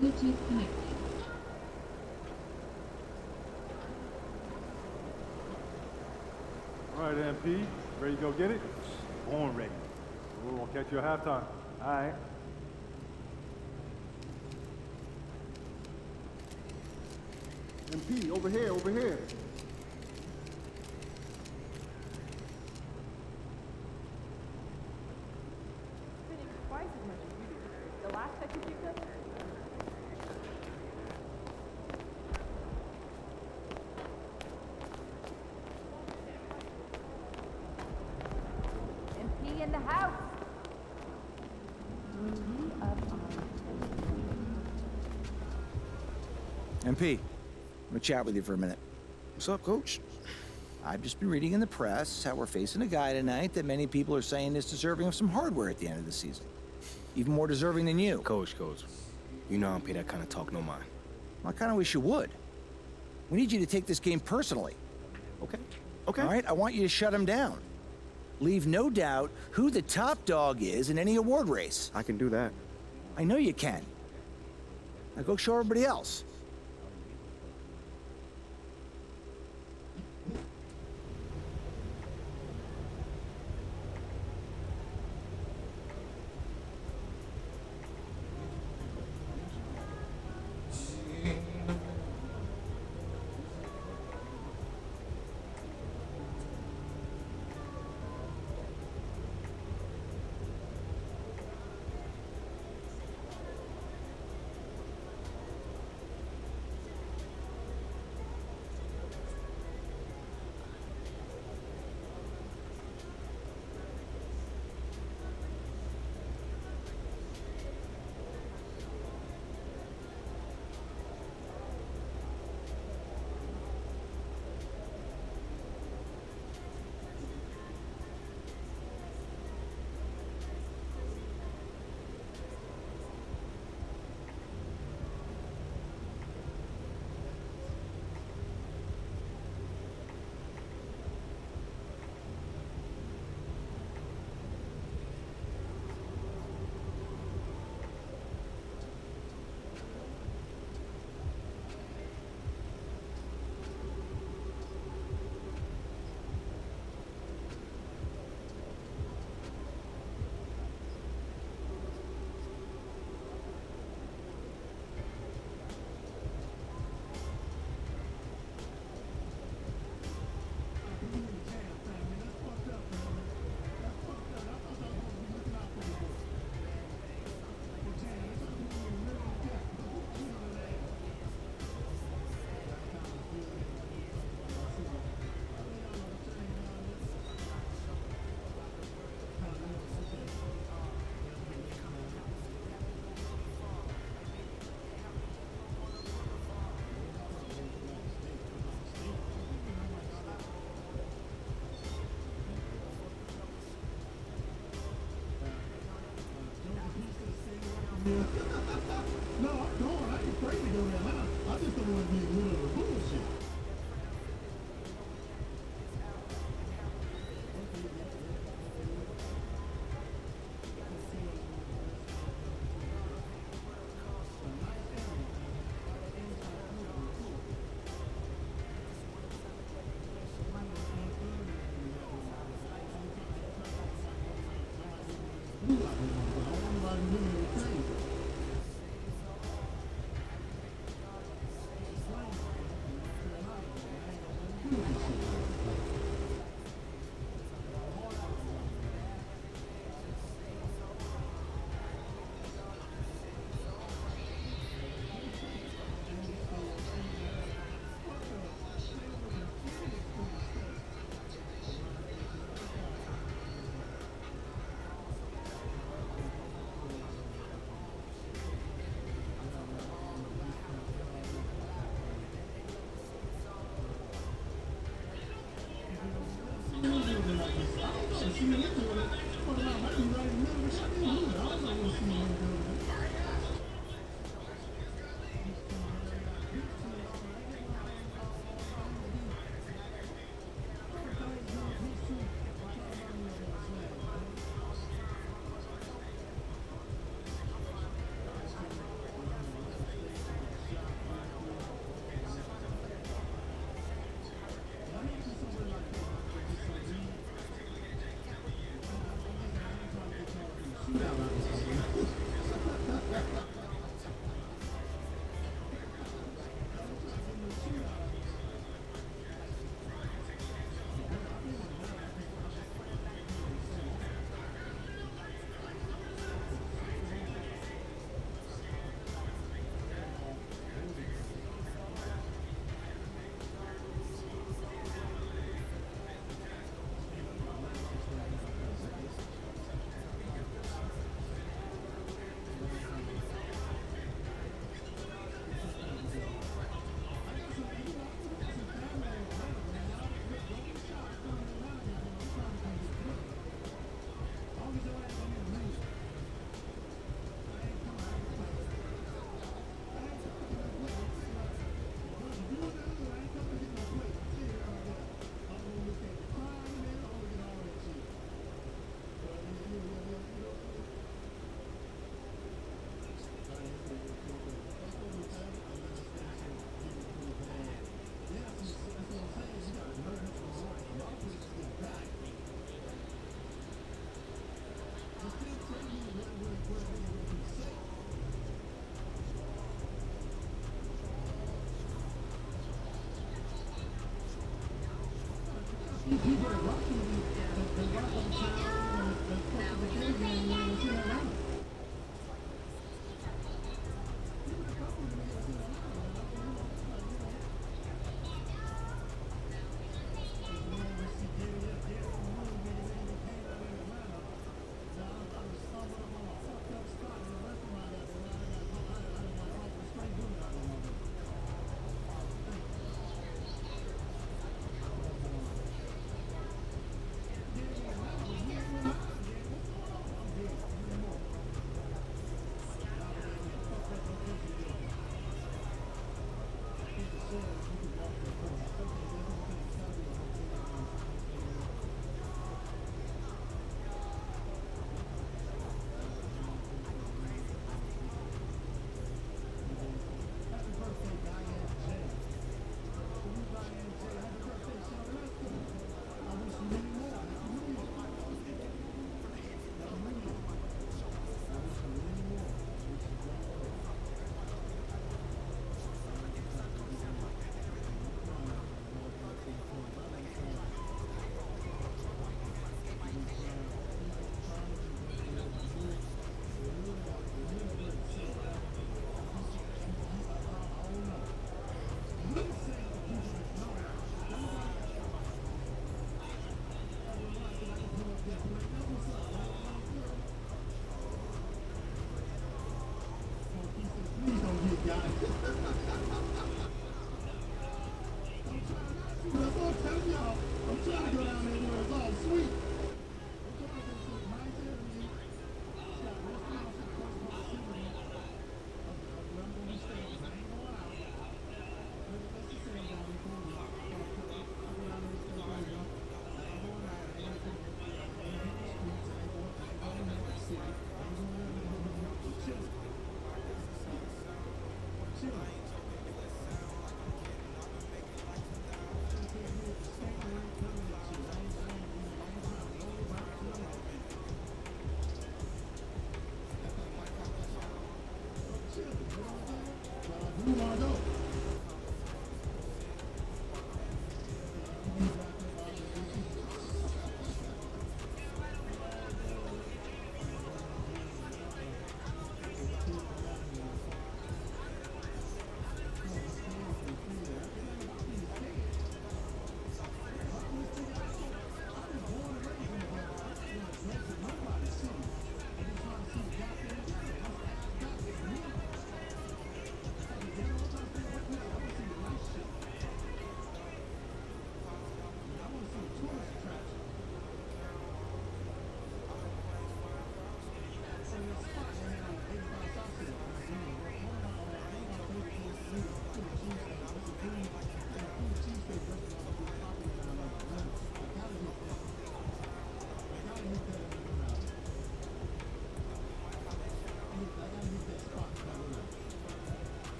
Bluetooth connected. All right, MP, ready to go get it? Born ready. We'll catch you at halftime. All right. MP, over here, over here. Spinning twice as much as you do. The last picture you took? MP in the house. MP, I'm gonna chat with you for a minute. What's up, Coach? I've just been reading in the press how we're facing a guy tonight that many people are saying is deserving of some hardware at the end of the season. Even more deserving than you. Coach, you know I don't pay that kind of talk no mind. Well, I kind of wish you would. We need you to take this game personally. Okay. All right, I want you to shut him down. Leave no doubt who the top dog is in any award race. I can do that. I know you can. Now go show everybody else. No, I'm going. I ain't afraid to go to Atlanta. I just don't want to be in the middle of the bullshit.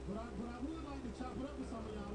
But I would like to chop it up with some of y'all.